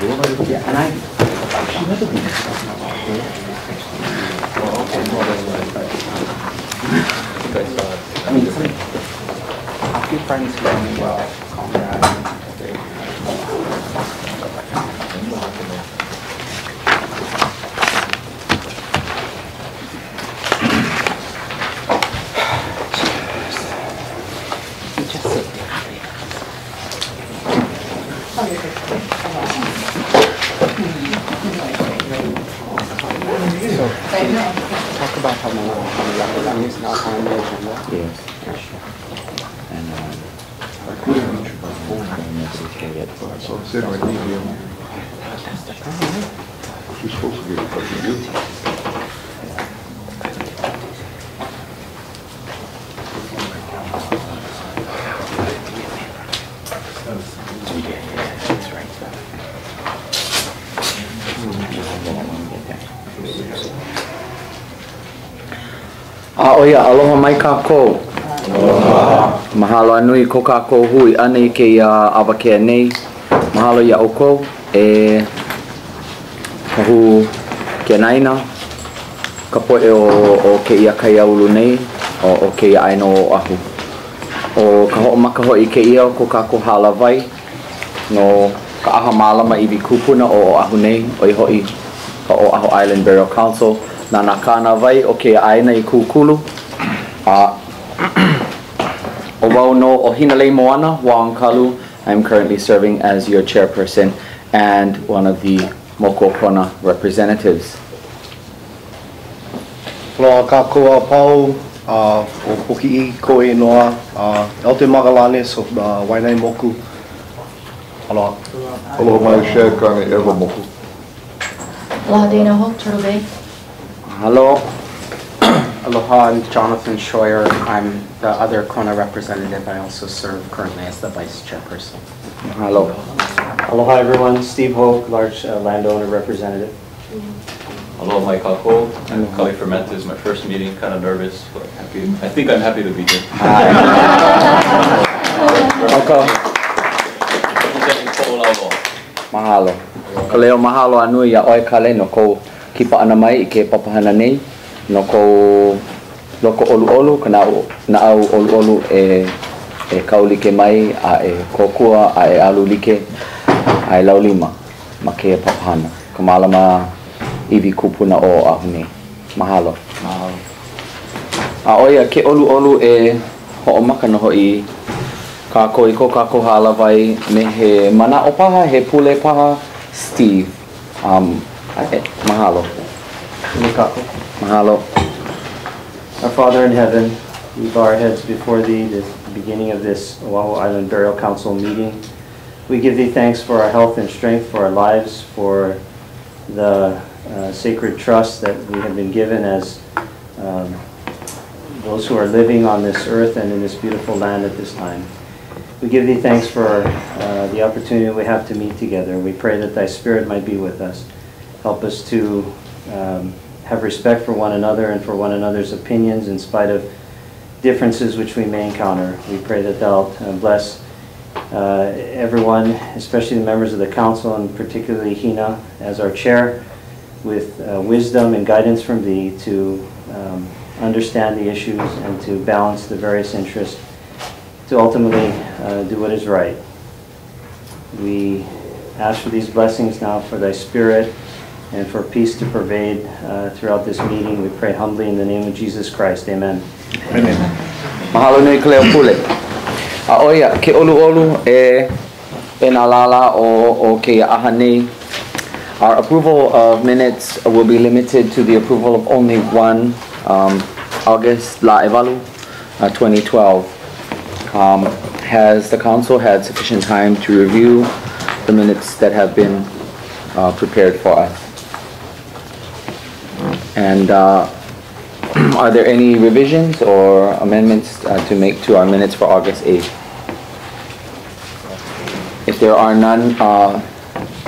Yeah, and I mean, a few friends who know me well call me that. Talk about how many is not on the agenda. Yes. And So sit right here. She's supposed to get it, but you do. Oia, aloha mai kākou. Mahalo anui ko kākou hui ane ke awakea nei. Mahalo ia oko e kahu ke naina. Ka poe o ke ia kai aulu nei o ke ia aino o ahu. O ka ho'omaka hoi ke ia o ko kākou hala vai. No ka aha malama I vi kupuna o ahu nei o I hoi ka o ahu Island Burial Council. Na nakana vai o ke aina I kukulu. O wau no o Hinalei Moana, Wa'ankalu. I'm currently serving as your chairperson and one of the Moko Kona representatives. Loa kākua pau o Hoki'i koe noa el te magalane so wainai moku. Aloha. Aloha mai Shekane Eva Moku. Aloha Dana Hope, Turtle Bay. Hello. Aloha, I'm Jonathan Scheuer. I'm the other Kona representative. I also serve currently as the vice chairperson. Hello. Aloha everyone, Steve Hoke, large landowner representative. Hello, Mike Kako. I'm Kali Fermenta. It's my first meeting, kind of nervous, but happy. I think I'm happy to be here. Hi. Okay. Representing Ko'olauloa. Mahalo. Ka leo mahalo anui a oi kale no ko kipa ana mai I ke papahana nei no ko loko olu kana na au olu e kauli ke mai a e kokua a e alu like a e laulima ma ke papahana kamalama iwi kupuna o ahuni. Mahalo. A oia ke olu e ho'omaka no hoi kako I ko kako hala vai me he mana o paha he pule paha Steve. Mahalo. Mahalo. Our Father in heaven, we bow our heads before Thee at the beginning of this Oahu Island Burial Council meeting. We give Thee thanks for our health and strength, for our lives, for the sacred trust that we have been given as those who are living on this earth and in this beautiful land at this time. We give Thee thanks for the opportunity we have to meet together. We pray that Thy Spirit might be with us. Help us to have respect for one another and for one another's opinions in spite of differences which we may encounter. We pray that Thou bless everyone, especially the members of the council and particularly Hina as our chair, with wisdom and guidance from Thee to understand the issues and to balance the various interests to ultimately do what is right. We ask for these blessings now for Thy Spirit and for peace to pervade throughout this meeting. We pray humbly in the name of Jesus Christ. Amen. Amen. Mahalo nei ka leo pule. A oia, ke olu e na lala o ke aha nei. Our approval of minutes will be limited to the approval of only one August la evalu 2012. Has the council had sufficient time to review the minutes that have been prepared for us? And are there any revisions or amendments to make to our minutes for August 8th? If there are none,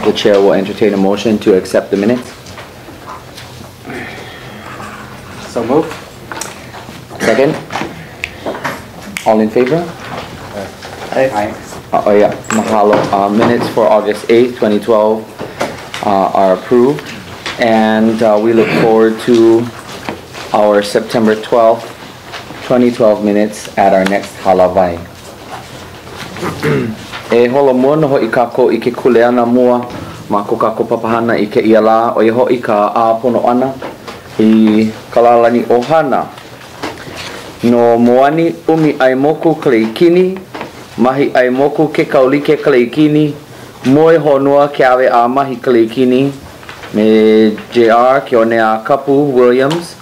the chair will entertain a motion to accept the minutes. So moved. Second? All in favor? Aye. Oh yeah, mahalo. Minutes for August 8th, 2012 are approved. And we look forward to our September 12th, 2012 minutes at our next halavai. E holo mua no ho i kako i ke kuleana mua ma ko kako papahana i ke iala o i ho i ka āpono ana i kalalani ohana. No moani umi ai moku kleikini, mahi ai moku ke kaulike kleikini, moe honua ke awe a mahi kleikini, me JR ke o nea Kapu Williams,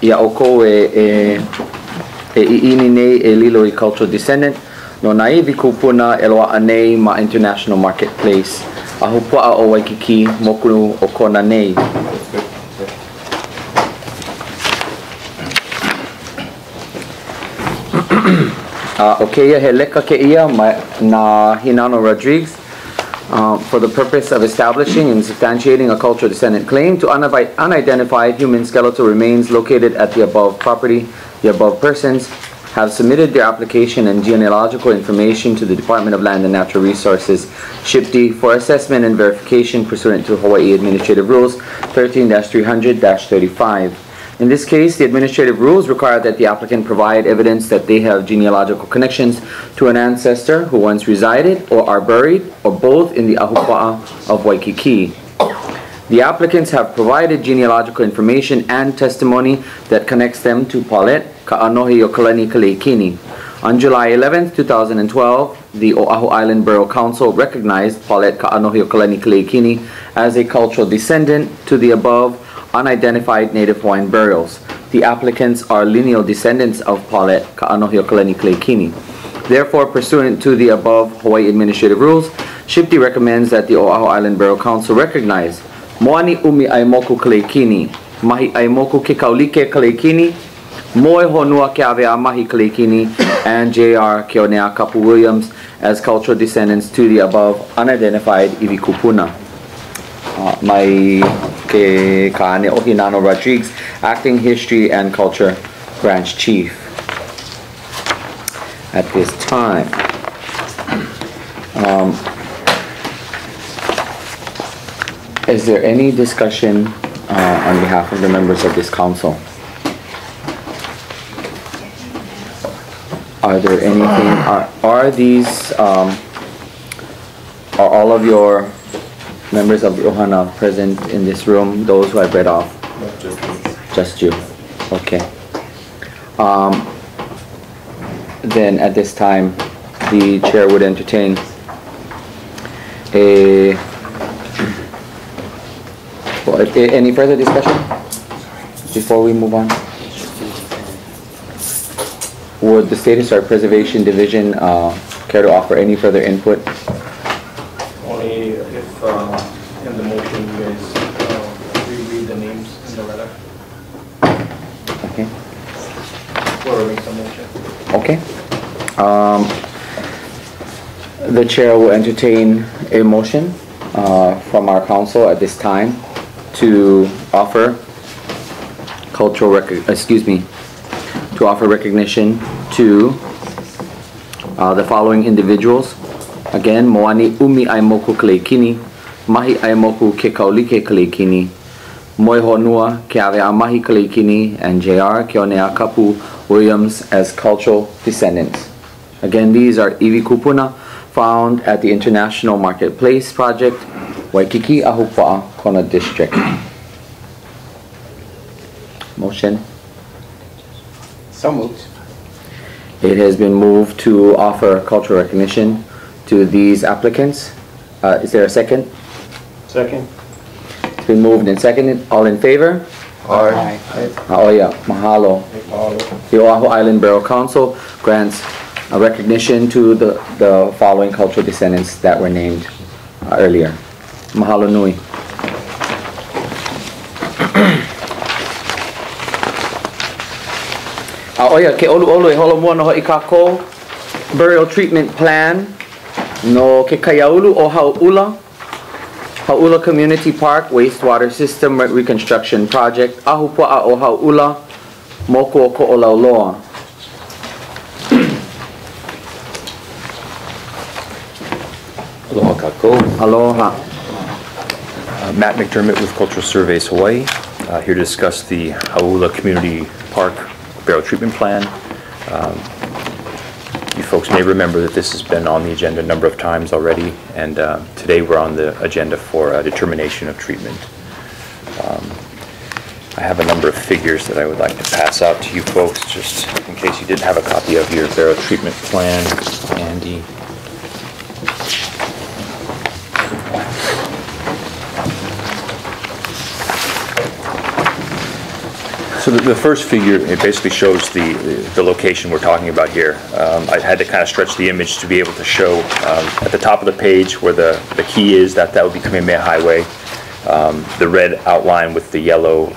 ia oko e iini nei e lilo i cultural descendant, no naivi kupuna e loa anei ma International Marketplace, a hupua o Waikiki moku o kona nei. Okay, he leka ke ia na Hinano Rodriguez for the purpose of establishing and substantiating a cultural descendant claim to unidentified human skeletal remains located at the above property. The above persons have submitted their application and genealogical information to the Department of Land and Natural Resources, SHPD, for assessment and verification pursuant to Hawaii Administrative Rules 13-300-35. In this case, the administrative rules require that the applicant provide evidence that they have genealogical connections to an ancestor who once resided or are buried, or both, in the ahupua'a of Waikiki. The applicants have provided genealogical information and testimony that connects them to Paulette Ka'anohi o Kalani Kaleikini. On July 11, 2012, the Oahu Island Borough Council recognized Paulette Ka'anohi o Kalani Kaleikini as a cultural descendant to the above unidentified Native Hawaiian burials. The applicants are lineal descendants of Paulette Ka'anohi o Kalani Kaleikini. Therefore, pursuant to the above Hawaii Administrative Rules, SHPD recommends that the Oahu Island Borough Council recognize Moani umi ai moku Kaleikini, mahi ai moku ke kaulike Kaleikini, moe honua ke ave a mahi Kaleikini, and JR ke o nea Kapu Williams as cultural descendants to the above unidentified iwi kupuna. Mai ke Kaane Ohinano Rodriguez, Acting History and Culture Branch Chief. At this time, is there any discussion on behalf of the members of this council? Are there anything, are these, are all of your members of Ohana present in this room, those who I've read off? Just you. Okay. Then at this time, the chair would entertain any further discussion before we move on? Would the State Historic Preservation Division care to offer any further input? Only if in the motion you guys reread the names in the letter. Okay. Or make the motion. Okay. The chair will entertain a motion from our council at this time to offer to offer recognition to the following individuals. Again, Moani umi ai moku Kaleikini, mahi ai moku ke kaulike Kaleikini, moe honua ke ave a mahi Kaleikini, and JR ke o nea Kapu Williams as cultural descendants. Again, these are iwi kupuna found at the International Marketplace Project, Waikiki Ahupua'a, Kona District. Motion. So moved. It has been moved to offer cultural recognition to these applicants. Is there a second? Second. It's been moved and seconded. All in favor? Aye. Aoia, mahalo. The Oahu Island Borough Council grants a recognition to the following cultural descendants that were named earlier. Mahalo nui. Aoia, ke olu e holo mua no ho i kako burial treatment plan no ke kaiaulu o Hau'ula. Hau'ula Community Park Wastewater System Reconstruction Project, Ahupua'a o Hau'ula, Moku o Ko'olauloa. Aloha kako. Aloha. Matt McDermott with Cultural Surveys Hawaii, here to discuss the Hauula Community Park Barrel Treatment Plan. You folks may remember that this has been on the agenda a number of times already, and today we're on the agenda for a determination of treatment. I have a number of figures that I would like to pass out to you folks, just in case you didn't have a copy of your barrel treatment plan handy. So the first figure, it basically shows the location we're talking about here. I had to kind of stretch the image to be able to show at the top of the page where the key is, that would be Kamehameha Highway. The red outline with the yellow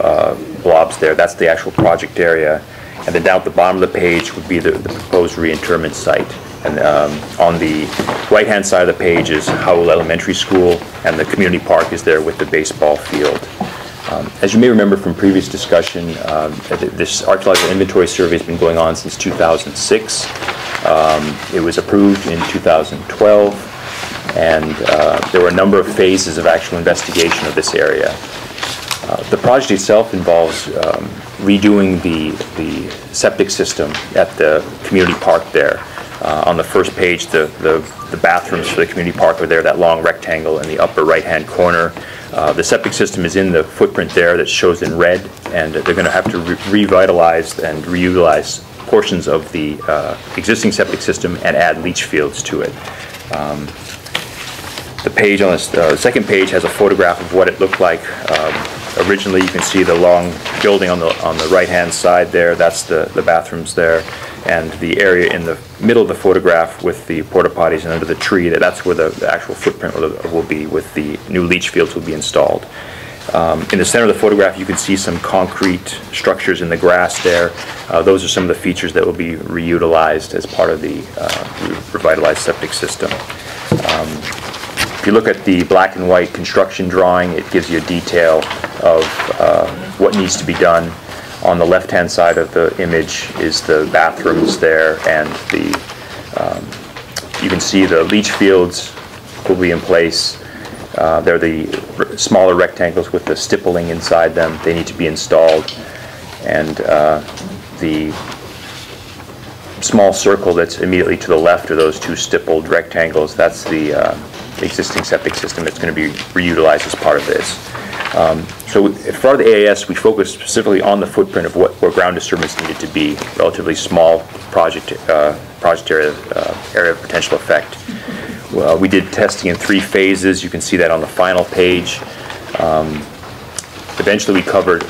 blobs there, that's the actual project area. And then down at the bottom of the page would be the proposed reinterment site. And on the right-hand side of the page is Howell Elementary School, and the community park is there with the baseball field. As you may remember from previous discussion, this archaeological inventory survey has been going on since 2006. It was approved in 2012, and there were a number of phases of actual investigation of this area. The project itself involves redoing the septic system at the community park there. On the first page, the bathrooms for the community park are there, that long rectangle in the upper right-hand corner. The septic system is in the footprint there that shows in red, and they're going to have to revitalize and reutilize portions of the existing septic system and add leach fields to it. The page on the second page has a photograph of what it looked like. Originally, you can see the long building on the right-hand side there. That's the bathrooms there, and the area in the middle of the photograph with the porta potties and under the tree, that's where the actual footprint will be, with the new leach fields will be installed. In the center of the photograph, you can see some concrete structures in the grass there. Those are some of the features that will be reutilized as part of the revitalized septic system. If you look at the black and white construction drawing, it gives you a detail of what needs to be done. On the left-hand side of the image is the bathrooms there, and you can see the leach fields will be in place. They're the smaller rectangles with the stippling inside them. They need to be installed. And the small circle that's immediately to the left of those two stippled rectangles, that's the existing septic system that's going to be reutilized as part of this. So for the AIS, we focused specifically on the footprint of where ground disturbance needed to be, relatively small project area of potential effect. We did testing in 3 phases. You can see that on the final page. Eventually, we covered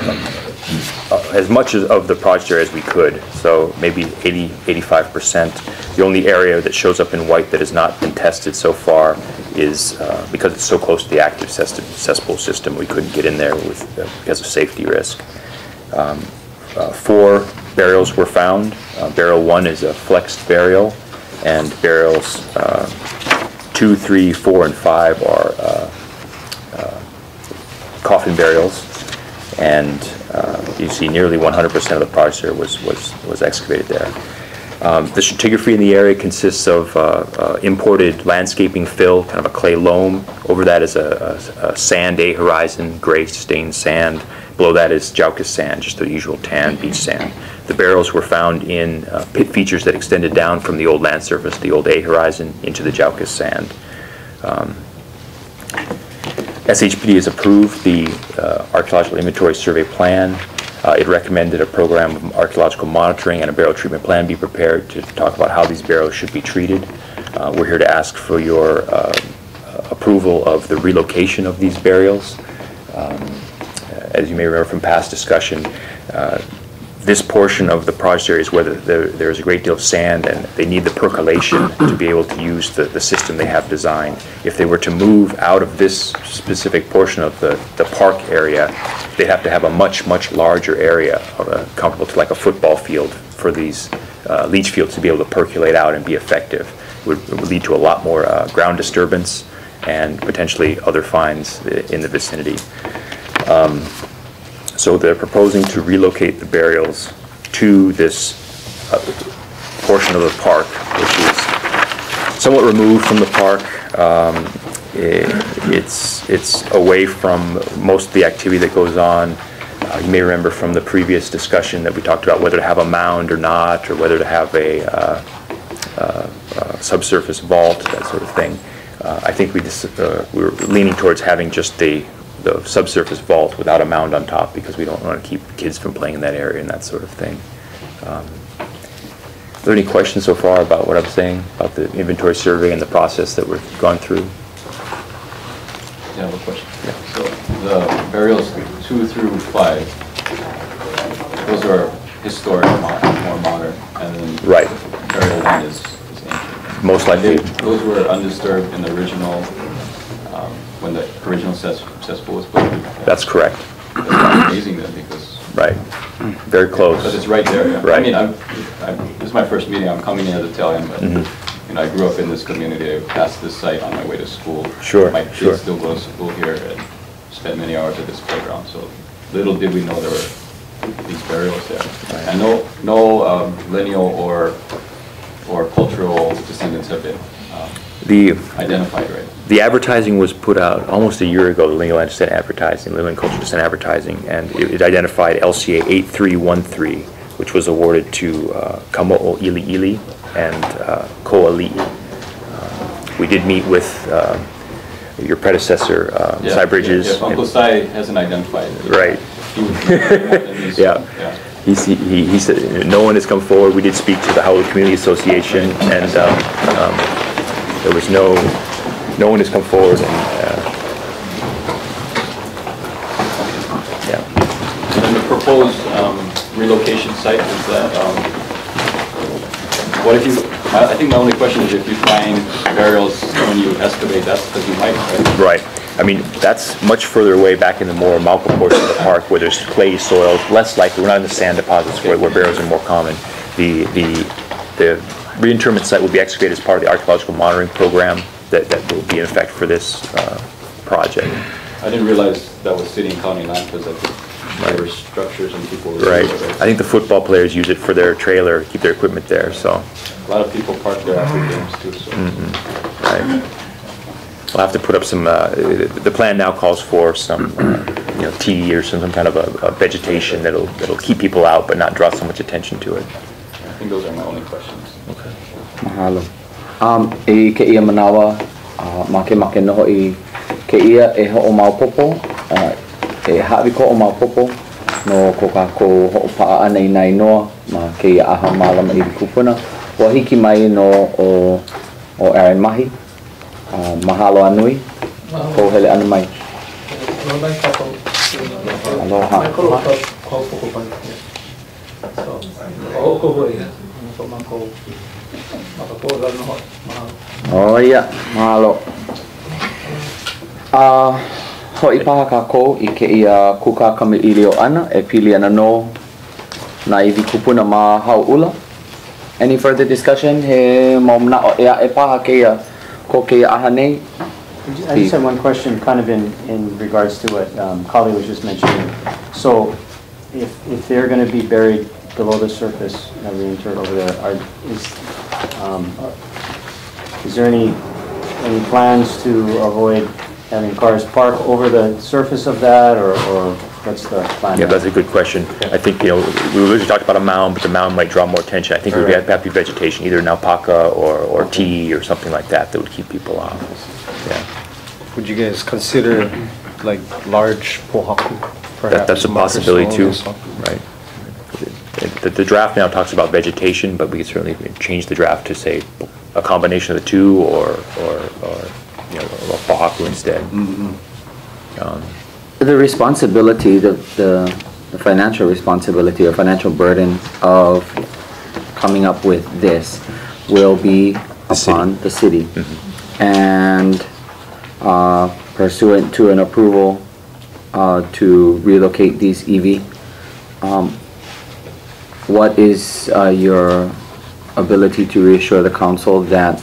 as much of the project area as we could, so maybe 85%. The only area that shows up in white that has not been tested so far is because it's so close to the active cesspool system, we couldn't get in there because of safety risk. 4 burials were found. Burial 1 is a flexed burial, and burials 2, 3, 4, and 5 are coffin burials, and you see nearly 100% of the project area was excavated there. The stratigraphy in the area consists of imported landscaping fill, kind of a clay loam. Over that is a sand A horizon, gray stained sand. Below that is Jaukas sand, just the usual tan beach sand. The barrels were found in pit features that extended down from the old land surface, the old A horizon, into the Jaukas sand. SHPD has approved the Archaeological Inventory Survey Plan. It recommended a program of archaeological monitoring and a burial treatment plan be prepared to talk about how these burials should be treated. We're here to ask for your approval of the relocation of these burials. As you may remember from past discussion, this portion of the project area is where there is a great deal of sand, and they need the percolation to be able to use the system they have designed. If they were to move out of this specific portion of the park area, they'd have to have a much, much larger area, comparable to like a football field, for these leach fields to be able to percolate out and be effective. It would lead to a lot more ground disturbance and potentially other fines in the vicinity. So they're proposing to relocate the burials to this portion of the park, which is somewhat removed from the park. It's away from most of the activity that goes on. You may remember from the previous discussion that we talked about whether to have a mound or not, or whether to have a subsurface vault, that sort of thing. I think we were leaning towards having just the subsurface vault without a mound on top, because we don't want to keep kids from playing in that area and that sort of thing. Are there any questions so far about what I'm saying about the inventory survey and the process that we've gone through? Yeah, I have a question. Yeah. So the burials 2 through 5, those are historic, more modern, and then right. Burial 1 is ancient. Most likely. Those were undisturbed in the original, when the original cesspool was put in. That's correct. That's amazing then, because... Right. Very close. But it's right there. Yeah. Right. I mean, this is my first meeting. I'm coming in as Italian, but you know, I grew up in this community. I passed this site on my way to school. Sure. My kids still go to school here and spend many hours at this playground. So little did we know there were these burials there. Right. And no lineal or cultural descendants have been identified, right? The advertising was put out almost a year ago, the Lingo Land Descent Advertising, Lingo and Cultural Descent Advertising, and it identified LCA 8313, which was awarded to Kamo'o Ili Ili and Koali'i. We did meet with your predecessor, Cy Bridges. Yeah, Uncle Cy hasn't identified it. Right. Yeah. He said no one has come forward. We did speak to the Howard Community Association, and there was no one has come forward. And, And then the proposed relocation site is that. What if you? I think my only question is if you find burials when you excavate, that's because you might. Right. I mean, that's much further away back in the more Malco portion of the park where there's clay soil, less likely. We're not in the sand deposits where burials are more common. The reinterment site will be excavated as part of the archaeological monitoring program that will be in effect for this project. I didn't realize that was city and county land because there were structures and people. Right. I think the football players use it for their trailer, keep their equipment there. So. A lot of people park there after games too. So. Right. We'll have to put up some. The plan now calls for some, tea or some kind of a vegetation that'll keep people out but not draw so much attention to it. I think those are my only questions. Okay. Mahalo. E ke ia manawa make noho I ke ia e ho o maupopo e hawi ko o maupopo no ko ka ko ho pa ana I nai noa ma ke ia aha malama I kupuna wa hiki mai no o Aaron Mahi mahalo anui ko hele ana mai aloha oh iya mahalo hoi paha kako I ke ia kuka kamilio ana e pili ana no na I kupuna ma hauula. Any further discussion he momna e paha ke ia ko ke ia aha nei. I just had one question kind of in regards to what Kali was just mentioning. So if they're going to be buried below the surface and reinterred over there, is there any plans to avoid having cars park over the surface of that, or what's the plan? Yeah, that's a good question. I think, we originally talked about a mound, but the mound might draw more attention. I think it would have to be vegetation, either an alpaca or tea or something like that would keep people off. Yeah. Would you guys consider like large pohaku? That's a possibility too, right? The draft now talks about vegetation, but we could certainly change the draft to say a combination of the two, or a pohaku instead. The responsibility, the financial responsibility or financial burden of coming up with this will be upon the city. And pursuant to an approval to relocate these EV, what is your ability to reassure the council that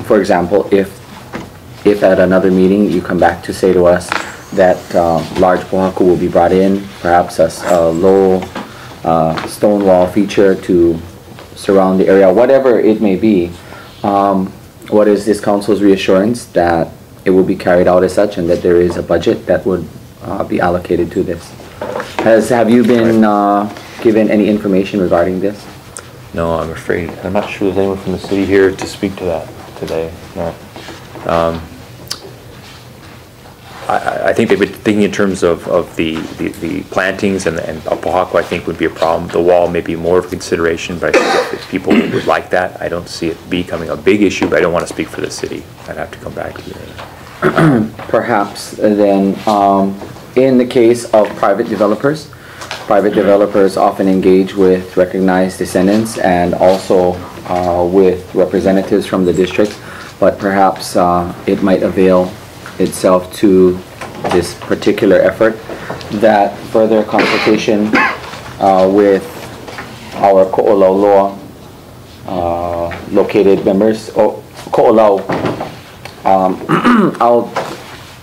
for example, if at another meeting you come back to say to us that large pohaku will be brought in, perhaps a low stone wall feature to surround the area, whatever it may be, what is this council's reassurance that it will be carried out as such and that there is a budget that would be allocated to this? Have you been given any information regarding this? No, I'm afraid, I'm not sure there's anyone from the city here to speak to that today. No. I think they've been thinking in terms of the plantings and Pohako, I think would be a problem. The wall may be more of a consideration, but I think if people would like that, I don't see it becoming a big issue, but I don't want to speak for the city. I'd have to come back to you. Perhaps then, in the case of private developers often engage with recognized descendants and also with representatives from the district, but perhaps it might avail itself to this particular effort that further consultation with our Ko'olau located members, or Ko'olau,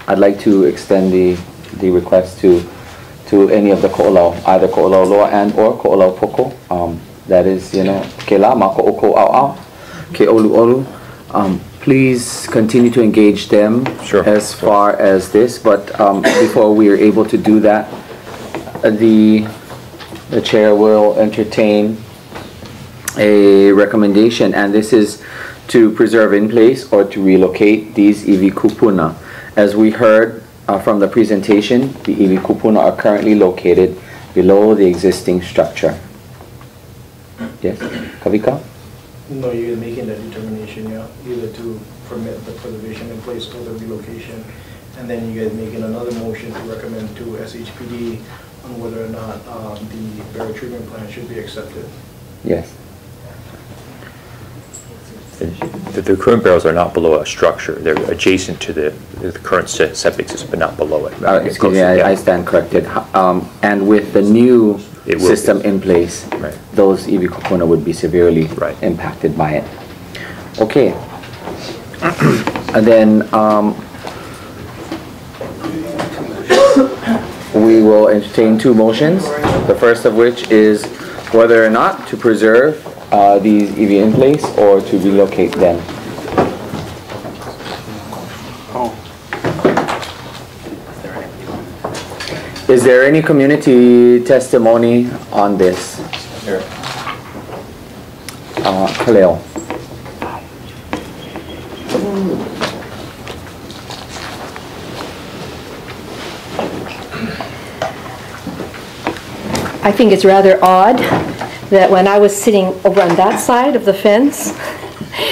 I'd like to extend the request to any of the Ko'olau, either Ko'olau Loa and or Ko'olau Poko, that is, ke la ma ko'oko au ke olu olu. Please continue to engage them as far as this, but before we are able to do that, the chair will entertain a recommendation, and this is to preserve in place or to relocate these iwi kupuna. As we heard from the presentation, the iwi kupuna are currently located below the existing structure. Yes, Kavika? No, you're making that determination, yeah, either to permit the preservation in place or the relocation, and then you guys making another motion to recommend to SHPD on whether or not the barrier treatment plan should be accepted. Yes. The current barrels are not below a structure. They're adjacent to the current septic system, but not below it. Excuse me, I stand corrected. And with the new system in place, those iwi kupuna would be severely impacted by it. Okay. And then we will entertain two motions. The first of which is whether or not to preserve these iwi in place or to relocate them. Is there any community testimony on this? Here. Khalil. I think it's rather odd that when I was sitting over on that side of the fence,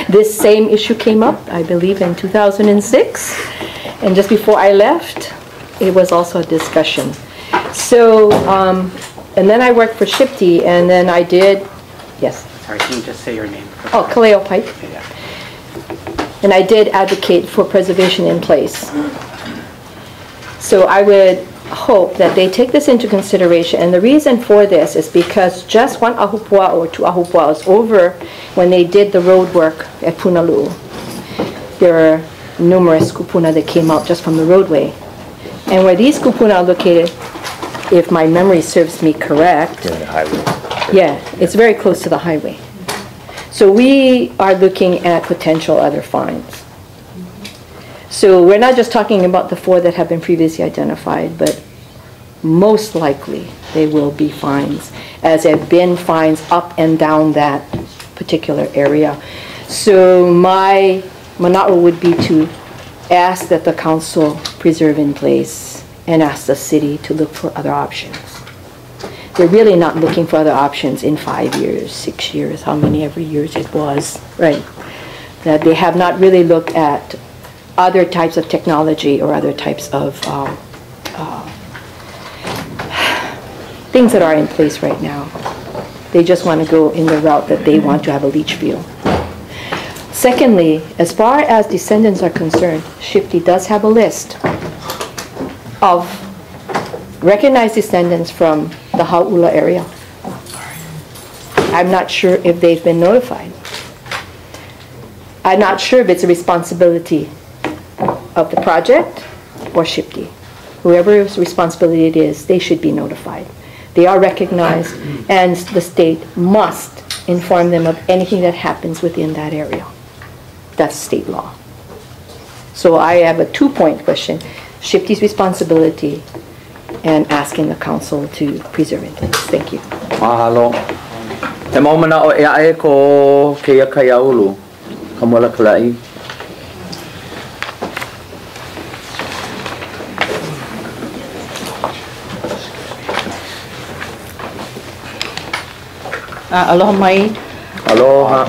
this same issue came up, I believe in 2006, and just before I left, it was also a discussion. So, and then I worked for Shipty, and then I did, yes? Sorry, can you just say your name? Oh, Kaleo Pike. Yeah. And I did advocate for preservation in place. So I would hope that they take this into consideration, and the reason for this is because just one ahupua or two ahupuas over when they did the road work at Punalu, there are numerous kupuna that came out just from the roadway. And where these kupuna are located, if my memory serves me correct, The highway. yeah, it's very close to the highway. So we are looking at potential other fines. So we're not just talking about the 4 that have been previously identified, but most likely they will be fines, as have been fines up and down that particular area. So my mana'o would be to ask that the council preserve in place and ask the city to look for other options. They're really not looking for other options in 5 years, 6 years, how many every years it was, right? That they have not really looked at other types of technology or other types of things that are in place right now. They just want to go in the route that they want to have a leach field. Secondly, as far as descendants are concerned, Shipty does have a list of recognized descendants from the Hau'ula area. I'm not sure if they've been notified. I'm not sure if it's a responsibility of the project or Shipty. Whoever's responsibility it is, they should be notified. They are recognized, and the state must inform them of anything that happens within that area. That's state law. So I have a 2-point question: Shifty's responsibility and asking the council to preserve it. Thank you. Mahalo. Te maumana o ea e ko keia kaiaulu. Kamala kalai. Aloha mai. Aloha.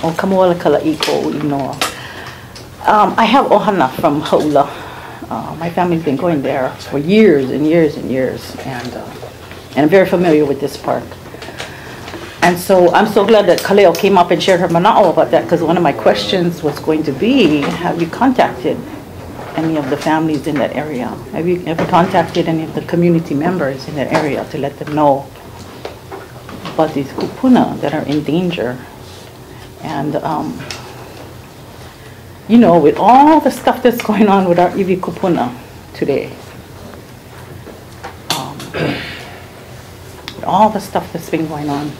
O kamoala kala'i ko inoa. I have ohana from Haula. My family's been going there for years and years and years, and I'm very familiar with this park. And so I'm so glad that Kaleo came up and shared her mana'o about that, because one of my questions was going to be, have you contacted any of the families in that area? Have you ever contacted any of the community members in that area to let them know about these kupuna that are in danger? And you know, with all the stuff that's going on with our iwi kupuna today, all the stuff that's been going on,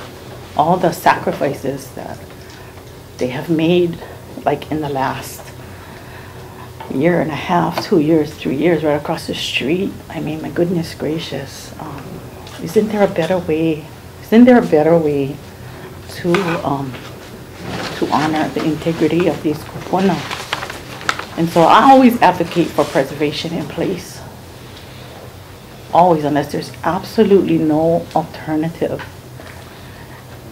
all the sacrifices that they have made, like in the last year and a half, 2 years, 3 years, right across the street. I mean, my goodness gracious, isn't there a better way? Isn't there a better way to honor the integrity of these kupuna? And so I always advocate for preservation in place. Always, unless there's absolutely no alternative.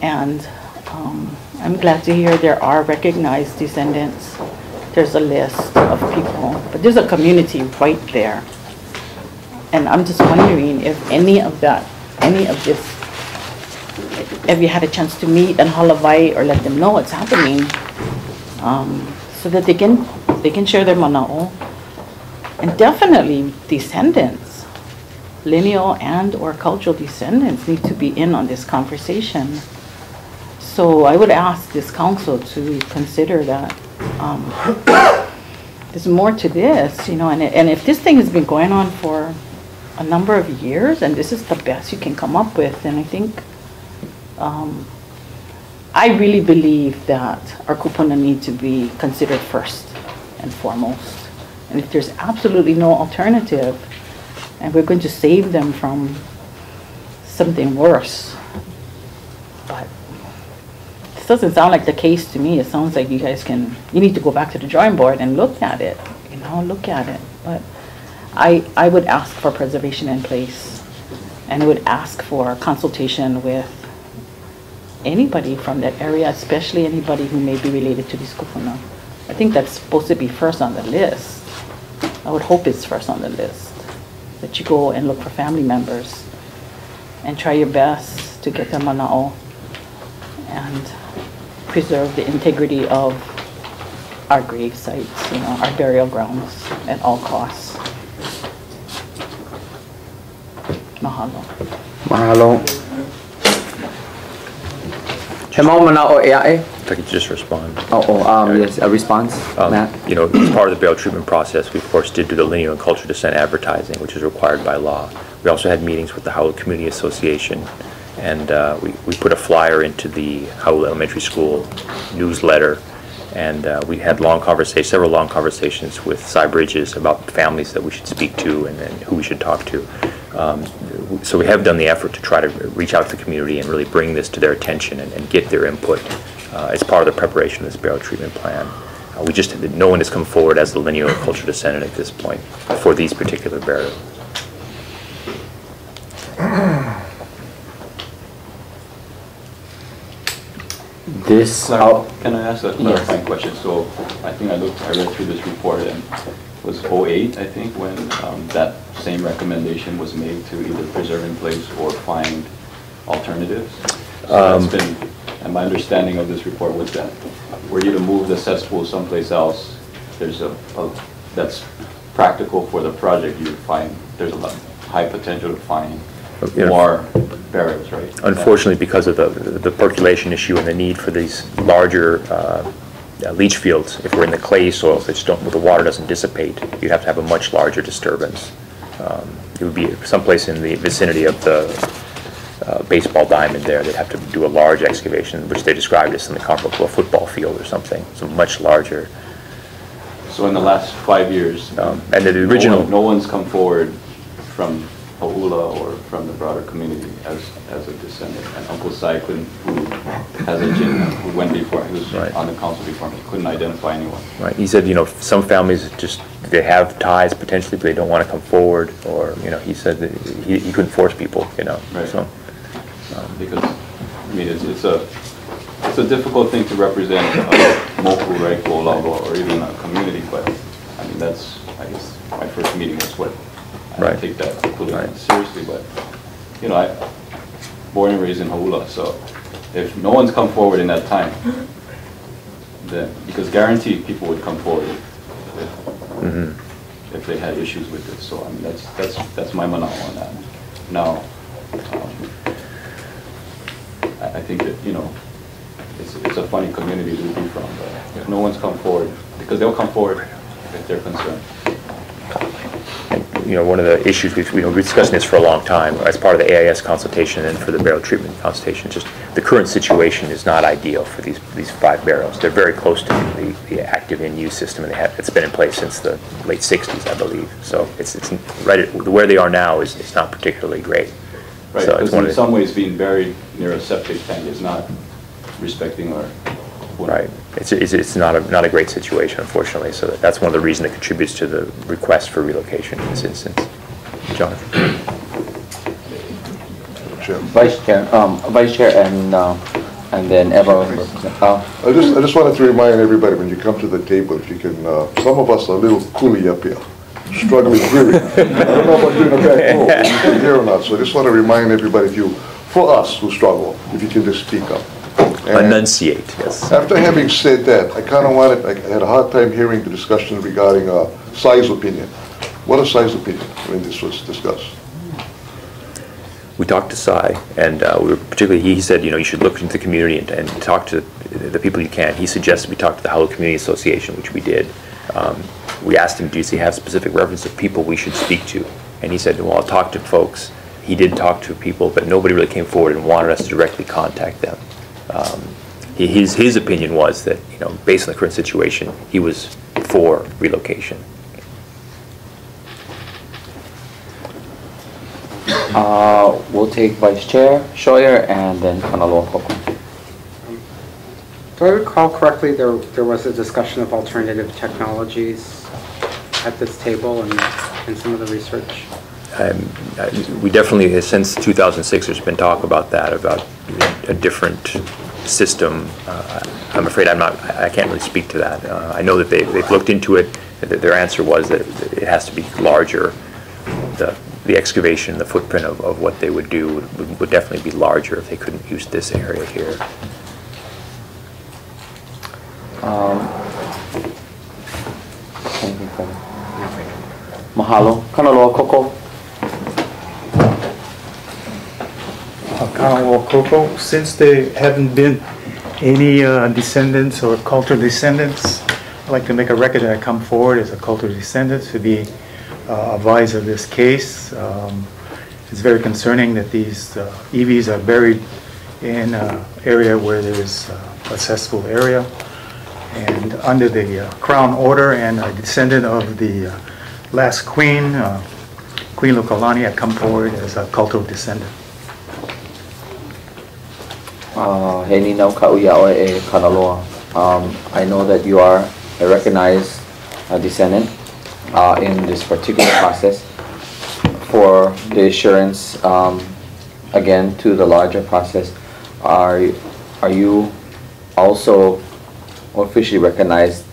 And I'm glad to hear there are recognized descendants. There's a list of people, but there's a community right there. And I'm just wondering if any of this, have you had a chance to meet and halavai or let them know what's happening, so that they can share their mana'o. And definitely descendants, lineal and or cultural descendants, need to be in on this conversation. So I would ask this council to consider that there's more to this, you know, and if this thing has been going on for a number of years and this is the best you can come up with, then I think I really believe that our kupuna need to be considered first and foremost. And if there's absolutely no alternative, and we're going to save them from something worse. But this doesn't sound like the case to me. It sounds like you need to go back to the drawing board and look at it, you know, look at it. But I would ask for preservation in place, and would ask for consultation with anybody from that area, especially anybody who may be related to this kupuna. I think that's supposed to be first on the list. I would hope it's first on the list, that you go and look for family members and try your best to get their mana'o and preserve the integrity of our grave sites, you know, our burial grounds at all costs. Mahalo. Mahalo. If I could just respond. Yes, a response, Matt? You know, as part of the burial treatment process, we of course did do the lineal and cultural descent advertising, which is required by law. We also had meetings with the Howell Community Association, and we put a flyer into the Howell Elementary School newsletter, and we had several long conversations with Cy Bridges about families that we should speak to and who we should talk to. So we have done the effort to try to reach out to the community and really bring this to their attention and get their input as part of the preparation of this burial treatment plan. No one has come forward as the lineal or cultural descendant at this point for these particular burials. Can I ask a clarifying question? So I think I read through this report, and it was 2008, I think, when that same recommendation was made to either preserve in place or find alternatives. So that's been, and my understanding of this report was that were you to move the cesspool someplace else, there's that's practical for the project, you would find there's a high potential to find more burials, right? Unfortunately, because of the percolation issue and the need for these larger leach fields, if we're in the clay soils that the water doesn't dissipate, you'd have to have a much larger disturbance. It would be someplace in the vicinity of the baseball diamond there. They'd have to do a large excavation, which they described as something comparable to a football field or something, so much larger. So in the last 5 years, and the original, no one's come forward from Ha'ula or from the broader community as a descendant. And Uncle Cyclin, who has a gin, who went before, who was on the council before me, couldn't identify anyone. Right. He said, some families just, they have ties potentially, but they don't want to come forward, or, he said that he couldn't force people, Right. So, because, I mean, it's a difficult thing to represent Moku, right, Kuolaua, or even a community, but, I mean, that's, I guess, my first meeting was what, I don't take that completely seriously, but, I born and raised in Ha'ula, so if no one's come forward in that time, then, because guaranteed people would come forward if they had issues with it, so, I mean, that's my manao on that. Now, I think that, it's a funny community to be from, but if no one's come forward, because they'll come forward if they're concerned. And, one of the issues we've been discussing this for a long time as part of the AIS consultation and for the burial treatment consultation. Just the current situation is not ideal for these 5 burials. They're very close to the active in-use system, and it's been in place since the late '60s, I believe. So it's right where they are now is not particularly great. Right, so because in some ways being buried near a septic tank is not respecting our... Right. It's not a great situation, unfortunately. So that's one of the reasons that contributes to the request for relocation in this instance. Jonathan. Vice Chair, and then Eva. I just wanted to remind everybody, when you come to the table, if you can, some of us are a little coolie up here, struggling hearing. I don't know about you in the back row, if you can hear or not, so I just want to remind everybody, for us who struggle, if you can just speak up. And enunciate, yes. After having said that, I kind of I had a hard time hearing the discussion regarding size opinion. What is size opinion when this was discussed? We talked to Sai, and we were particularly, he said, you should look into the community and talk to the people you can. He suggested we talk to the Howell Community Association, which we did. We asked him, does he have specific reference of people we should speak to? And he said, well, I'll talk to folks. He did talk to people, but nobody really came forward and wanted us to directly contact them. His opinion was that, based on the current situation, he was for relocation. We'll take Vice Chair Scheuer and then Kanaloa Poko. Do I recall correctly, there was a discussion of alternative technologies at this table and some of the research? We definitely, since 2006, there's been talk about that, about a different system. I'm afraid I can't really speak to that. I know that they've looked into it. Their answer was that it has to be larger. The excavation, the footprint of what they would do would definitely be larger if they couldn't use this area here. Mahalo. Kanaloa Koko. Kanaloa Koko. Since there haven't been any descendants or cultural descendants, I'd like to make a record that I come forward as a cultural descendant to be advised of this case. It's very concerning that these EVs are buried in an area where there's a cesspool area. And under the Crown Order and a descendant of the last queen, Queen Lukalani, I come forward as a cultural descendant. Heni nau kauiaoe e Kanaloa. I know that you are a recognized descendant in this particular process. For the assurance, again, to the larger process, are you also officially recognized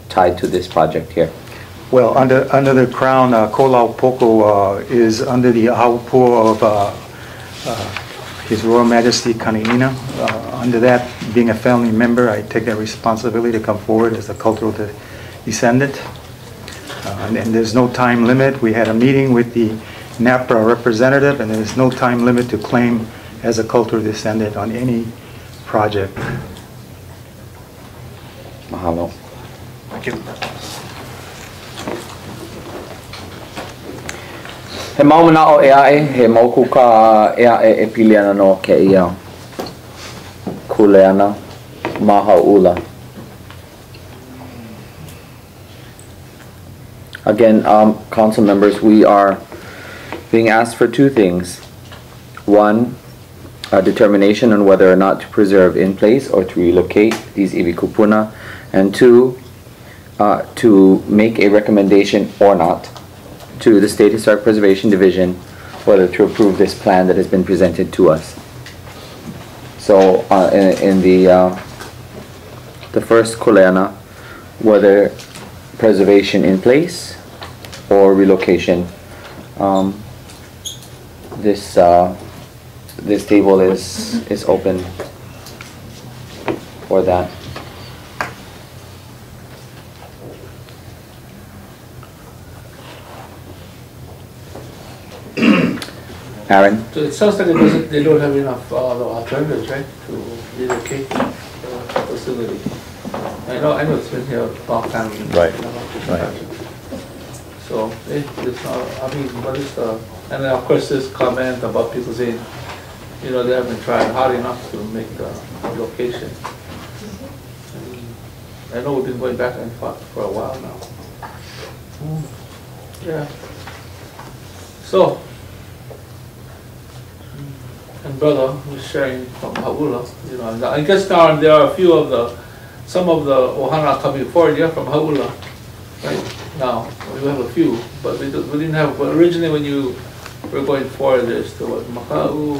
tied to this project here? Well, under the Crown, Kolau Poko is under the Ahaupu of His Royal Majesty Kane'ina. Under that, being a family member, I take that responsibility to come forward as a cultural descendant. And there's no time limit. We had a meeting with the NAPRA representative, and there's no time limit to claim as a cultural descendant on any project. Mahalo. Thank you. He maumana o ea he mauku ka ea e pili ana no ke ia kule ana maha ula. Again, council members, we are being asked for two things. One, a determination on whether or not to preserve in place or to relocate these iwi kupuna. And two, to make a recommendation or not to the State Historic Preservation Division whether to approve this plan that has been presented to us. So in the first kuleana, whether preservation in place or relocation, this table is open for that. Aaron? So it sounds like they don't have enough alternatives, right, to relocate the facility. I know it's been here a long time. Right. So, it's not, I mean, what is the, and then of course this comment about people saying, they haven't tried hard enough to make the location. I know we've been going back and forth for a while now. Yeah. So, and brother was sharing from Haula, and I guess now there are a few of some of the Ohana coming forward, from Haula, right? Now, we have a few, but we didn't have, but originally when you were going forward, there's the what, Makau,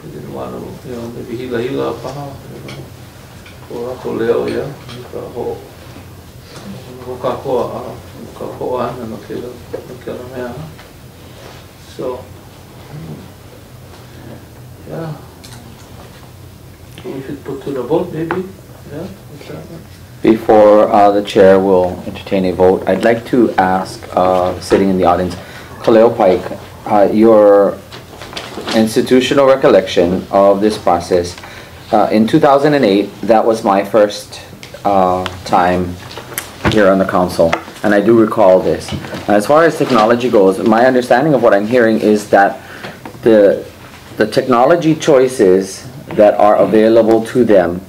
we didn't want to, maybe Hila Paha, or Akoleo, so, yeah. So we should put to the vote, maybe? Yeah? Before the chair will entertain a vote, I'd like to ask, sitting in the audience, Kaleo Pike, your institutional recollection of this process. In 2008, that was my first time here on the council, and I do recall this. As far as technology goes, my understanding of what I'm hearing is that the technology choices that are available to them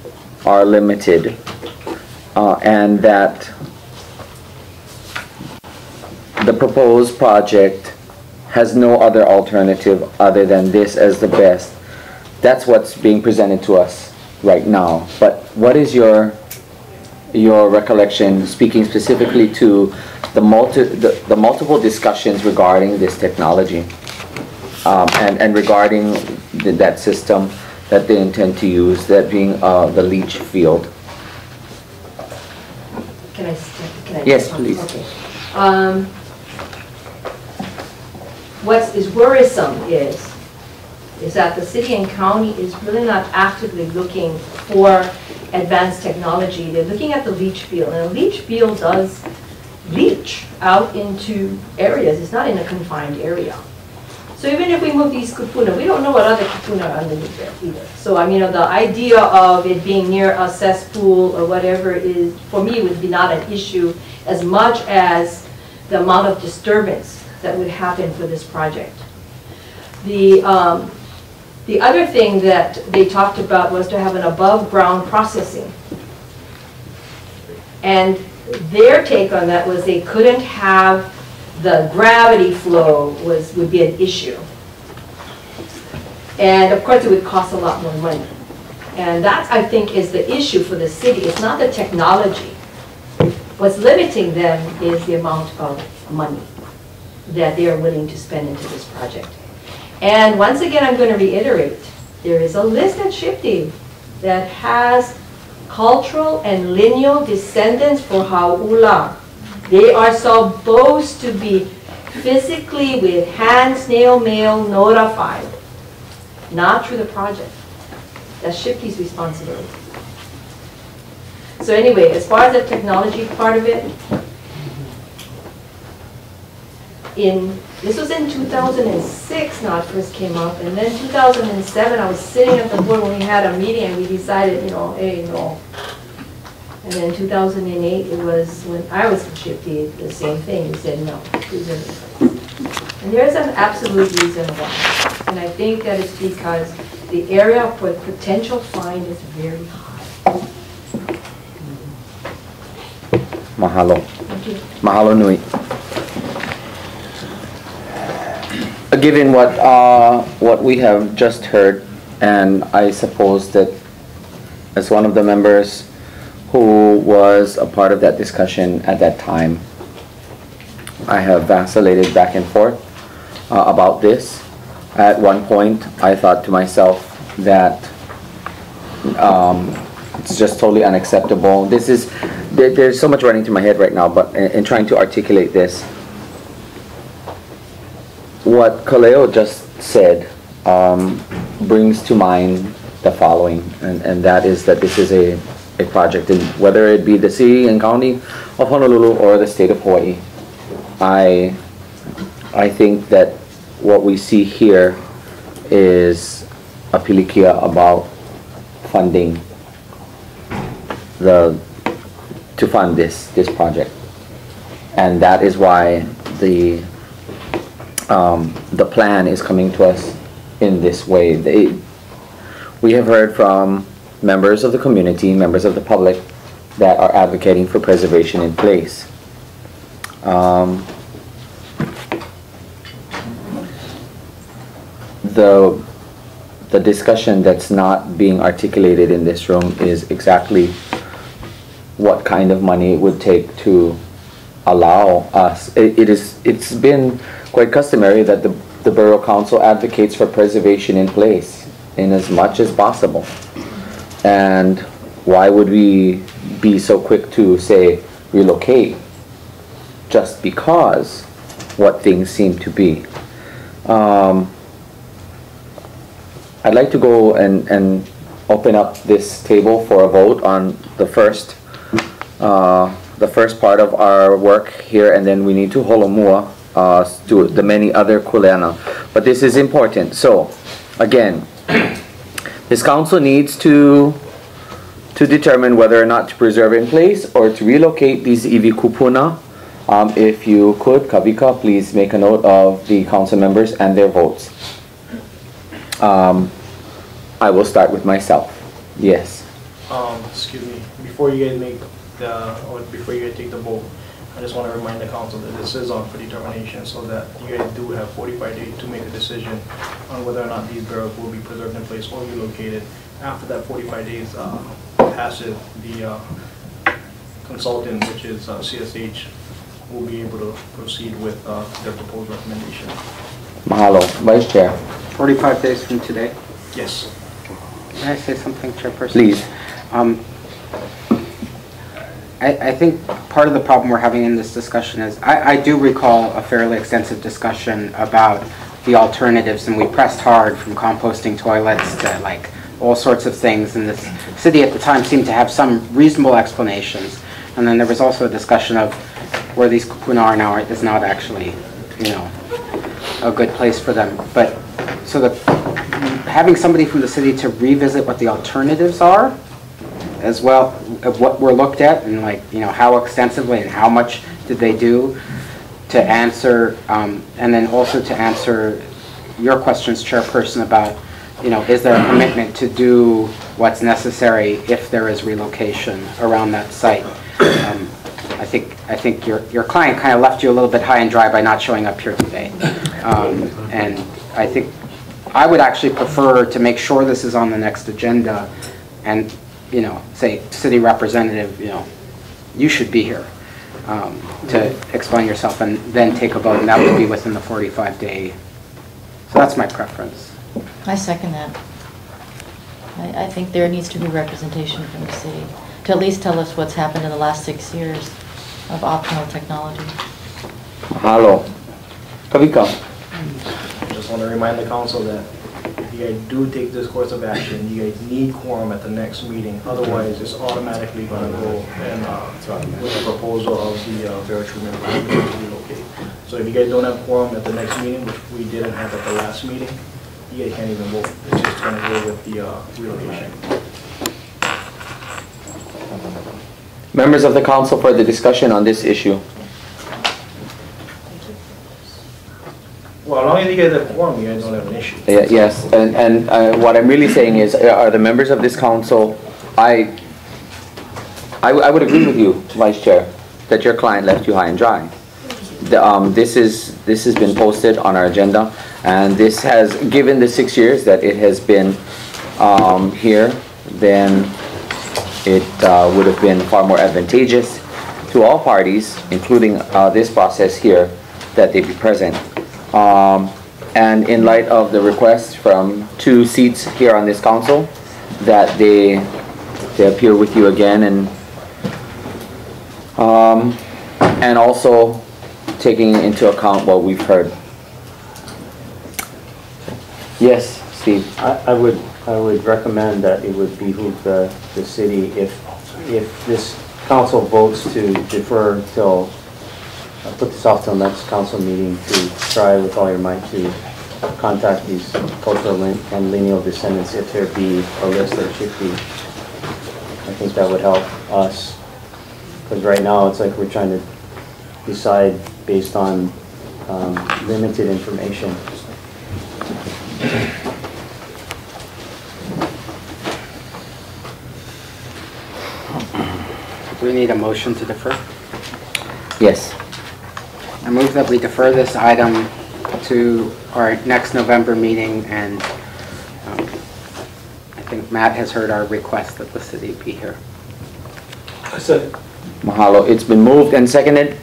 are limited, and that the proposed project has no other alternative other than this as the best. That's what's being presented to us right now. But what is your recollection, speaking specifically to the multiple discussions regarding this technology, and regarding that system that they intend to use, that being the leach field? Can I Yes, please. Okay. What is worrisome is that the city and county is really not actively looking for advanced technology. They're looking at the leach field, and the leach field does leach out into areas. It's not in a confined area. So even if we move these kupuna, we don't know what other kupuna are underneath there either. So I mean, the idea of it being near a cesspool or whatever is, for me, would be not an issue as much as the amount of disturbance that would happen for this project. The other thing that they talked about was to have an above ground processing. And their take on that was they couldn't have the gravity flow would be an issue. And of course it would cost a lot more money. And that, I think, is the issue for the city. It's not the technology. What's limiting them is the amount of money that they are willing to spend into this project. And once again, I'm going to reiterate, there is a list at Shifty that has cultural and lineal descendants for Hau'ula. They are supposed to be physically with hand snail mail notified, not through the project. That's Shifty's responsibility. So anyway, as far as the technology part of it, this was in 2006 now it first came up, and then 2007 I was sitting at the board when we had a meeting and we decided, hey, no. And then 2008, it was when I was in Shifty, the same thing. We said no. And there's an absolute reason why. And I think that it's because the area for potential fine is very high. Mahalo. Thank you. Mahalo nui. Given what we have just heard, and I suppose that as one of the members who was a part of that discussion at that time, I have vacillated back and forth about this. At one point, I thought to myself that it's just totally unacceptable. There's so much running through my head right now, but in trying to articulate this, what Kaleo just said brings to mind the following, and that is that this is a project, and whether it be the city and county of Honolulu or the state of Hawaii, I think that what we see here is a pilikia about funding to fund this project, and that is why the plan is coming to us in this way. We have heard from members of the community, members of the public that are advocating for preservation in place. The discussion that's not being articulated in this room is exactly what kind of money it would take to allow us. It's been quite customary that the Borough Council advocates for preservation in place in as much as possible. And why would we be so quick to say relocate just because what things seem to be? I'd like to go and open up this table for a vote on the first part of our work here, and then we need to holomua to the many other kuleana. But this is important. So, again, this council needs to determine whether or not to preserve in place or to relocate these iwi kupuna. If you could, Kavika, please make a note of the council members and their votes. I will start with myself. Yes. Excuse me. Before you guys before you guys take the vote, I just want to remind the council that this is on for determination, so that you guys do have 45 days to make a decision on whether or not these barrels will be preserved in place or relocated. After that 45 days passes, the consultant, which is CSH, will be able to proceed with their proposed recommendation. Mahalo. Vice Chair. 45 days from today. Yes. Can I say something, Chairperson? Please. I think part of the problem we're having in this discussion is, I do recall a fairly extensive discussion about the alternatives, and we pressed hard from composting toilets to like all sorts of things, and this city at the time seemed to have some reasonable explanations. And then there was also a discussion of where these kupuna are now is not actually, a good place for them. But so having somebody from the city to revisit what the alternatives are, as well of what were looked at, and how extensively and how much did they do to answer, and then also to answer your questions, Chairperson, about is there a commitment to do what's necessary if there is relocation around that site. I think your client kind of left you a little bit high and dry by not showing up here today, and I think I would actually prefer to make sure this is on the next agenda, and say, city representative, you should be here to explain yourself, and then take a vote, and that would be within the 45-day. So that's my preference. I second that. I think there needs to be representation from the city to at least tell us what's happened in the last 6 years of optional technology. Mahalo. Kavika. I just want to remind the council that if you guys do take this course of action, you guys need quorum at the next meeting. Otherwise, it's automatically going to go and with the proposal of the barrel treatment plant to relocate. So if you guys don't have quorum at the next meeting, which we didn't have at the last meeting, you guys can't even vote. It's just going to go with the relocation. Members of the council for the discussion on this issue. Well, as long as you guys have quorum, you guys don't have an issue. Yes, and what I'm really saying is, are the members of this council, I would agree with you, Vice Chair, that your client left you high and dry. This has been posted on our agenda, and this has, given the 6 years that it has been here, then it would have been far more advantageous to all parties, including this process here, that they be present. And in light of the request from 2 seats here on this council, that they appear with you again, and also taking into account what we've heard. Yes, Steve. I would recommend that it would behoove the city if this council votes to defer till, put this off till next council meeting, to try with all your might to contact these cultural and lineal descendants if there be a list that should be. I think that would help us, because right now it's like we're trying to decide based on limited information. Do we need a motion to defer? Yes. I move that we defer this item to our next November meeting, and I think Matt has heard our request that the city be here. I said, Mahalo. It's been moved and seconded.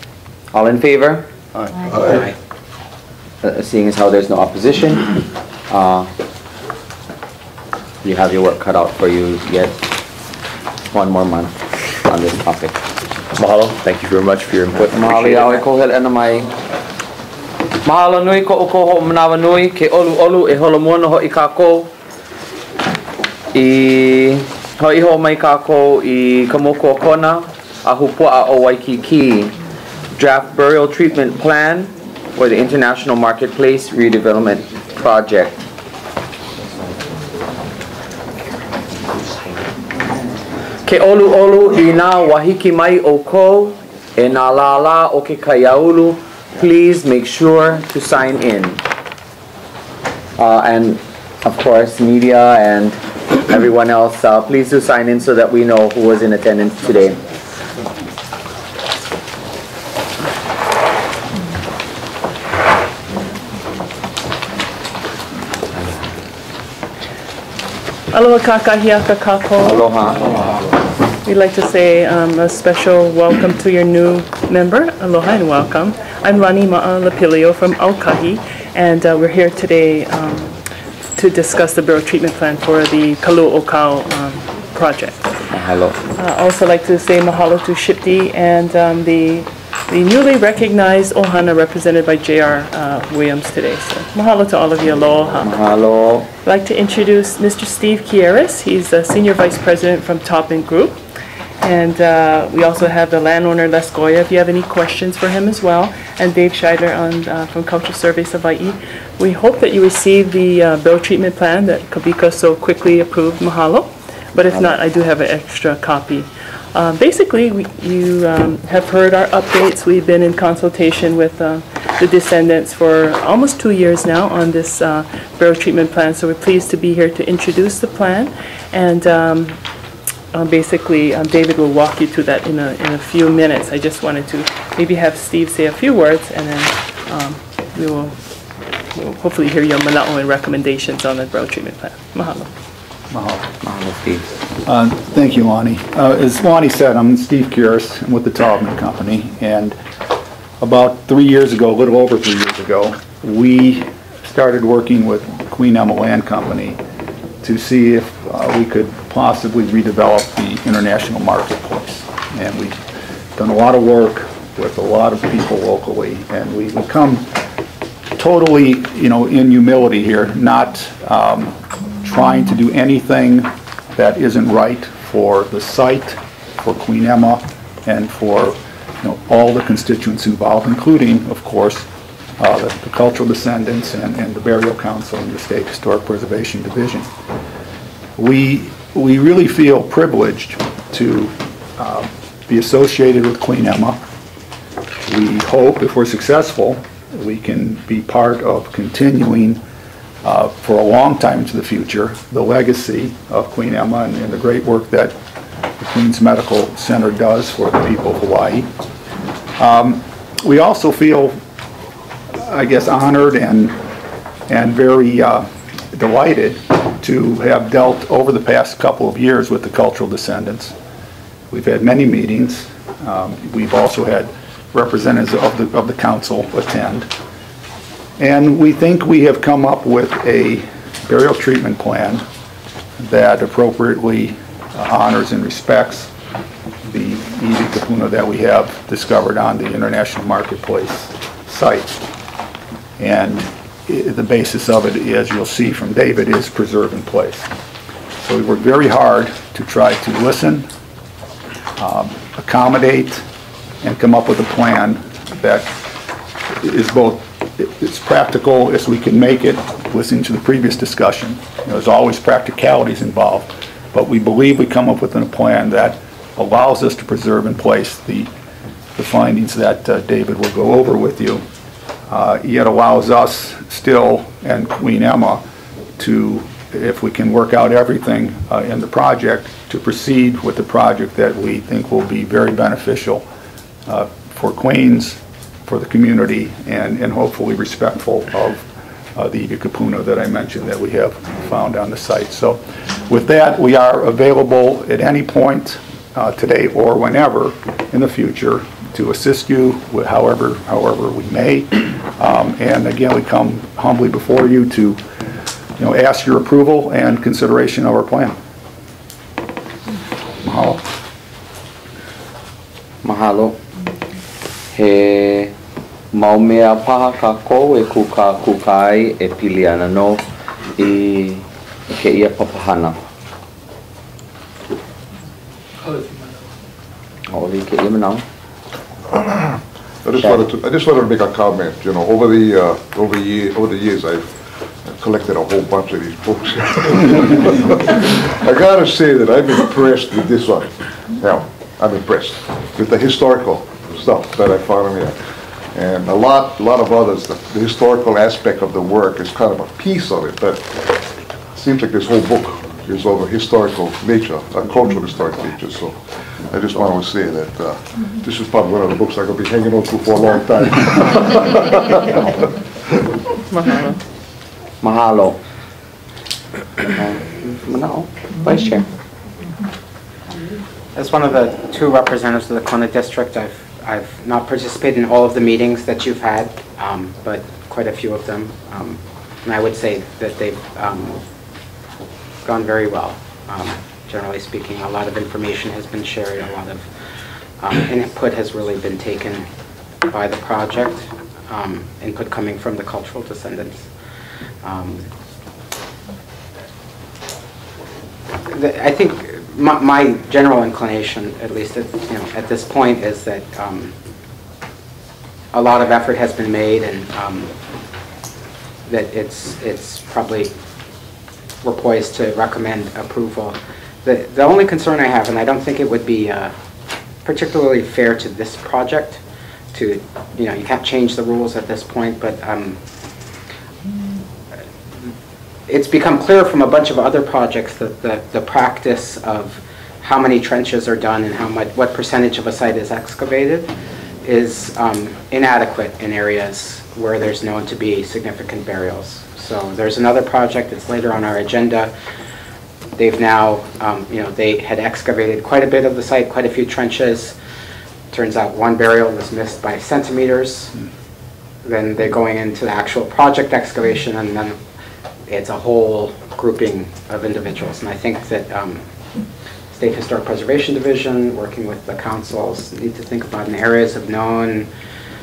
All in favor? Aye. Seeing as how there's no opposition, you have your work cut out for you yet 1 more month on this topic. Mahalo. Thank you very much for your input. Mahalo yaoi ko hel ana mai. Mahalo nui ko ho manawa nui ke olu e holomono ho i kako. I ho mai kako I kamoko kona a hupua o Waikiki. Draft burial treatment plan for the International Marketplace Redevelopment Project. Ke olu I nā wahiki mai o ko e nā la o ke kaiaulu. Please make sure to sign in. And of course, media and everyone else, please do sign in so that we know who was in attendance today. Aloha kakahiaka kako. Aloha. We'd like to say a special welcome to your new member. Aloha and welcome. I'm Lani Ma'alapilio from Aukahi, and we're here today to discuss the burial treatment plan for the Kalu'okau project. Mahalo. Also like to say mahalo to Shipti and the newly recognized Ohana represented by J.R. Williams today. So mahalo to all of you. Aloha. Mahalo. I'd like to introduce Mr. Steve Kieris. He's the Senior Vice President from Toppin Group. And we also have the landowner, Les Goya, if you have any questions for him as well. And Dave Scheidler from Cultural Surveys Hawaii. We hope that you receive the burial treatment plan that Kabika so quickly approved. Mahalo. But if not, I do have an extra copy. Basically, you have heard our updates. We've been in consultation with the descendants for almost 2 years now on this burial treatment plan. So we're pleased to be here to introduce the plan. And basically, David will walk you through that in a few minutes. I just wanted to maybe have Steve say a few words, and then we'll hopefully hear your mana'o and recommendations on the burial treatment plan. Mahalo. Mahalo, Steve. Thank you, Lonnie. As Lonnie said, I'm Steve Kieris. I'm with the Taubman Company, and about 3 years ago, a little over 3 years ago, we started working with Queen Emma Land Company to see if we could possibly redevelop the international marketplace. And we've done a lot of work with a lot of people locally, and we come totally, in humility here, not trying to do anything that isn't right for the site, for Queen Emma, and for all the constituents involved, including, of course, the cultural descendants and the Burial Council and the State Historic Preservation Division. We really feel privileged to be associated with Queen Emma. We hope, if we're successful, we can be part of continuing for a long time into the future the legacy of Queen Emma and the great work that the Queen's Medical Center does for the people of Hawaii. We also feel, I guess, honored and very delighted to have dealt over the past couple of years with the cultural descendants. We've had many meetings. We've also had representatives of the council attend. And we think we have come up with a burial treatment plan that appropriately honors and respects the Iwi Kupuna that we have discovered on the International Marketplace site. And the basis of it, as you'll see from David, is preserve in place. So we worked very hard to try to listen, accommodate, and come up with a plan that is both as practical as we can make it, listening to the previous discussion. There's always practicalities involved, but we believe we come up with a plan that allows us to preserve in place the findings that David will go over with you, yet allows us still, and Queen Emma, to, if we can work out everything in the project, to proceed with the project that we think will be very beneficial for Queens, for the community, and hopefully respectful of the Iwi Kupuna that I mentioned that we have found on the site. So with that, we are available at any point today or whenever in the future to assist you with however we may. And again, we come humbly before you to ask your approval and consideration of our plan. Mahalo. Mahalo. He maumea paha ka kou e kukai e pili ana no I ke ia papahana. Oli ke ia manau. I just wanted to make a comment. Over the years, I've collected a whole bunch of these books. I gotta say that I'm impressed with this one. Yeah, I'm impressed with the historical stuff that I found in here, and a lot of others. The historical aspect of the work is kind of a piece of it, but it seems like this whole book is of a historical nature, a cultural historical nature. So I just want to say that this is probably one of the books I'm going to be hanging on to for a long time. Mahalo. Mahalo. No, Vice Chair. As one of the two representatives of the Kona District, I've not participated in all of the meetings that you've had, but quite a few of them. And I would say that they've gone very well. Generally speaking, a lot of information has been shared, a lot of input has really been taken by the project, input coming from the cultural descendants. I think my general inclination, at least at this point, is that a lot of effort has been made, and that it's probably we're poised to recommend approval. The only concern I have, and I don't think it would be particularly fair to this project, to you can't change the rules at this point, but it's become clear from a bunch of other projects that the practice of how many trenches are done and what percentage of a site is excavated is inadequate in areas where there's known to be significant burials. So there's another project that's later on our agenda. They've now, they had excavated quite a bit of the site, quite a few trenches. Turns out one burial was missed by centimeters. Then they're going into the actual project excavation, and then it's a whole grouping of individuals. And I think that State Historic Preservation Division, working with the councils, need to think about in areas of known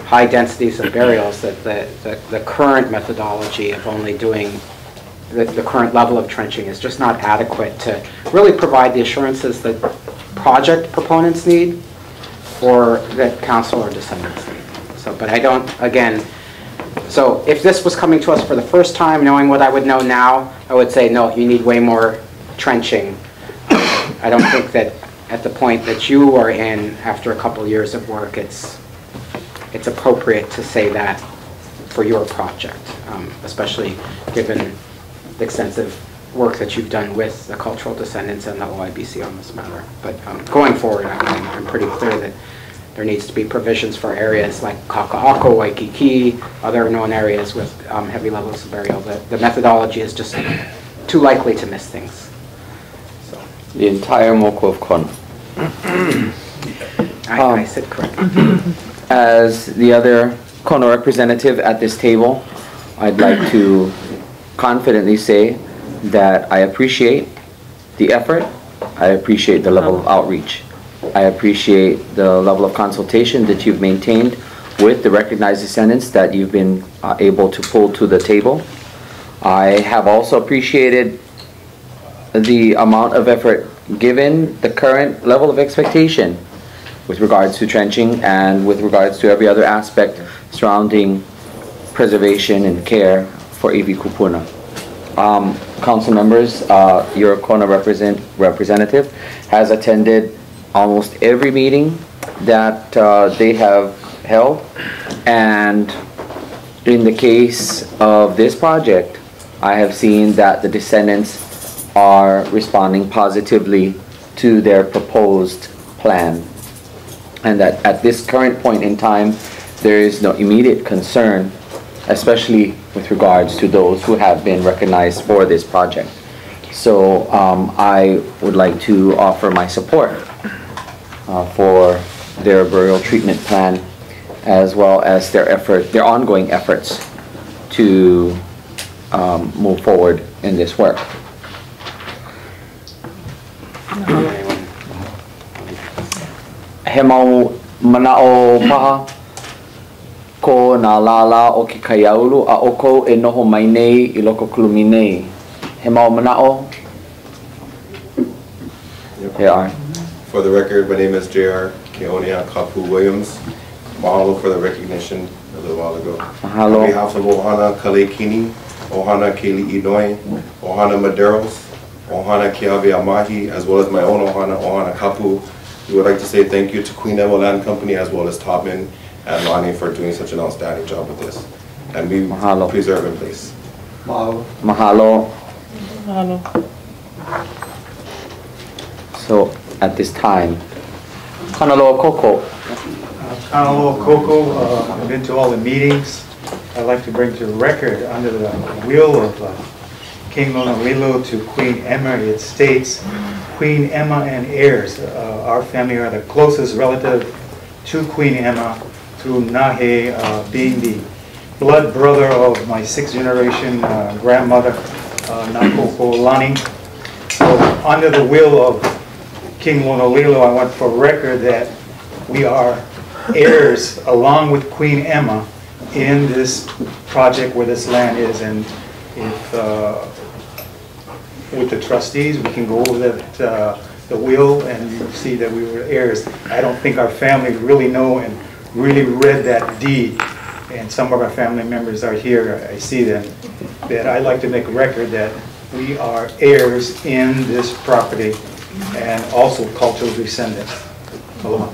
high densities of burials that the current methodology of only doing the current level of trenching is just not adequate to really provide the assurances that project proponents need or that council or descendants need. So, but I don't, again, so if this was coming to us for the first time, knowing what I would know now, I would say, no, you need way more trenching. I don't think that at the point that you are in, after a couple years of work, it's appropriate to say that for your project, especially given the extensive work that you've done with the cultural descendants and the OIBC on this matter. But going forward, I'm pretty clear that there needs to be provisions for areas like Kaka'ako, Waikiki, other known areas with heavy levels of burial. The methodology is just too likely to miss things. So. The entire Moko of Kona. I said correct. As the other Kona representative at this table, I'd like to confidently say that I appreciate the effort, I appreciate the level of outreach, I appreciate the level of consultation that you've maintained with the recognized descendants that you've been able to pull to the table. I have also appreciated the amount of effort given the current level of expectation with regards to trenching and with regards to every other aspect surrounding preservation and care for Iwi Kupuna. Council members, your Kona representative has attended almost every meeting that they have held, and in the case of this project, I have seen that the descendants are responding positively to their proposed plan, and that at this current point in time, there is no immediate concern, especially with regards to those who have been recognized for this project. So I would like to offer my support for their burial treatment plan, as well as their ongoing efforts to move forward in this work. He mau manao paha ko nā lala o ke kaiaulu a oko e noho mai nei I loko kulumi nei. He mau manao? Here are. For the record, my name is J.R. Keonia Kapu Williams. Mahalo for the recognition a little while ago. Mahalo. On behalf of Ohana Kalekini, Ohana Keli Inoi, Ohana Maderos, Ohana Keawe Amahi, as well as my own Ohana Kapu, we would like to say thank you to Queen Emma Land Company as well as Topman and Lonnie for doing such an outstanding job with this. And we Mahalo. preserve in place. Mahalo. Mahalo. Mahalo. So at this time, Kanaloa Koko. Kanaloa Koko, I've been to all the meetings. I'd like to bring to the record under the will of King Lonalilo to Queen Emma, it states, Queen Emma and heirs. Our family are the closest relative to Queen Emma through Nahe being the blood brother of my sixth generation grandmother, Nakoko Lani. So under the will of King Lonalilo, I want for record that we are heirs along with Queen Emma in this project where this land is. And if with the trustees, we can go over that, the will, and you see that we were heirs. I don't think our family really know and really read that deed, and some of our family members are here, I see them, that I'd like to make a record that we are heirs in this property and also cultural descendants. Aloha.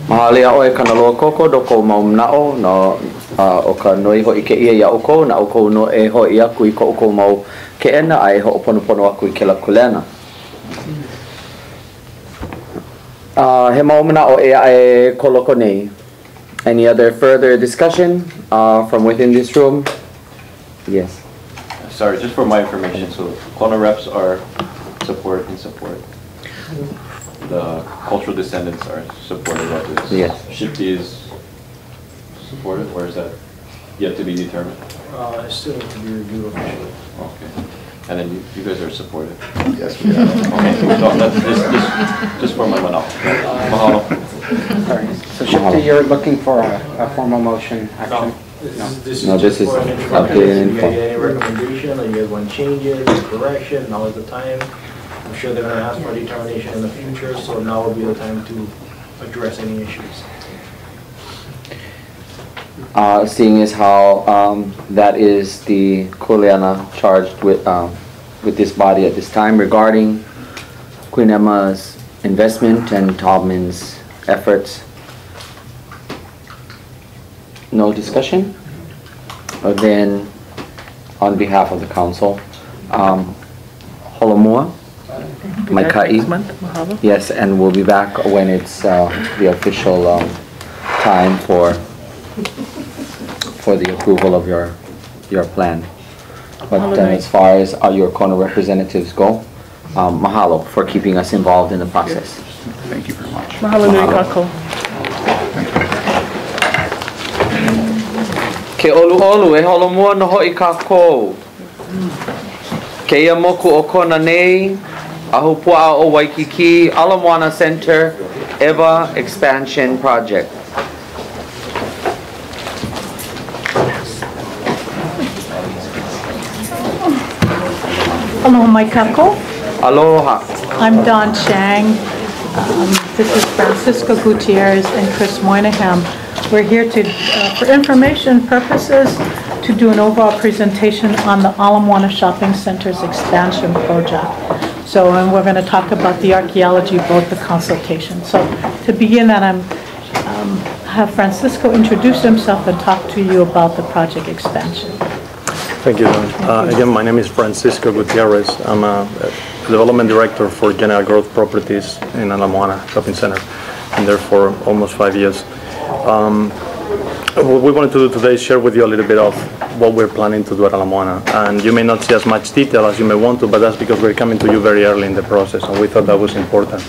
Mahalia oe Kanaloa Koko doko maumnao no o ka noi ho ike ia ia oko na oko no e ho ia kui ko oko mau ke ena ai ho pono pono aku I ke la kulena. He maumnao e ai koloko nei. Any other further discussion from within this room? Yes. Sorry, just for my information, so Kona reps are support. The cultural descendants are supportive of this. Yes. Shifty is supportive, or is that yet to be determined? It's still to be reviewed officially. Okay. And then you guys are supportive? Yes, we are. Okay, so that's just for my manao. Mahalo. All right. So Shifty, you're looking for a formal motion action? This No, is this just is for an updated information. If you info. guys get any recommendation, or you guys want changes, correction, now is the time. I'm sure they're gonna ask for determination in the future, so now will be the time to address any issues. Seeing as how that is the Kuleana charged with this body at this time regarding Queen Emma's investment and Tobman's efforts. No discussion? then on behalf of the council, Holomua, Maikai. Yes, and we'll be back when it's the official time for the approval of your plan. But as far as your Kona representatives go, mahalo for keeping us involved in the process. Thank you very much. Mahalo nui kako. Ke olu olu e holomua no hoi kako. Ke ia moku o kona nei, ahu pua'a o Waikiki, Ala Moana Center, EVA Expansion Project. Aloha mai kako. Aloha. I'm Dawn Chang. This is Francisco Gutierrez and Chris Moynihan. We're here to, for information purposes, to do an overall presentation on the Ala Moana Shopping Center's expansion project. So, and we're going to talk about the archaeology of both the consultation. So, to begin that, have Francisco introduce himself and talk to you about the project expansion. Thank you, Don. Again, my name is Francisco Gutierrez. I'm a development director for General Growth Properties in Ala Moana Shopping Center. I'm there for almost 5 years. What we wanted to do today is share with you a little bit of what we're planning to do at Ala Moana. And you may not see as much detail as you may want to, but that's because we're coming to you very early in the process, and we thought that was important,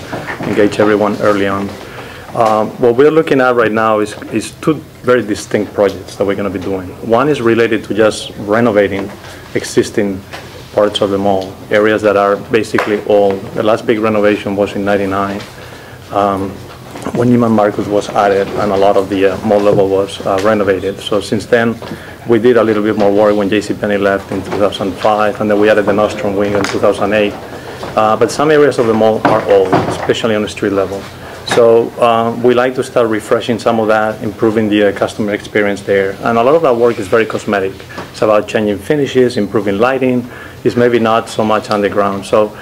engage everyone early on. What we're looking at right now is two very distinct projects that we're going to be doing. One is related to just renovating existing parts of the mall, areas that are basically old. The last big renovation was in '99 when Neiman Marcus was added and a lot of the mall level was renovated. So since then, we did a little bit more work when JCPenney left in 2005, and then we added the Nordstrom wing in 2008. But some areas of the mall are old, especially on the street level. So we like to start refreshing some of that, improving the customer experience there. And a lot of that work is very cosmetic. It's about changing finishes, improving lighting. It's maybe not so much on the ground. So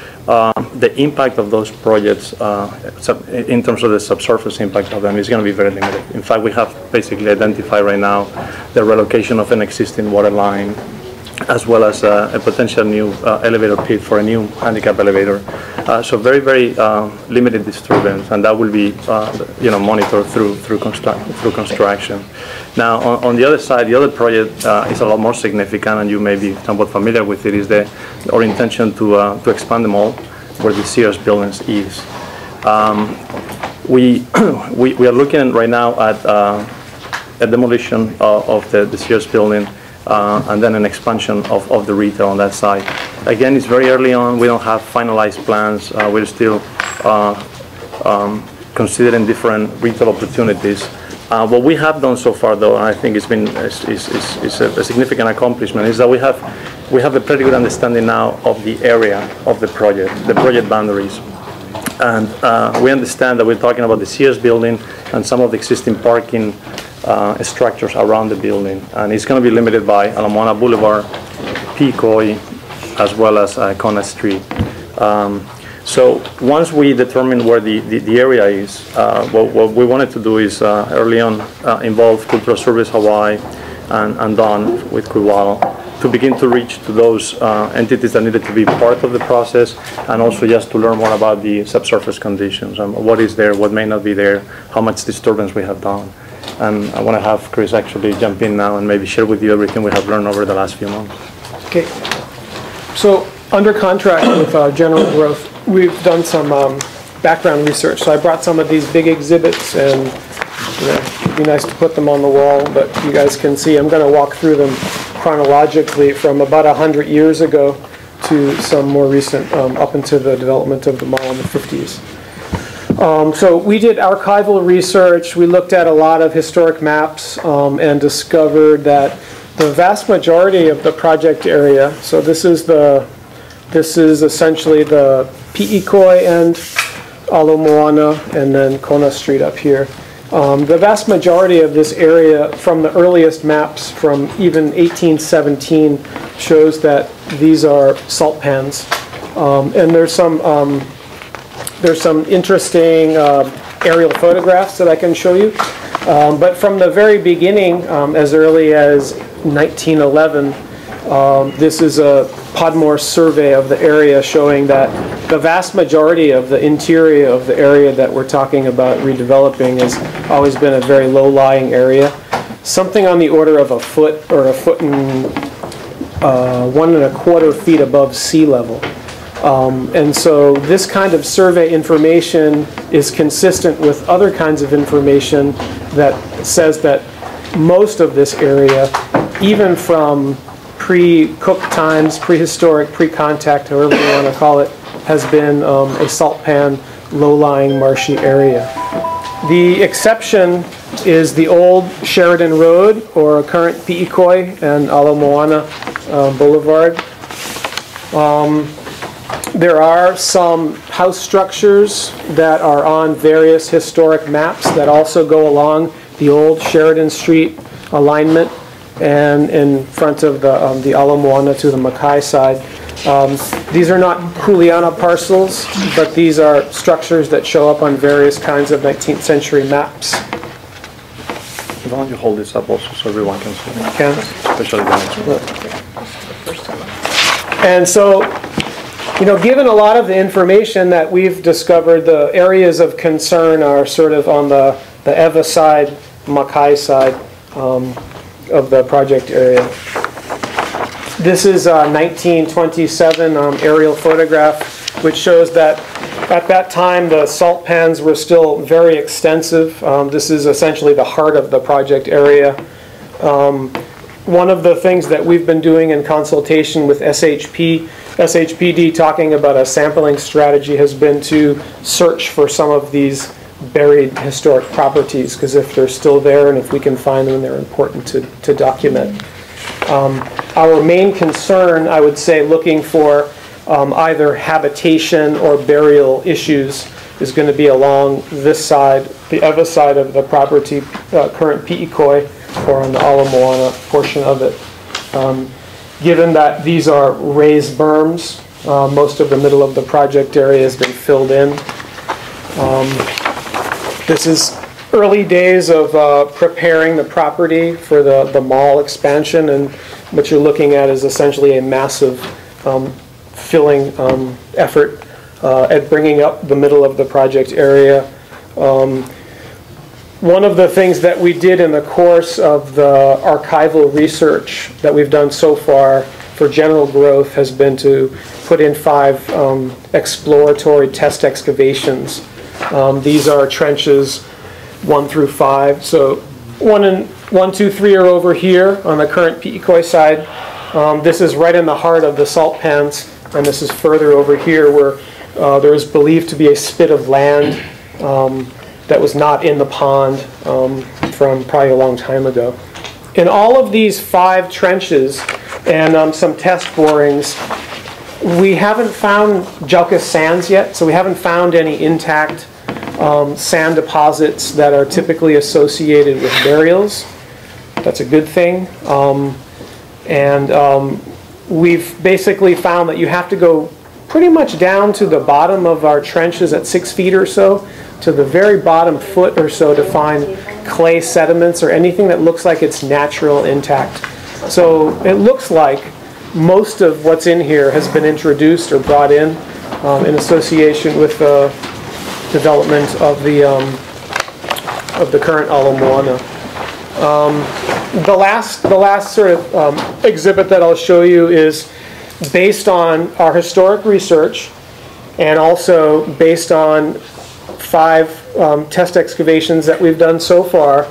the impact of those projects in terms of the subsurface impact of them is going to be very limited. In fact, we have basically identified right now the relocation of an existing water line, as well as a potential new elevator pit for a new handicap elevator. So very, very limited disturbance, and that will be monitored through construction. Now, on the other side, the other project is a lot more significant, and you may be somewhat familiar with it, is our intention to expand the mall where the Sears buildings is. We are looking right now at a demolition of the Sears building, and then an expansion of the retail on that side. Again, it's very early on. We don't have finalized plans. We're still considering different retail opportunities. What we have done so far, though, and I think it's a significant accomplishment, is that we have a pretty good understanding now of the area of the project boundaries. And we understand that we're talking about the Sears building and some of the existing parking structures around the building, and it's going to be limited by Ala Moana Boulevard, Pikoi, as well as Kona Street. So once we determine where the area is, what we wanted to do is early on involve Cultural Service Hawaii and Dawn with Kuwalo to begin to reach to those entities that needed to be part of the process, and also just to learn more about the subsurface conditions and what is there, what may not be there, how much disturbance we have done. And I want to have Chris actually jump in now and maybe share with you everything we have learned over the last few months. Okay. So under contract with General Growth, we've done some background research. So I brought some of these big exhibits, and it'd be nice to put them on the wall, but you guys can see I'm going to walk through them chronologically from about 100 years ago to some more recent, up into the development of the mall in the 50s. So we did archival research. We looked at a lot of historic maps and discovered that the vast majority of the project area, so this is essentially the Pi'ikoi end, Ala Moana, and then Kona Street up here. The vast majority of this area from the earliest maps from even 1817 shows that these are salt pans. And there's some interesting aerial photographs that I can show you. But from the very beginning, as early as 1911. This is a Podmore survey of the area showing that the vast majority of the interior of the area that we're talking about redeveloping has always been a very low-lying area. Something on the order of a foot or a foot and 1¼ feet above sea level. And so this kind of survey information is consistent with other kinds of information that says that most of this area, even from pre-Cook times, prehistoric, pre-contact, however you want to call it, has been a salt pan, low-lying, marshy area. The exception is the old Sheridan Road, or current Pi'ikoi and Ala Moana Boulevard. There are some house structures that are on various historic maps that also go along the old Sheridan Street alignment and in front of the Ala Moana to the Makai side. These are not Kuleana parcels, but these are structures that show up on various kinds of 19th century maps. Why don't you hold this up also so everyone can see it? Can? Especially the next one. And so, you know, given a lot of the information that we've discovered, the areas of concern are sort of on the Ewa side, Makai side of the project area. This is a 1927 aerial photograph, which shows that at that time the salt pans were still very extensive. This is essentially the heart of the project area. One of the things that we've been doing in consultation with SHPD, talking about a sampling strategy, has been to search for some of these buried historic properties, because if they're still there and if we can find them, they're important to document. Our main concern, I would say, looking for either habitation or burial issues is going to be along this side, the Ewa side of the property, current Pi'ikoi, or on the Ala Moana portion of it. Given that these are raised berms, most of the middle of the project area has been filled in. This is early days of preparing the property for the mall expansion, and what you're looking at is essentially a massive filling effort at bringing up the middle of the project area. One of the things that we did in the course of the archival research that we've done so far for general growth has been to put in 5 exploratory test excavations. These are trenches 1 through 5. So 1, 2, 3 are over here on the current Pi'ikoi side. This is right in the heart of the salt pans, and this is further over here where there is believed to be a spit of land that was not in the pond from probably a long time ago. In all of these 5 trenches and some test borings, we haven't found Jalka sands yet, so we haven't found any intact sand deposits that are typically associated with burials. That's a good thing. We've basically found that you have to go pretty much down to the bottom of our trenches at 6 feet or so, to the very bottom foot or so, to find clay sediments or anything that looks like it's natural, intact. So it looks like most of what's in here has been introduced or brought in association with the development of the current Ala Moana. The last sort of exhibit that I'll show you is based on our historic research and also based on 5 test excavations that we've done so far.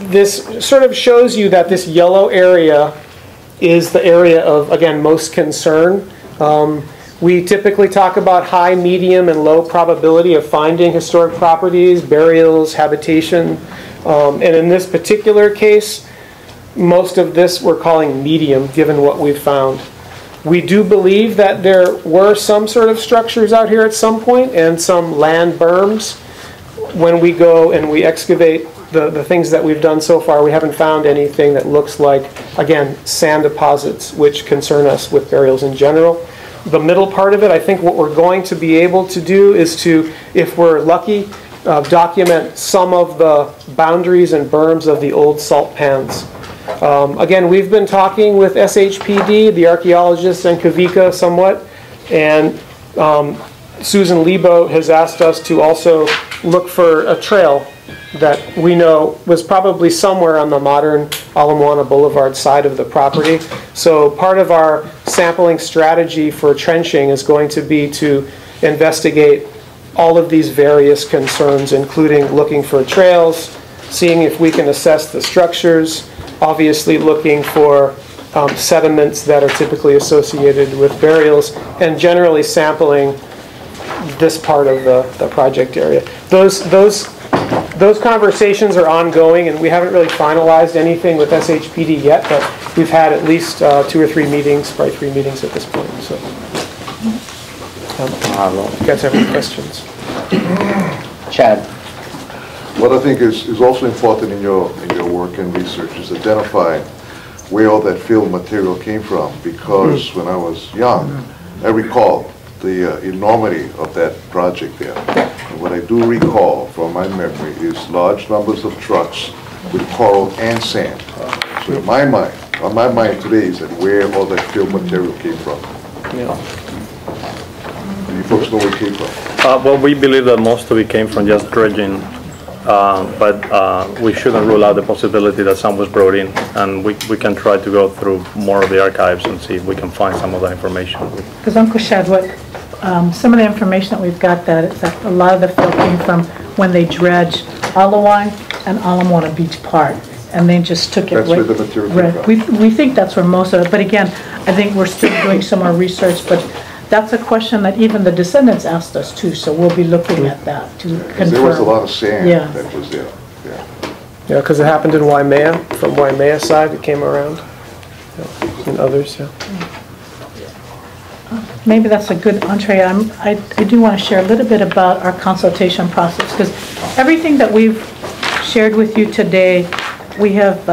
This sort of shows you that this yellow area is the area of, again, most concern. We typically talk about high, medium, and low probability of finding historic properties, burials, habitation. And in this particular case, most of this we're calling medium, given what we've found. We do believe that there were some sort of structures out here at some point and some land berms. When we go and we excavate the things that we've done so far, we haven't found anything that looks like, again, sand deposits, which concern us with burials in general. The middle part of it, I think what we're going to be able to do is to, if we're lucky, document some of the boundaries and berms of the old salt pans. Again, we've been talking with SHPD, the archaeologists, and Kavika somewhat, and Susan Lebo has asked us to also look for a trail that we know was probably somewhere on the modern Ala Moana Boulevard side of the property. So part of our sampling strategy for trenching is going to be to investigate all of these various concerns, including looking for trails, seeing if we can assess the structures, obviously looking for sediments that are typically associated with burials, and generally sampling this part of the project area. Those conversations are ongoing, and we haven't really finalized anything with SHPD yet, but we've had at least 2 or 3 meetings, probably 3 meetings at this point. So, if you guys have any questions? Chad. What I think is also important in your work and research is identifying where all that field material came from, because when I was young, I recall the enormity of that project there. And what I do recall from my memory is large numbers of trucks with coral and sand. So in my mind, on my mind today is that where all that field material came from. Yeah. And you folks know where it came from? Well, we believe that most of it came from just dredging, but we shouldn't rule out the possibility that some was brought in, and we can try to go through more of the archives and see if we can find some of that information. Because Uncle Shad, some of the information that we've got that is that a lot of the fill came from when they dredged Alawai and Ala Moana Beach Park, and they just took it. That's where the material came from. We think that's where most of it, but again, I think we're still doing some more research, but that's a question that even the descendants asked us too, so we'll be looking at that to confirm. There was a lot of sand that was there. Yeah, because it happened in Waimea, from Waimea side, it came around, and others, yeah. Maybe that's a good entree. I do want to share a little bit about our consultation process, because everything that we've shared with you today, we have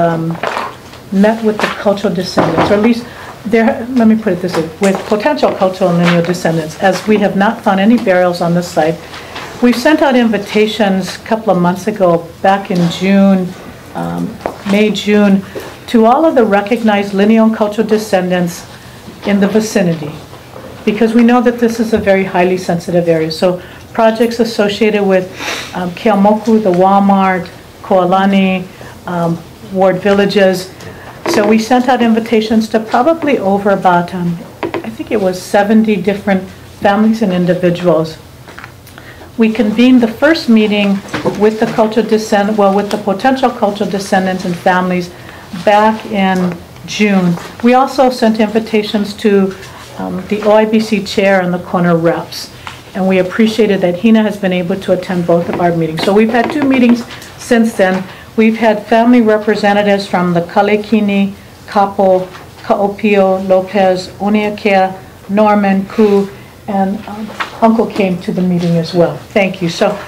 met with the cultural descendants, or at least let me put it this way, with potential cultural and lineal descendants, as we have not found any burials on this site. We've sent out invitations a couple of months ago, back in June, May, June, to all of the recognized lineal and cultural descendants in the vicinity, because we know that this is a very highly sensitive area. So projects associated with Keamoku, the Walmart, Koalani, Ward Villages. So we sent out invitations to probably over about, I think it was 70 different families and individuals. We convened the first meeting with the with the potential cultural descendants and families back in June. We also sent invitations to the Oibc chair and the corner reps, and we appreciated that Hina has been able to attend both of our meetings. So we've had 2 meetings since then. We've had family representatives from the Kalekini, Kapo, Kaopio, Lopez, Oniakea, Norman, Ku, and Uncle came to the meeting as well. Thank you. So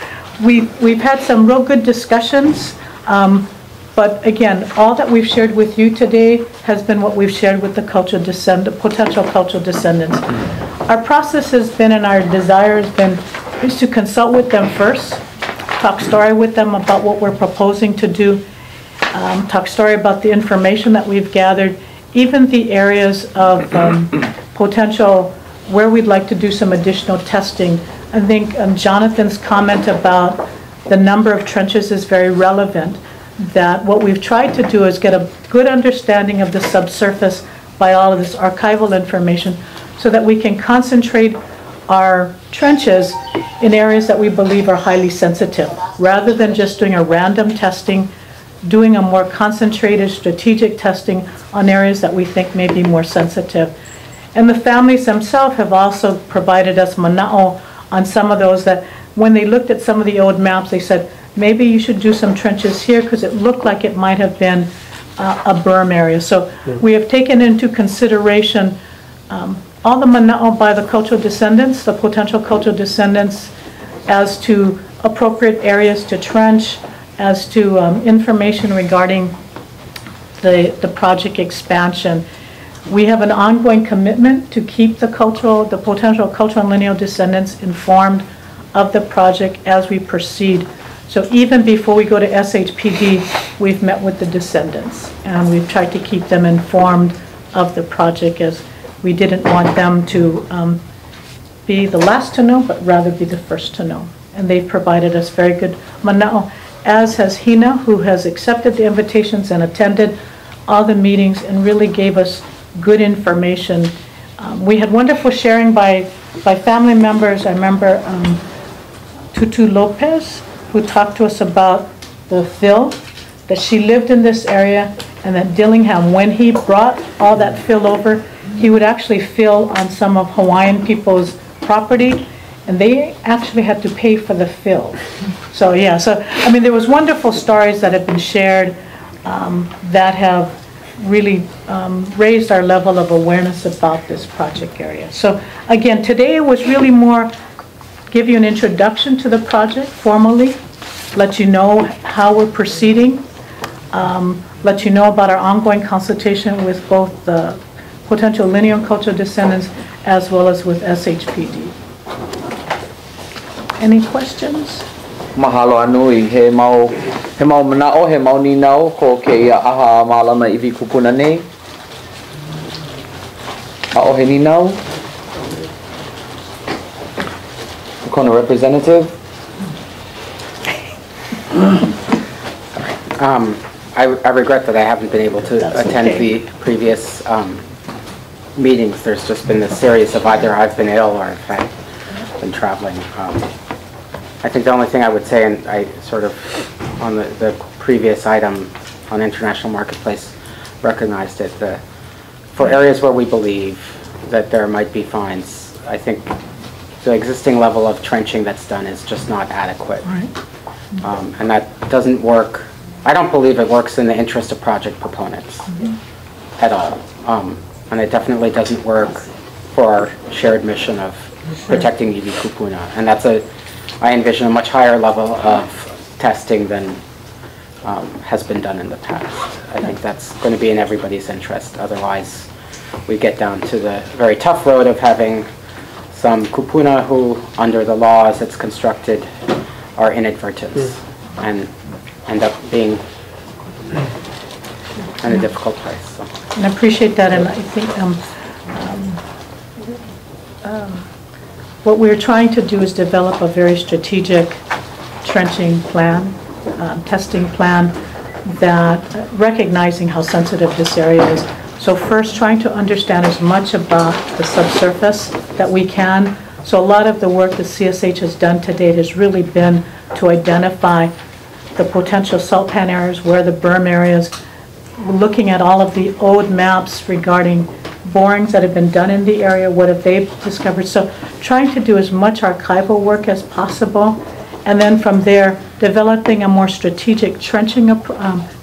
we've had some real good discussions, but again, all that we've shared with you today has been what we've shared with the potential cultural descendants. Our process has been, and our desire has been, is to consult with them first, talk story with them about what we're proposing to do, talk story about the information that we've gathered, even the areas of potential where we'd like to do some additional testing. I think Jonathan's comment about the number of trenches is very relevant, that what we've tried to do is get a good understanding of the subsurface by all of this archival information so that we can concentrate our trenches in areas that we believe are highly sensitive, rather than just doing a random testing, doing a more concentrated strategic testing on areas that we think may be more sensitive. And the families themselves have also provided us mana'o on some of those, that when they looked at some of the old maps, they said, maybe you should do some trenches here because it looked like it might have been a berm area. So we have taken into consideration all the mana'o by the cultural descendants, the potential cultural descendants, as to appropriate areas to trench, as to information regarding the project expansion. We have an ongoing commitment to keep the potential cultural and lineal descendants informed of the project as we proceed. So even before we go to SHPD, we've met with the descendants, and we've tried to keep them informed of the project, as we didn't want them to be the last to know, but rather be the first to know. And they've provided us very good mana'o, as has Hina, who has accepted the invitations and attended all the meetings and really gave us good information. We had wonderful sharing by family members. I remember Tutu Lopez, who talked to us about the fill, that she lived in this area, and that Dillingham, when he brought all that fill over, he would actually fill on some of Hawaiian people's property, and they actually had to pay for the fill. So yeah, I mean, there was wonderful stories that have been shared that have really raised our level of awareness about this project area. So again, today was really more give you an introduction to the project formally, let you know how we're proceeding, let you know about our ongoing consultation with both the potential lineal and cultural descendants as well as with SHPD. Any questions? Mahalo anui, he mau manao, he mau ninau, ko ke ia aha malama iwi kupuna nei. Ao he ninau. Kona representative. I regret that I haven't been able to attend the previous meetings. There's just been a series of either I've been ill or I've been traveling. I think the only thing I would say, and I sort of, on the previous item on International Marketplace, recognized it, for areas where we believe that there might be fines, I think the existing level of trenching that's done is just not adequate. Right. And that doesn't work. I don't believe it works in the interest of project proponents at all. And it definitely doesn't work for our shared mission of protecting iwi kupuna. And that's I envision a much higher level of testing than has been done in the past. I think that's going to be in everybody's interest. Otherwise, we get down to the very tough road of having some kupuna who, under the law as it's constructed, are inadvertents and end up being in a difficult place. So. And I appreciate that, and I think what we're trying to do is develop a very strategic trenching plan, testing plan, that recognizing how sensitive this area is. So first, trying to understand as much about the subsurface that we can. So a lot of the work that CSH has done to date has really been to identify the potential salt pan areas, where the berm areas, looking at all of the old maps regarding borings that have been done in the area, what have they discovered. So trying to do as much archival work as possible, and then from there developing a more strategic trenching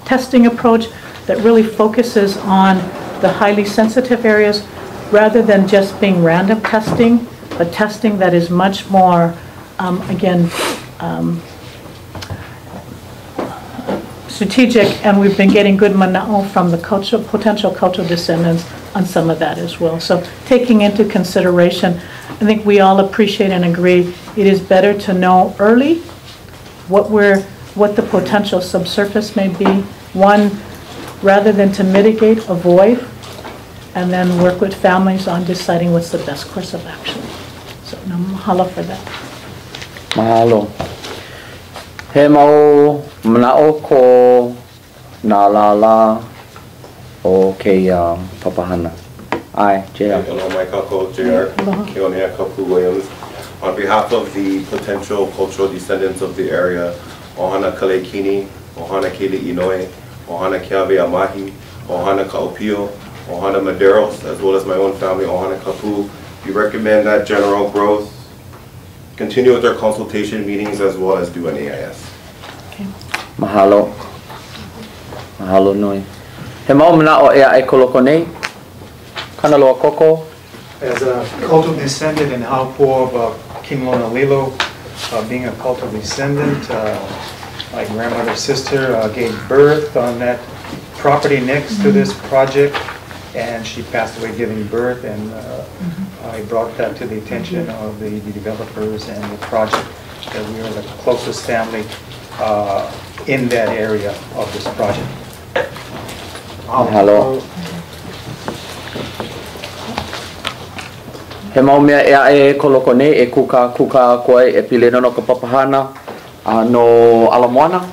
testing approach that really focuses on the highly sensitive areas, rather than just being random testing, but testing that is much more, strategic, and we've been getting good mana'o from the potential cultural descendants on some of that as well. So taking into consideration, I think we all appreciate and agree it is better to know early what the potential subsurface may be, one, rather than to mitigate, avoid, and then work with families on deciding what's the best course of action. So mahalo for that. Mahalo. He mau manao ko na la o ke papahana. Ai, JR. Hello, my kako, JR. Keonea Kapu Williams. On behalf of the potential cultural descendants of the area, Ohana Kalekini, Ohana Kele Inoue, Ohana Keawe Amahi, Ohana Kaopio, Ohana Maderos, as well as my own family, Ohana Kapu, we recommend that general growth continue with their consultation meetings as well as do an AIS. Okay. Mahalo. Mahalo nui. He mau manao ea e koloko nei? Kanaloa koko? As a cultural descendant in Haupo of King Lonalilo, being a cultural descendant, my grandmother's sister gave birth on that property next to this project, and she passed away giving birth, and I brought that to the attention of the developers and the project, that we are the closest family in that area of this project. Mahalo. He mau mea ea e koloko nei e kuka koe e pilena no ka papahana no Ala Moana.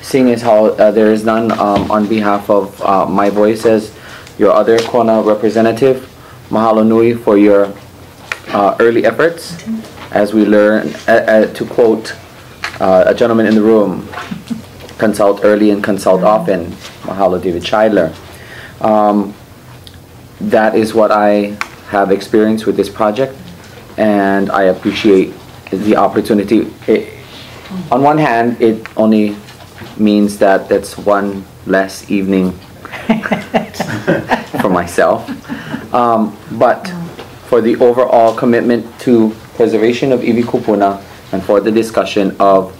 Seeing as how there is none, on behalf of my voice as your other Kona representative, mahalo nui for your early efforts as we learn, to quote a gentleman in the room, consult early and consult often. Mahalo David Scheidler. That is what I have experienced with this project, and I appreciate the opportunity. On one hand, it only means that that's one less evening for myself, but for the overall commitment to preservation of iwi kupuna and for the discussion of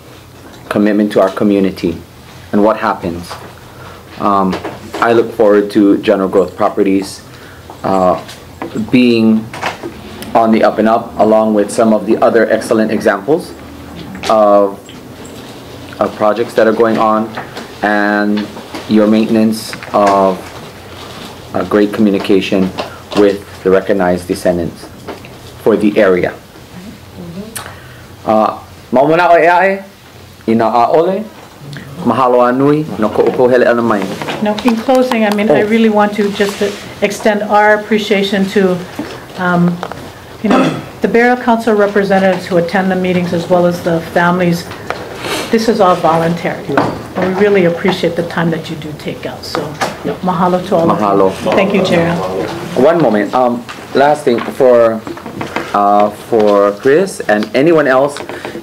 commitment to our community and what happens. I look forward to General Growth Properties being on the up and up, along with some of the other excellent examples of projects that are going on, and your maintenance of a great communication with the recognized descendants for the area. Maumana o eae, ina aole, mahalo anui, no ko'ukohele ana mai. No, in closing, I mean, I really want to just extend our appreciation to, the Burial Council representatives who attend the meetings, as well as the families. This is all voluntary, and we really appreciate the time that you do take out. So, mahalo to all of you. Thank you, Gerald. One moment. Last thing for Chris and anyone else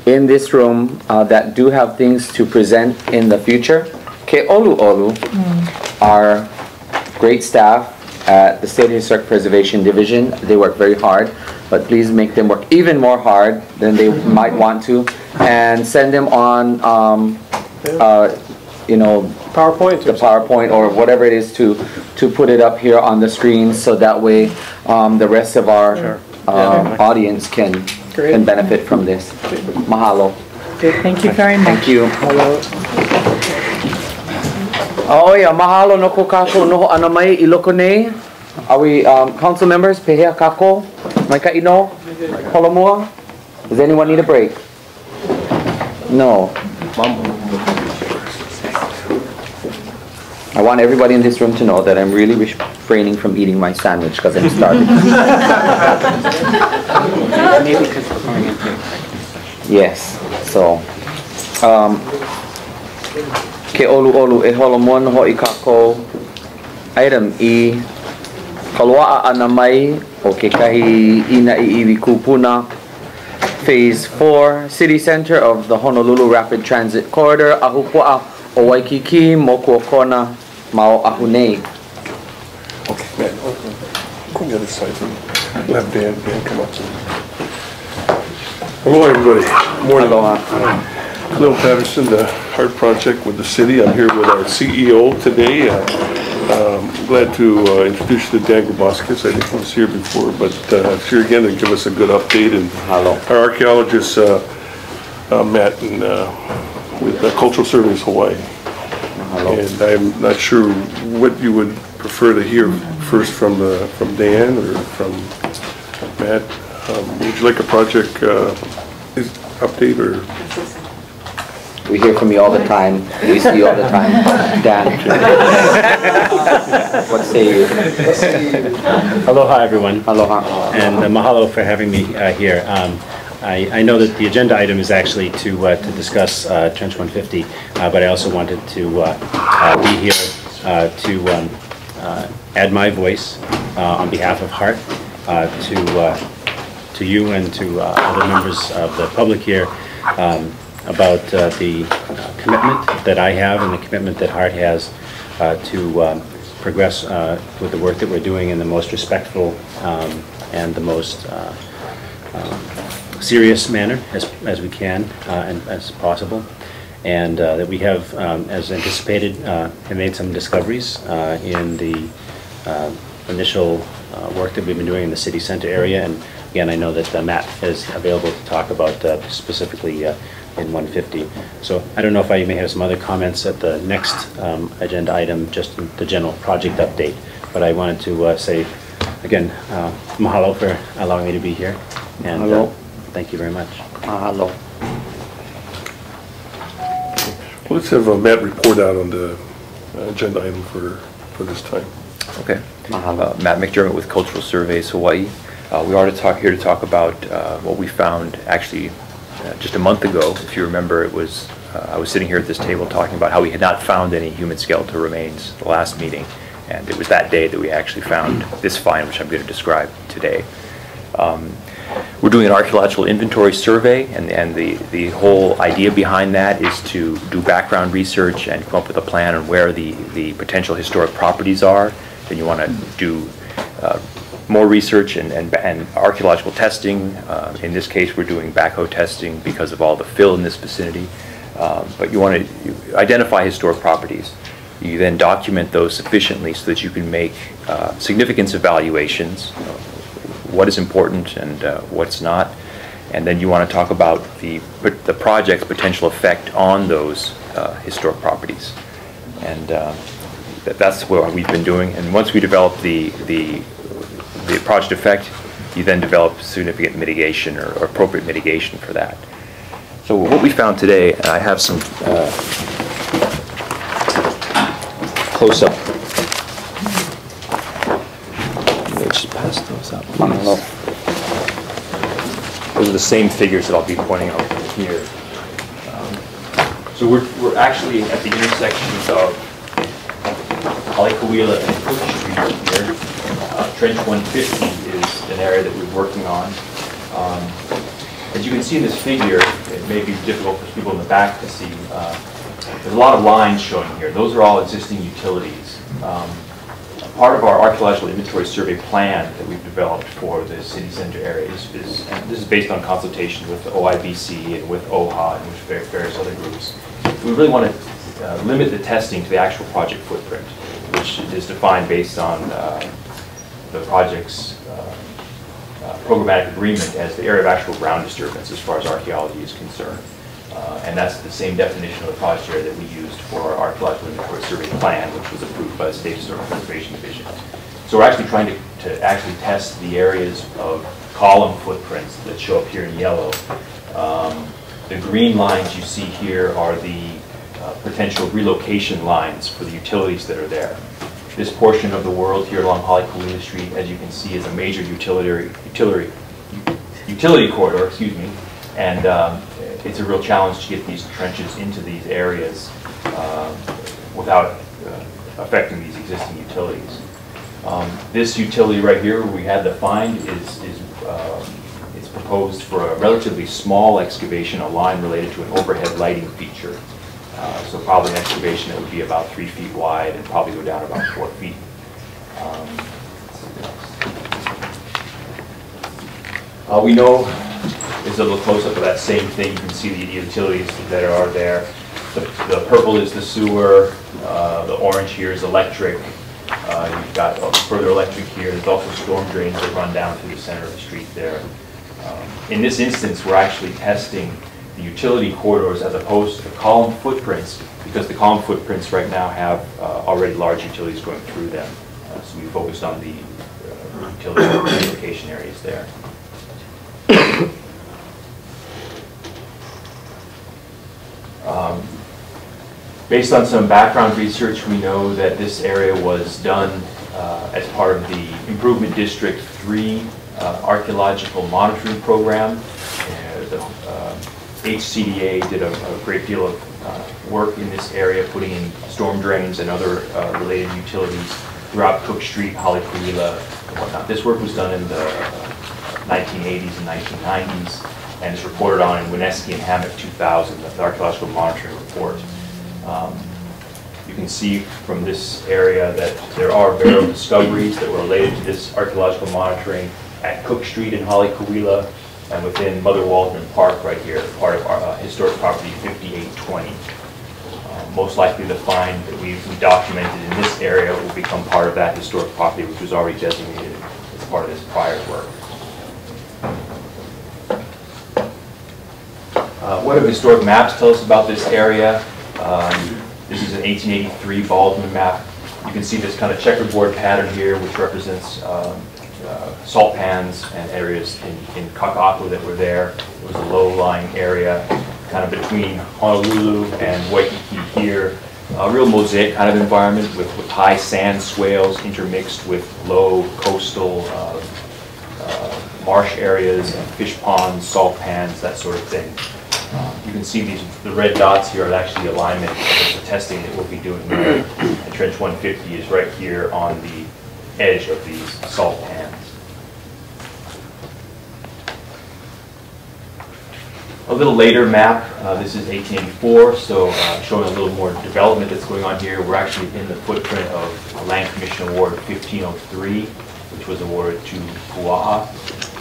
in this room that do have things to present in the future. Ke olu olu, our great staff at the State Historic Preservation Division. They work very hard, but please make them work even more hard than they might want to, and send them on, PowerPoint, the PowerPoint or whatever it is to put it up here on the screen, so that way the rest of our audience can benefit from this. Mahalo. Thank you very much. Thank you. Oh yeah, mahalo no ko kako no ana mai I loko nei. Are we council members? Pehea kako? Mai ka ino? Holomua? Does anyone need a break? No. I want everybody in this room to know that I'm really refraining from eating my sandwich because I'm starving. Maybe because we're going into Yes. So, ke olu olu e holomua no ho'i kako item I kaloa'a ana mai o ke kahi ina I iwi kupuna Phase 4 City Center of the Honolulu Rapid Transit Corridor ahupu'a o Waikiki Mokuokona Mao Ahunei. Okay, man, go on the other side. We'll have Dan come up. Hello, everybody. Morning. Aloha. Lil Patterson, the Heart Project with the city. I'm here with our CEO today. Glad to introduce you to Dan Graboskis. I think he was here before, but here again to give us a good update. And our archaeologist, Matt, with Cultural Surveys Hawaii. And I'm not sure what you would prefer to hear first from Dan or from Matt. Would you like a project update or? We hear from you all the time. We see you all the time. Dan. What say you? Aloha, everyone. Aloha. And mahalo for having me here. I know that the agenda item is actually to discuss Trench 150, but I also wanted to be here to add my voice on behalf of HEART to you and to other members of the public here about the commitment that I have and the commitment that HEART has to progress with the work that we're doing in the most respectful and the most serious manner as we can and as possible, and that we have, as anticipated, made some discoveries in the initial work that we've been doing in the city center area. And again, I know that Matt is available to talk about specifically in 150. So I don't know if I may have some other comments at the next agenda item, just the general project update. But I wanted to say, again, mahalo for allowing me to be here. And thank you very much. Mahalo. Well, let's have Matt report out on the agenda item for this time. Okay. Matt McDermott with Cultural Surveys Hawaii. We are here to talk about what we found actually just a month ago. If you remember, it was I was sitting here at this table talking about how we had not found any human skeletal remains the last meeting, and it was that day that we actually found this find, which I'm going to describe today. We're doing an archaeological inventory survey, and the whole idea behind that is to do background research and come up with a plan on where the potential historic properties are. Then you want to do more research and archaeological testing. In this case, we're doing backhoe testing because of all the fill in this vicinity. But you want to identify historic properties. You then document those sufficiently so that you can make significance evaluations, what is important and what's not. And then you want to talk about the project's potential effect on those historic properties. And that's what we've been doing. And once we develop the project effect, you then develop significant mitigation or appropriate mitigation for that. So what we found today, and I have some close-up. Let me just pass those up, please. Those are the same figures that I'll be pointing out here. So we're actually at the intersections of Halikuila and Cook Street here. Trench 150 is an area that we're working on. As you can see in this figure, it may be difficult for people in the back to see. There's a lot of lines showing here. Those are all existing utilities. Part of our archaeological inventory survey plan that we've developed for the city center area and this is based on consultation with the Oibc and with OHA and with various other groups. We really want to limit the testing to the actual project footprint, which is defined based on the project's programmatic agreement as the area of actual ground disturbance as far as archaeology is concerned. And that's the same definition of the project area that we used for our archaeological inventory survey plan, which was approved by the State Historic Preservation Division. So we're actually trying to actually test the areas of column footprints that show up here in yellow. The green lines you see here are the potential relocation lines for the utilities that are there. This portion of the world here along Halikuila Street, as you can see, is a major utility corridor, excuse me, and it's a real challenge to get these trenches into these areas without affecting these existing utilities. This utility right here, where we had the find, it's proposed for a relatively small excavation, a line related to an overhead lighting feature. So probably an excavation that would be about 3 feet wide and probably go down about 4 feet. We know, is a little close-up of that same thing. You can see the utilities that are there. The purple is the sewer, the orange here is electric. You've got further electric here. There's also storm drains that run down through the center of the street there. In this instance, we're actually testing the utility corridors as opposed to the column footprints, because the column footprints right now have already large utilities going through them. So we focused on the utility application areas there. Based on some background research, we know that this area was done as part of the Improvement District 3 archaeological monitoring program. The HCDA did a great deal of work in this area, putting in storm drains and other related utilities throughout Cook Street, Halikuila, and whatnot. This work was done in the 1980s and 1990s, and is reported on in Wineski and Hammock 2000, the archaeological monitoring report. You can see from this area that there are burial discoveries that were related to this archaeological monitoring at Cook Street in Halikuila and within Mother Waldron Park right here, part of our historic property 5820. Most likely the find that we documented in this area will become part of that historic property, which was already designated as part of this prior work. What What do the historic maps tell us about this area? This is an 1883 Baldwin map. You can see this kind of checkerboard pattern here, which represents salt pans and areas in Kaka'ako that were there. It was a low-lying area, kind of between Honolulu and Waikiki here. A real mosaic kind of environment with high sand swales intermixed with low coastal marsh areas and fish ponds, salt pans, that sort of thing. You can see the red dots here are actually alignment of the testing that we'll be doing there. And Trench 150 is right here on the edge of these salt pans. A little later map, this is 1884, so showing a little more development that's going on here. We're actually in the footprint of a Land Commission Award 1503, which was awarded to Pua'a.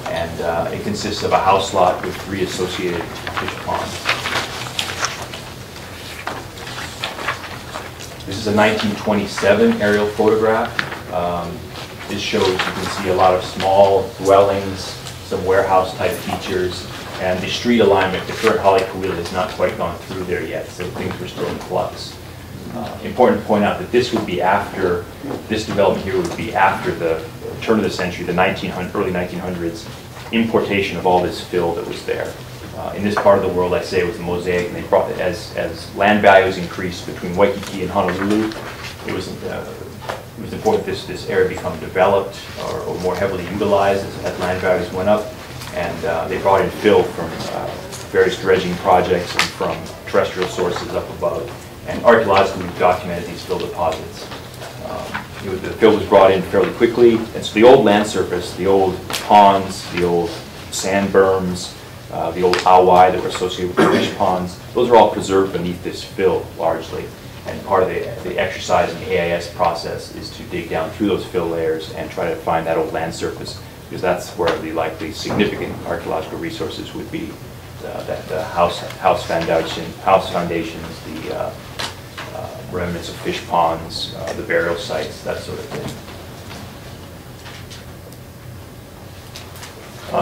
And it consists of a house lot with 3 associated fish ponds. This is a 1927 aerial photograph. This shows, you can see a lot of small dwellings, some warehouse type features, and the street alignment, the current Halikuila has not quite gone through there yet, so things were still in flux. Important to point out that this would be after, this development here would be after the turn of the century, the early 1900s, importation of all this fill that was there. In this part of the world, I say it was a mosaic, and they brought it as land values increased between Waikiki and Honolulu. It was important this area become developed or more heavily utilized as land values went up, and they brought in fill from various dredging projects and from terrestrial sources up above. And archaeologically, we've documented these fill deposits. The fill was brought in fairly quickly, and so the old land surface, the old ponds, the old sand berms, the old awai that were associated with the fish ponds, those are all preserved beneath this fill largely. And part of the exercise in the AIS process is to dig down through those fill layers and try to find that old land surface, because that's where the likely significant archaeological resources would be. The house foundations, the remnants of fish ponds, the burial sites, that sort of thing.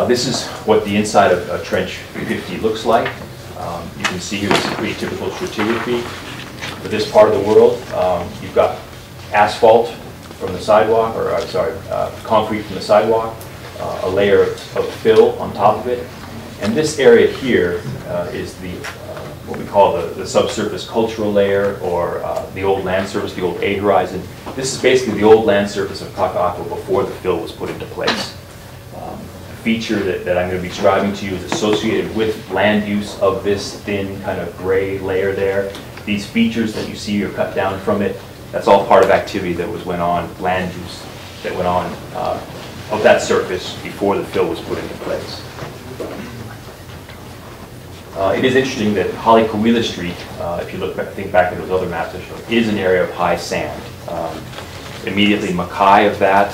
This is what the inside of Trench 50 looks like. You can see here this is pretty typical stratigraphy for this part of the world. You've got asphalt from the sidewalk, or concrete from the sidewalk, a layer of fill on top of it. And this area here is what we call the subsurface cultural layer, or the old land surface, the old A horizon. This is basically the old land surface of Kaka'ako before the fill was put into place. A feature that I'm going to be describing to you is associated with land use of this thin kind of gray layer there. These features that you see are cut down from it. That's all part of activity that went on, land use that went on of that surface before the fill was put into place. It is interesting that Halikuila Street, if you think back at those other maps I showed, is an area of high sand. Immediately Makai of that,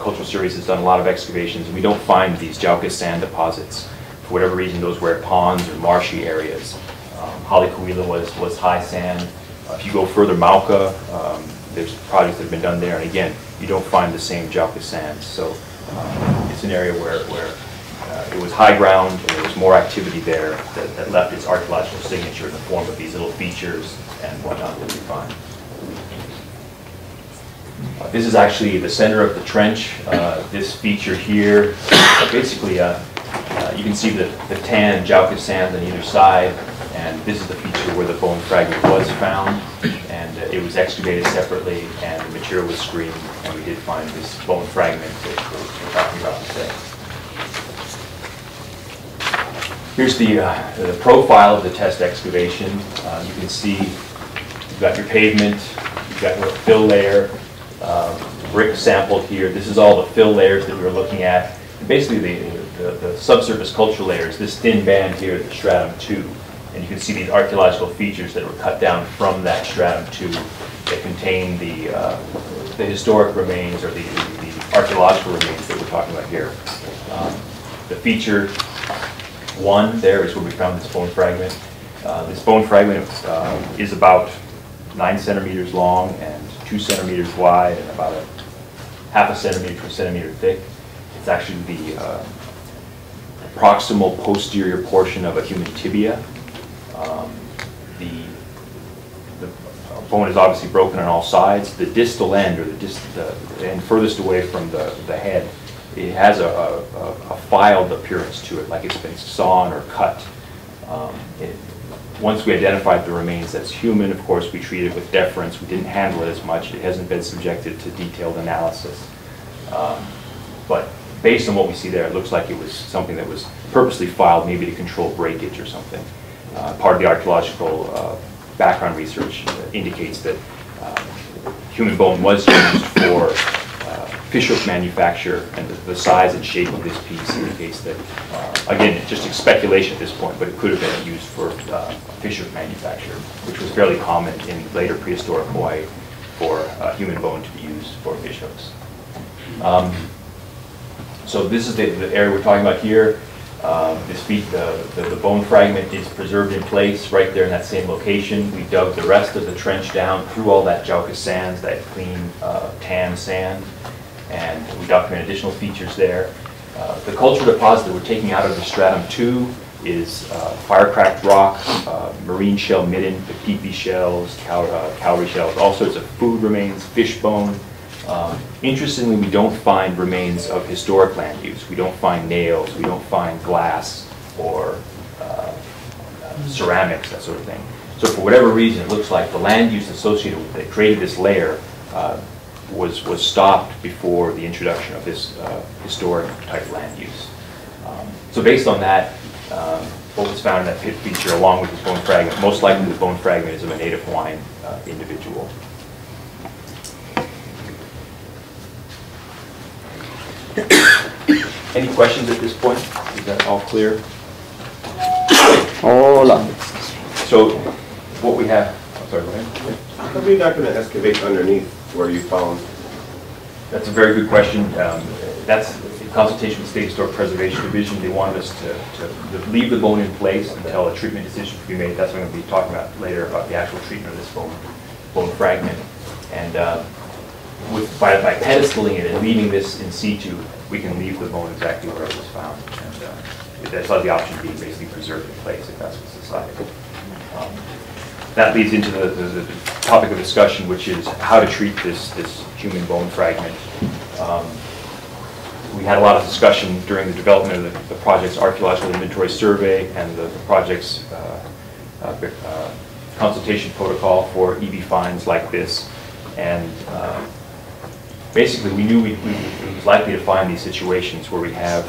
Cultural Surveys has done a lot of excavations, and we don't find these Jauka sand deposits. For whatever reason, those were ponds or marshy areas. Halikuila was high sand. If you go further Mauka, there's projects that have been done there, and again, you don't find the same Jauka sands. So it's an area where it was high ground, and there was more activity there that left its archaeological signature in the form of these little features and whatnot that we find. This is actually the center of the trench. This feature here, basically, you can see the tan Jauka sands on either side, and this is the feature where the bone fragment was found, and it was excavated separately, and the material was screened, and we did find this bone fragment that we're talking about today. Here's the profile of the test excavation. You can see you've got your pavement, you've got your fill layer, brick sampled here. This is all the fill layers that we were looking at. And basically, the subsurface cultural layers, this thin band here, the stratum 2. And you can see these archaeological features that were cut down from that stratum 2 that contain the historic remains, or the archaeological remains that we're talking about here. The feature 1 there is where we found this bone fragment. This bone fragment is about 9 centimeters long and 2 centimeters wide and about a half a centimeter to a centimeter thick. It's actually the proximal posterior portion of a human tibia. The bone is obviously broken on all sides. The distal end, or the end furthest away from the head, it has a filed appearance to it, like it's been sawn or cut. Once we identified the remains as human, of course, we treated it with deference. We didn't handle it as much. It hasn't been subjected to detailed analysis. But based on what we see there, it looks like it was something that was purposely filed, maybe to control breakage or something. Part of the archaeological background research indicates that human bone was used for fishhook manufacture, and the size and shape of this piece indicates that, again, it's just speculation at this point, but it could have been used for fishhook manufacture, which was fairly common in later prehistoric Hawaii for human bone to be used for fishhooks. So this is the area we're talking about here. The bone fragment is preserved in place right there in that same location. We dug the rest of the trench down through all that Jauka sands, that clean tan sand, and we document additional features there. The culture deposit that we're taking out of the stratum 2 is fire-cracked rock, marine shell midden, the peepee shells, cowrie shells, all sorts of food remains, fish bone. Interestingly, we don't find remains of historic land use. We don't find nails, we don't find glass or ceramics, that sort of thing. So for whatever reason, it looks like the land use associated with it, created this layer, was stopped before the introduction of this historic type land use. So based on that, what was found in that pit feature along with this bone fragment, most likely the bone fragment is of a native Hawaiian individual. Any questions at this point? Is that all clear? Hola. So what we have, I'm sorry, go ahead. How come you're not going to excavate underneath where you found? That's a very good question. That's in consultation with the State Historic Preservation Division. They wanted us to leave the bone in place until a treatment decision could be made. That's what I'm going to be talking about later, about the actual treatment of this bone fragment. And by pedestaling it and leaving this in situ, we can leave the bone exactly where it was found. And that's the option being basically preserved in place if that's what's decided. That leads into the topic of discussion, which is how to treat this human bone fragment. We had a lot of discussion during the development of the project's archaeological inventory survey and the project's consultation protocol for EB finds like this. And basically, we knew it was likely to find these situations where we have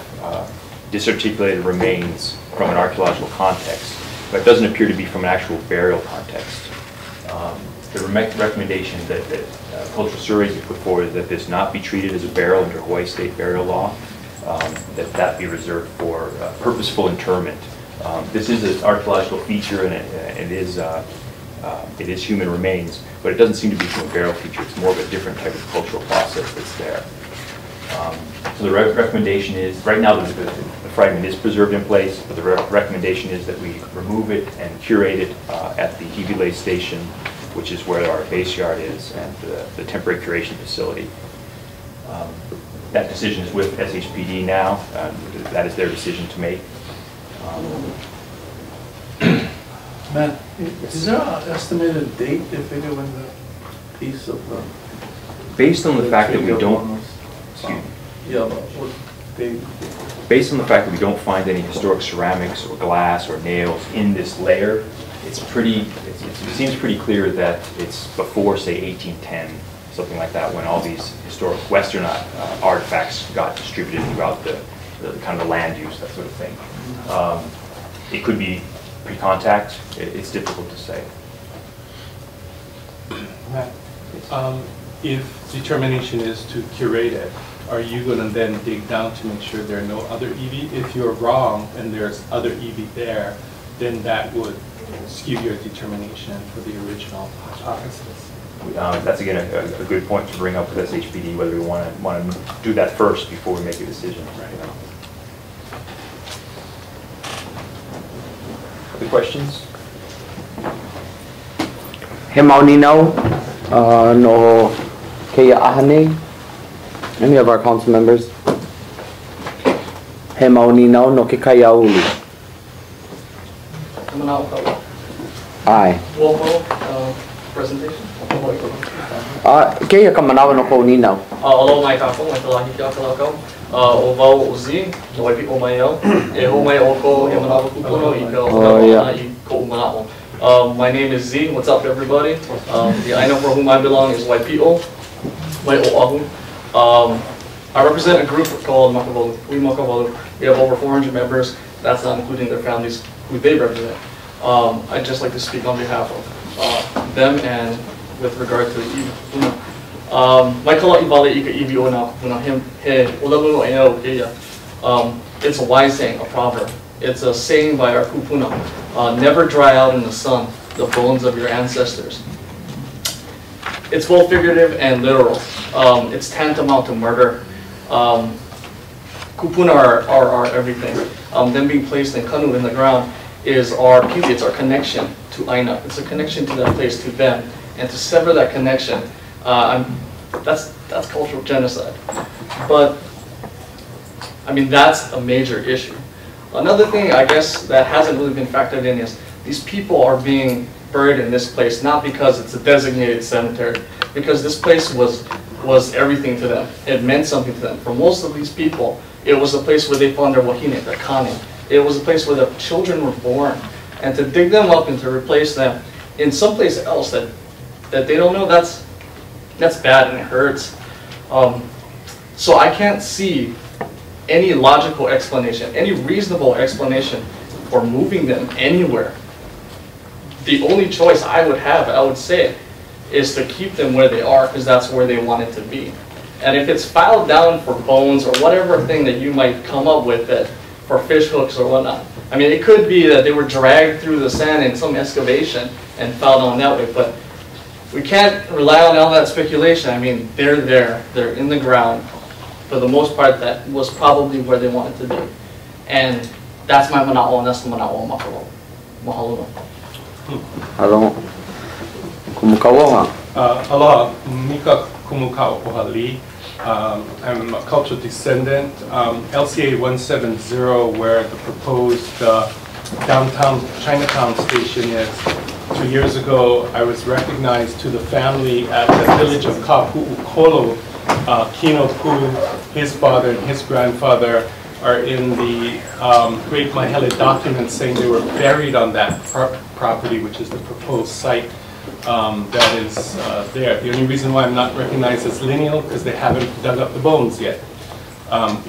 disarticulated remains from an archaeological context, but it doesn't appear to be from an actual burial context. The recommendation that cultural surveys have put forward that this not be treated as a burial under Hawaii state burial law, that be reserved for purposeful interment. This is an archaeological feature, and it is human remains, but it doesn't seem to be from a burial feature. It's more of a different type of cultural process that's there. So the recommendation is, right now the fragment is preserved in place, but the recommendation is that we remove it and curate it at the Hibile station, which is where our base yard is, and the temporary curation facility. That decision is with SHPD now. That is their decision to make. Matt, is there an estimated date they figure when the piece of the... Based on the fact that we don't... Excuse me. Yeah, but what they... Based on the fact that we don't find any historic ceramics or glass or nails in this layer, it seems pretty clear that it's before, say, 1810, something like that, when all these historic Western artifacts got distributed throughout the kind of the land use, that sort of thing. It could be pre-contact. It's difficult to say. Matt, if determination is to curate it, are you going to then dig down to make sure there are no other EV? If you're wrong and there's other EV there, then that would skew your determination for the original hypothesis. That's again a good point to bring up with SHPD, whether we want to do that first before we make a decision. Right. Other questions? He maunino no Keia Ahane. Any of our council members? He maunino no ke Kaiaulu. Aye. Roll call, presentation. Kaya ka manawa no ko ninaw. Alo mai ka fong mai tala hiki akala ka. O vau o zi, no wai pi o mai au. E ho mai o ko e manawa kupuno I ka o I ko manawa. My name is Z. What's up, everybody? The I know for whom I belong is YPO, Wai Oahu. I represent a group called Makavalu. We have over 400 members. That's not including their families who they represent. I'd just like to speak on behalf of them and with regard to the iwi. It's a wise saying, a proverb. It's a saying by our kupuna. Never dry out in the sun the bones of your ancestors. It's both figurative and literal. It's tantamount to murder. Kupuna are everything. Them being placed in kanu in the ground is our pili, it's our connection to Aina. It's a connection to that place, to them. And to sever that connection, that's cultural genocide. But, I mean, that's a major issue. Another thing, I guess, that hasn't really been factored in is these people are being buried in this place, not because it's a designated cemetery, because this place was everything to them. It meant something to them. For most of these people, it was a place where they found their wahine, their kane. It was a place where their children were born. And to dig them up and to replace them in someplace else that they don't know, that's bad and it hurts. So I can't see any logical explanation, any reasonable explanation for moving them anywhere. The only choice I would have, I would say, is to keep them where they are because that's where they want it to be. And if it's filed down for bones or whatever thing that you might come up with that for fish hooks or whatnot, I mean, it could be that they were dragged through the sand in some excavation and filed on that way, but we can't rely on all that speculation. I mean, they're there, they're in the ground. For the most part, that was probably where they wanted to be. And that's my mana'o, and that's the mana'o of Makalo. Mahalo. Hello. Kumukawa. Aloha, Mika Kumukao Ohali. I'm a cultural descendant. LCA 170, where the proposed downtown Chinatown station is. 2 years ago, I was recognized to the family at the village of Kapu'ukolo. Kino Pu, his father and his grandfather are in the Great Mahele document saying they were buried on that property, which is the proposed site that is there. The only reason why I'm not recognized as lineal because they haven't dug up the bones yet.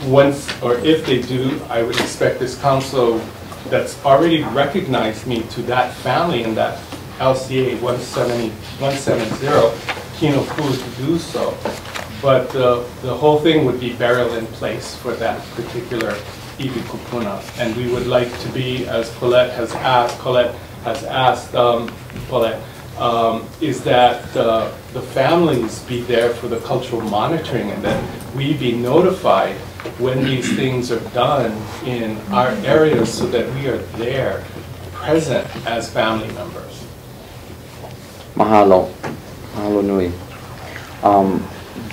Once, or if they do, I would expect this council that's already recognized me to that family in that LCA 170, Kino Pu to do so. But the whole thing would be burial in place for that particular iwi kupuna. And we would like to be, as Colette has asked, is that the families be there for the cultural monitoring and that we be notified when these things are done in our areas so that we are there, present as family members. Mahalo. Mahalo nui.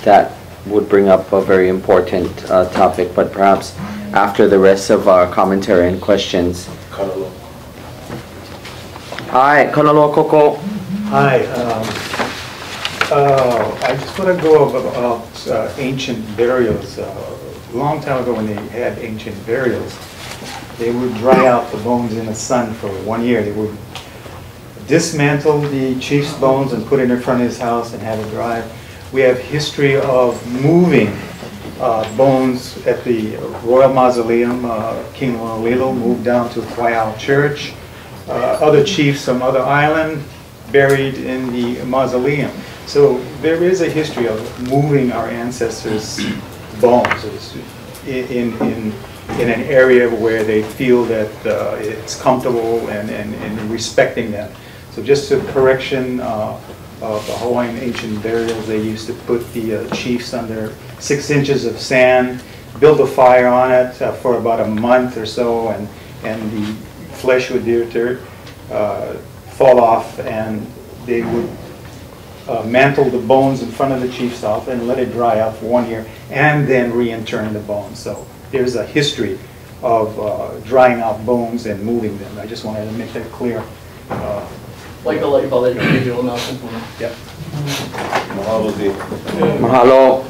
That would bring up a very important topic, but perhaps after the rest of our commentary and questions. Kanalo. Hi, Kanalo Koko. Hi. I just want to go about ancient burials. A long time ago when they had ancient burials, they would dry out the bones in the sun for 1 year. They would dismantle the chief's bones and put it in front of his house and have it dry. We have history of moving bones at the Royal Mausoleum. King Honolulu moved down to Waiau Church. Other chiefs from other island buried in the mausoleum. So there is a history of moving our ancestors' bones in an area where they feel that it's comfortable and respecting them. So just a correction of the Hawaiian ancient burials, they used to put the chiefs under 6 inches of sand, build a fire on it for about a month or so, and the flesh would fall off, and they would mantle the bones in front of the chief's house and let it dry out for 1 year, and then re-intern the bones. So there's a history of drying out bones and moving them. I just wanted to make that clear. Waikala'i Balai Video na Kupuna. Yep. Mahalo di. Mahalo.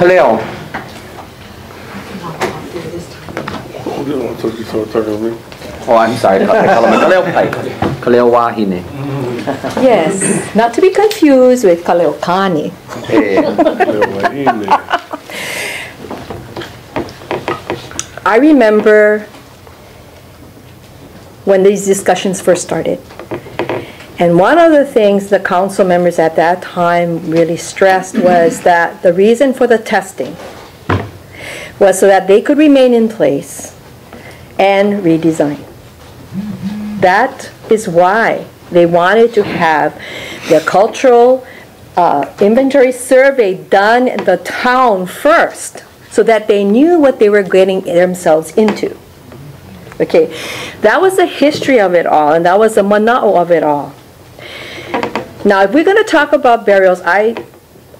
Kaleo. Oh, I'm sorry. Kaleo pai. Kaleo wahine. Yes, not to be confused with Kaleokani. I remember when these discussions first started. And one of the things the council members at that time really stressed was that the reason for the testing was so that they could remain in place and redesign. That is why they wanted to have the cultural inventory survey done in the town first, so that they knew what they were getting themselves into. Okay, that was the history of it all, and that was the mana'o of it all. Now, if we're going to talk about burials, I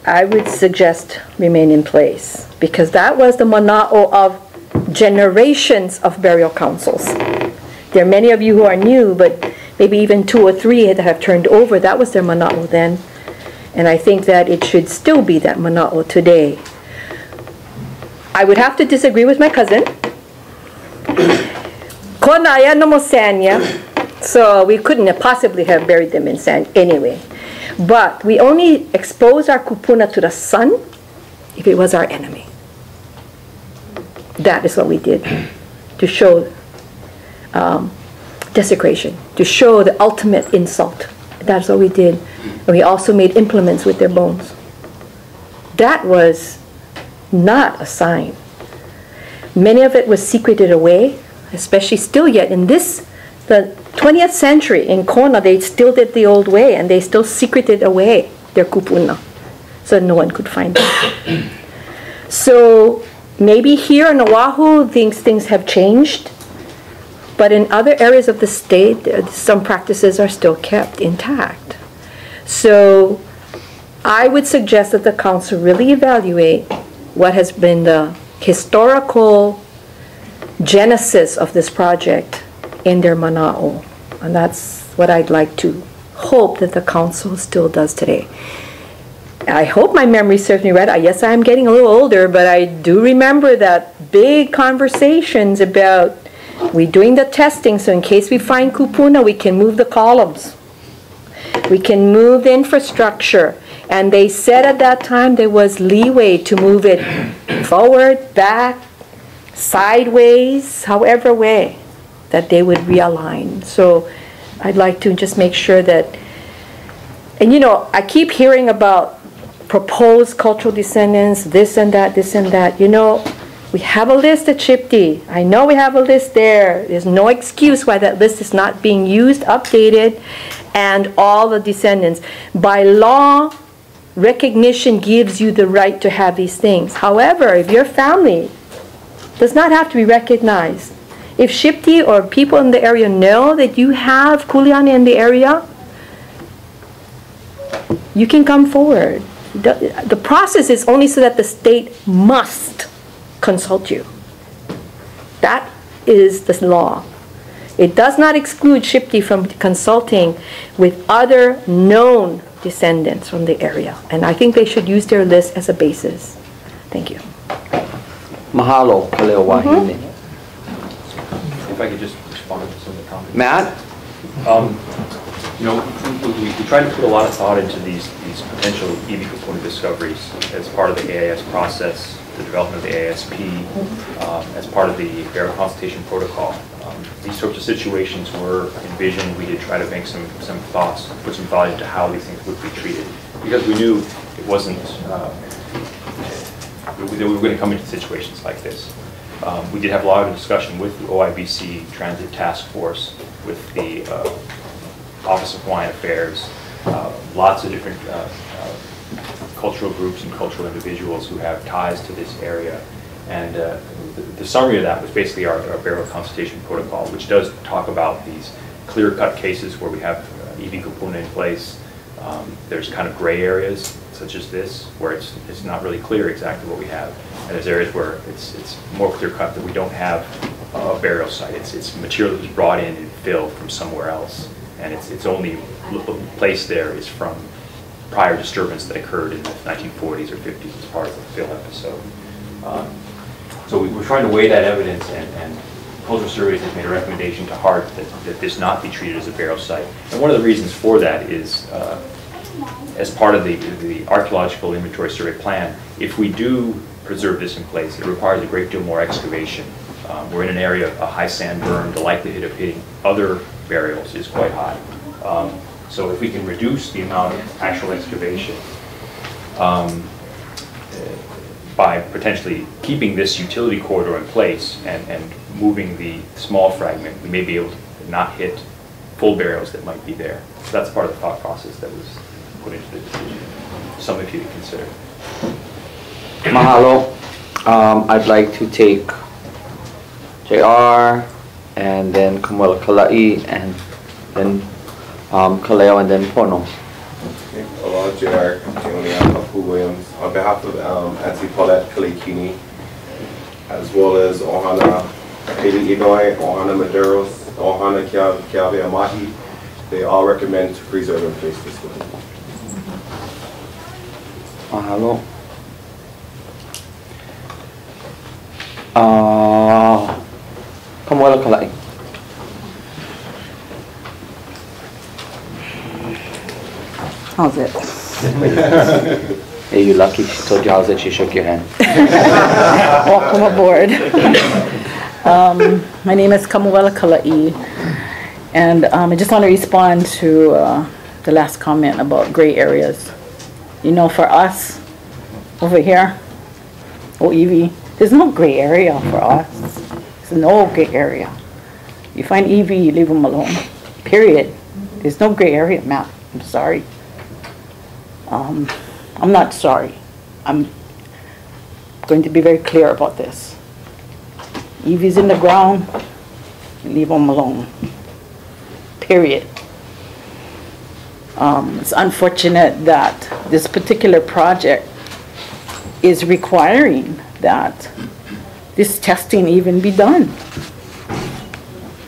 would suggest remain in place, because that was the mana'o of generations of burial councils. There are many of you who are new, but maybe even 2 or 3 that have turned over. That was their mana'o then. And I think that it should still be that mana'o today. I would have to disagree with my cousin. Konaya no mo sanya. So we couldn't possibly have buried them in sand anyway. But we only expose our kupuna to the sun if it was our enemy. That is what we did, to show desecration, to show the ultimate insult. That's what we did. And we also made implements with their bones. That was not a sign. Many of it was secreted away, especially still yet in this, the 20th century in Kona, they still did the old way, and they still secreted away their kupuna so no one could find it. So maybe here in Oahu things have changed, but in other areas of the state some practices are still kept intact. So I would suggest that the council really evaluate what has been the historical genesis of this project in their mana'o. And that's what I'd like to hope that the council still does today. I hope my memory serves me right. Yes, I'm getting a little older, but I do remember that big conversations about we doing the testing, so in case we find kupuna, we can move the columns. We can move the infrastructure. And they said at that time there was leeway to move it forward, back, sideways, however way that they would realign. So I'd like to just make sure that, and you know, I keep hearing about proposed cultural descendants, this and that, this and that. You know, we have a list at Chipti. I know we have a list there. There's no excuse why that list is not being used, updated, and all the descendants. By law, recognition gives you the right to have these things. However, if your family does not have to be recognized, if Shipti or people in the area know that you have Kuleana in the area, you can come forward. The process is only so that the state must consult you. That is the law. It does not exclude Shipti from consulting with other known descendants from the area. And I think they should use their list as a basis. Thank you. Mahalo, Kaleo Wahine. If I could just respond to some of the comments. Matt? You know, we try to put a lot of thought into these potential EV component discoveries as part of the AIS process, the development of the ASP, as part of the burial consultation protocol. These sorts of situations were envisioned. We did try to make some thoughts, put some thought into how these things would be treated, because we knew it wasn't, we were going to come into situations like this. We did have a lot of discussion with the Oibc Transit Task Force, with the Office of Hawaiian Affairs, lots of different cultural groups and cultural individuals who have ties to this area. And the summary of that was basically our burial consultation protocol, which does talk about these clear-cut cases where we have EV kupuna in place. There's kind of gray areas, such as this, where it's not really clear exactly what we have. And there's areas where it's more clear-cut that we don't have a burial site. It's material that was brought in and filled from somewhere else, and it's only placed there is from prior disturbance that occurred in the 1940s or 50s as part of the fill episode. So we're trying to weigh that evidence, and Cultural Surveys has made a recommendation to HART that this not be treated as a burial site. And one of the reasons for that is, as part of the archaeological inventory survey plan, if we do preserve this in place, it requires a great deal more excavation. We're in an area of a high sand berm. The likelihood of hitting other burials is quite high. So if we can reduce the amount of actual excavation by potentially keeping this utility corridor in place and moving the small fragment, we may be able to not hit full burials that might be there. So that's part of the thought process that was put into the decision. Some of you to consider. Mahalo. I'd like to take JR and then Kamala Kalai and then Kaleo and then Pono. Okay. Hello, JR Kapu Williams. On behalf of Auntie Paulette Kalikini, as well as Ohana Haley Inouye, Ohana Maderos, Ohana Kiawe Amahi, they all recommend to preserve and place this one. Mahalo. Kamala Kalai. How's it? Hey, you lucky she told you how's it, she shook your hand. Welcome aboard. My name is Kamuela Kalai, and I just want to respond to the last comment about gray areas. You know, for us, over here, Oibc, there's no gray area for us. There's no gray area. You find EV, you leave them alone, period. There's no gray area, Matt. I'm sorry. I'm not sorry. I'm going to be very clear about this. EV's in the ground, leave them alone. Period. It's unfortunate that this particular project is requiring that this testing even be done.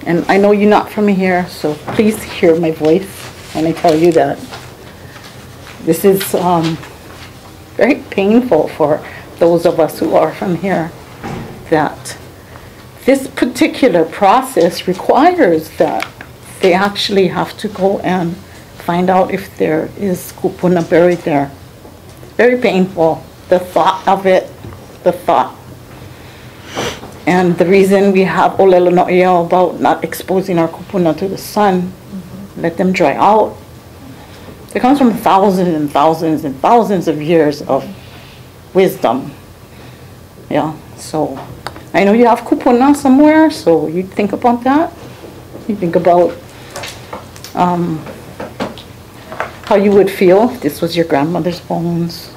And I know you're not from here, so please hear my voice when I tell you that. This is very painful for those of us who are from here, that this particular process requires that they actually have to go and find out if there is kupuna buried there. Very painful, the thought of it, the thought. And the reason we have olelo no'ia about not exposing our kupuna to the sun, let them dry out, it comes from thousands and thousands and thousands of years of wisdom. Yeah, so I know you have kupuna somewhere, so you think about that. You think about how you would feel if this was your grandmother's bones,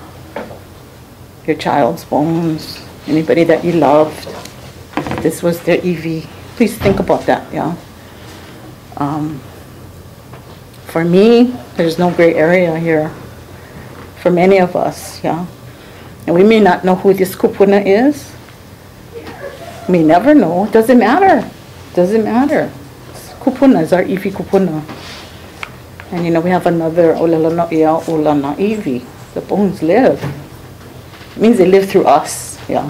your child's bones, anybody that you loved, if this was their EV. Please think about that, yeah. For me, there's no gray area here. For many of us, yeah. And we may not know who this kupuna is. We never know. It doesn't matter. It doesn't matter. Kupuna is our iwi kupuna. And you know, we have another olelo no'ia ulana iwi. The bones live. It means they live through us, yeah.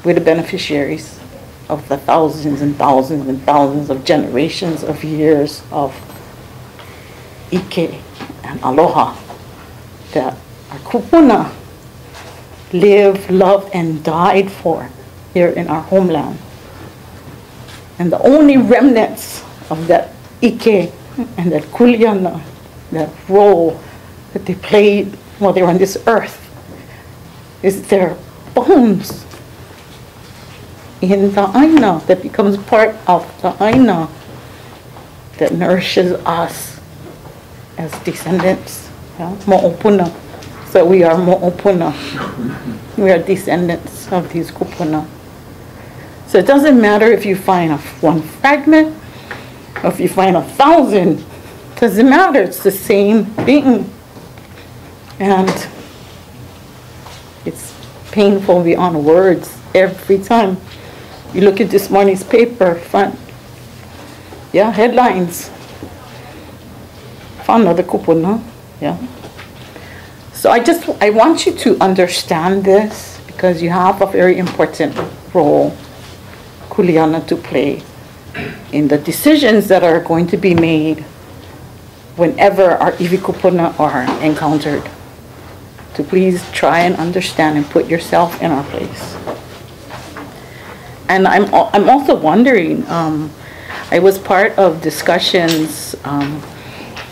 We're the beneficiaries of the thousands and thousands and thousands of generations of years of ike and aloha that our kupuna lived, loved, and died for here in our homeland. And the only remnants of that ike and that kuleana, that role that they played while they were on this earth, is their bones in the aina that becomes part of the aina that nourishes us as descendants, yeah? Mo'opuna. So we are mo'opuna. We are descendants of these kupuna. So it doesn't matter if you find one fragment, or if you find 1,000. It doesn't matter. It's the same thing. And it's painful beyond words every time You look at this morning's paper, front, yeah, headlines. Found another kupuna, yeah. So I want you to understand this because you have a very important role, Kuleana, to play in the decisions that are going to be made whenever our iwi kupuna are encountered. To please try and understand and put yourself in our place. And I'm also wondering, I was part of discussions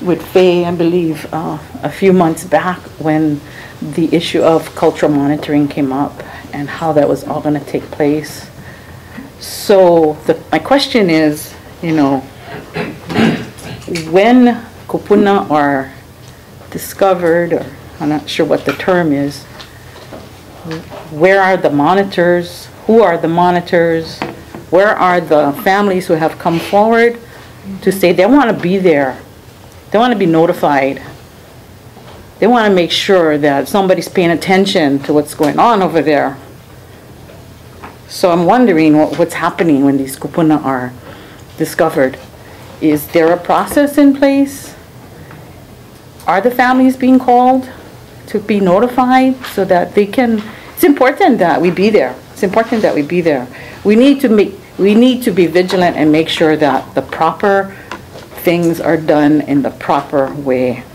with Faye, I believe, a few months back when the issue of cultural monitoring came up and how that was all going to take place. So my question is, you know, when kupuna are discovered, or I'm not sure what the term is, where are the monitors? Who are the monitors? Where are the families who have come forward to say they want to be there? They want to be notified. They want to make sure that somebody's paying attention to what's going on over there. So I'm wondering what's happening when these kupuna are discovered. Is there a process in place? Are the families being called to be notified so that they can? It's important that we be there. It's important that we be there. We need to be vigilant and make sure that the proper things are done in the proper way.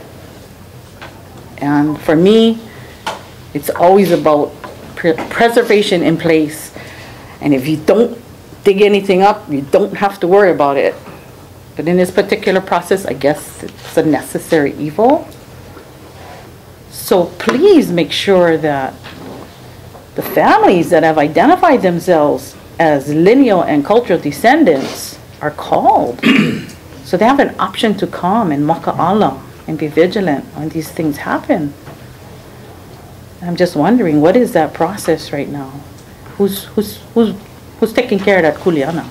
And for me, it's always about preservation in place. And if you don't dig anything up, you don't have to worry about it. But in this particular process, I guess it's a necessary evil. So please make sure that the families that have identified themselves as lineal and cultural descendants are called. So they have an option to come and maka'ala and be vigilant when these things happen. I'm just wondering, what is that process right now? Who's taking care of that kuleana?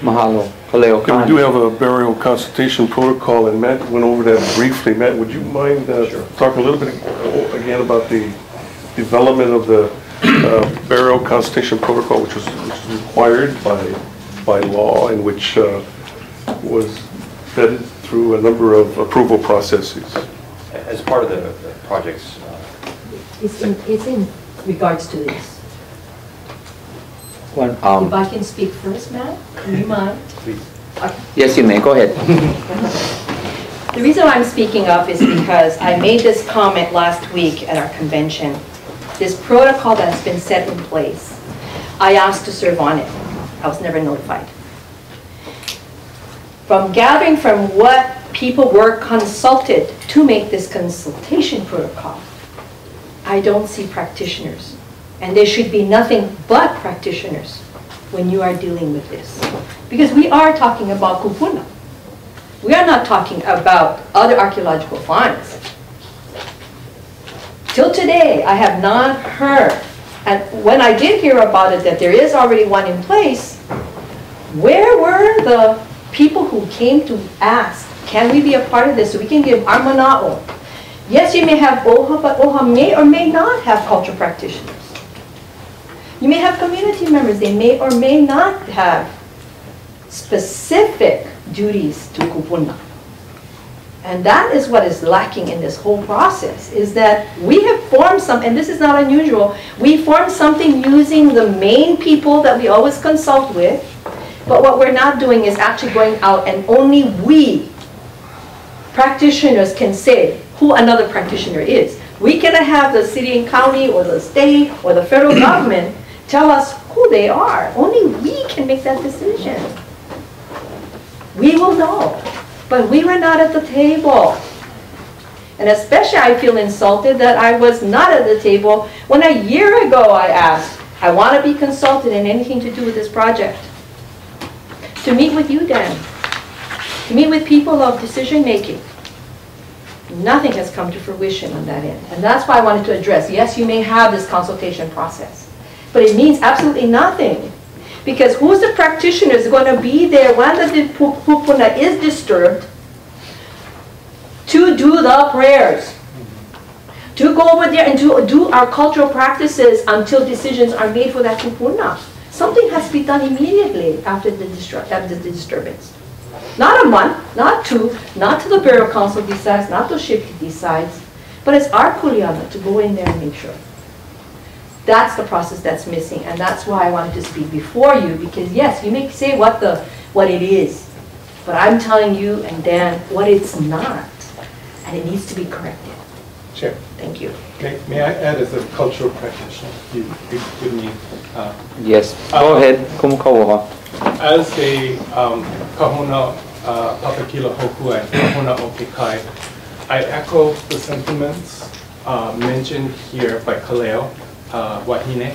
Mahalo. Kaleo Okay, we do have a burial consultation protocol, and Matt went over that briefly. Matt, would you mind talking a little bit again about the development of the burial consultation protocol, which was required by law and which was vetted through a number of approval processes? As part of the project's... It's in regards to this. If I can speak first, Matt, do you mind? Please. Okay. Yes, you may. Go ahead. The reason I'm speaking up is because I made this comment last week at our convention. This protocol that's been set in place, I asked to serve on it. I was never notified. From gathering from what people were consulted to make this consultation protocol, I don't see practitioners. And there should be nothing but practitioners when you are dealing with this. Because we are talking about kupuna. We are not talking about other archaeological finds. Till today, I have not heard, and when I did hear about it, that there is already one in place, where were the people who came to ask, can we be a part of this so we can give our mana'o? Yes, you may have OHA, but OHA may or may not have cultural practitioners. You may have community members, they may or may not have specific duties to kupuna. And that is what is lacking in this whole process, is that we have formed some, and this is not unusual, we formed something using the main people that we always consult with, but what we're not doing is actually going out and only we, practitioners, can say who another practitioner is. We cannot have the city and county or the state or the federal government tell us who they are. Only we can make that decision. We will know, but we were not at the table. And especially I feel insulted that I was not at the table when a year ago I asked, I want to be consulted in anything to do with this project. To meet with you, Dan. To meet with people of decision making. Nothing has come to fruition on that end. And that's why I wanted to address, yes, you may have this consultation process, but it means absolutely nothing. Because who's the practitioner is going to be there when the kupuna is disturbed to do the prayers, to go over there and to do our cultural practices until decisions are made for that kupuna. something has to be done immediately after the disturbance. Not a month, not two, not till the burial council decides, not till Shipki decides, but it's our kuleana to go in there and make sure. That's the process that's missing, and that's why I wanted to speak before you, because yes, you may say what it is, but I'm telling you and Dan what it's not, and it needs to be corrected. Sure. Thank you. May I add as a cultural practitioner? You give me. Yes. Go ahead. As a kahuna papakila hoku and kahuna okekai, I echo the sentiments mentioned here by Kaleo Wahine.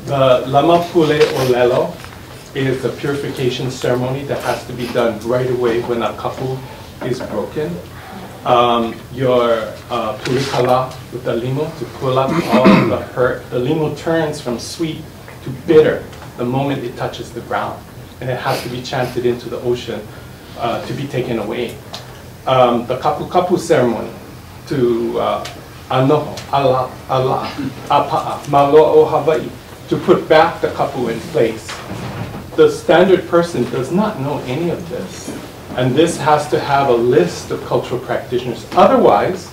The Lama Pule Olelo is a purification ceremony that has to be done right away when a kapu is broken. Your purikala with the limo to pull up all the hurt. The limo turns from sweet to bitter the moment it touches the ground, and it has to be chanted into the ocean to be taken away. The kapu kapu ceremony to anoho, ala, ala, apa'a, malo'o Hawaii, to put back the kapu in place. The standard person does not know any of this. And this has to have a list of cultural practitioners. Otherwise,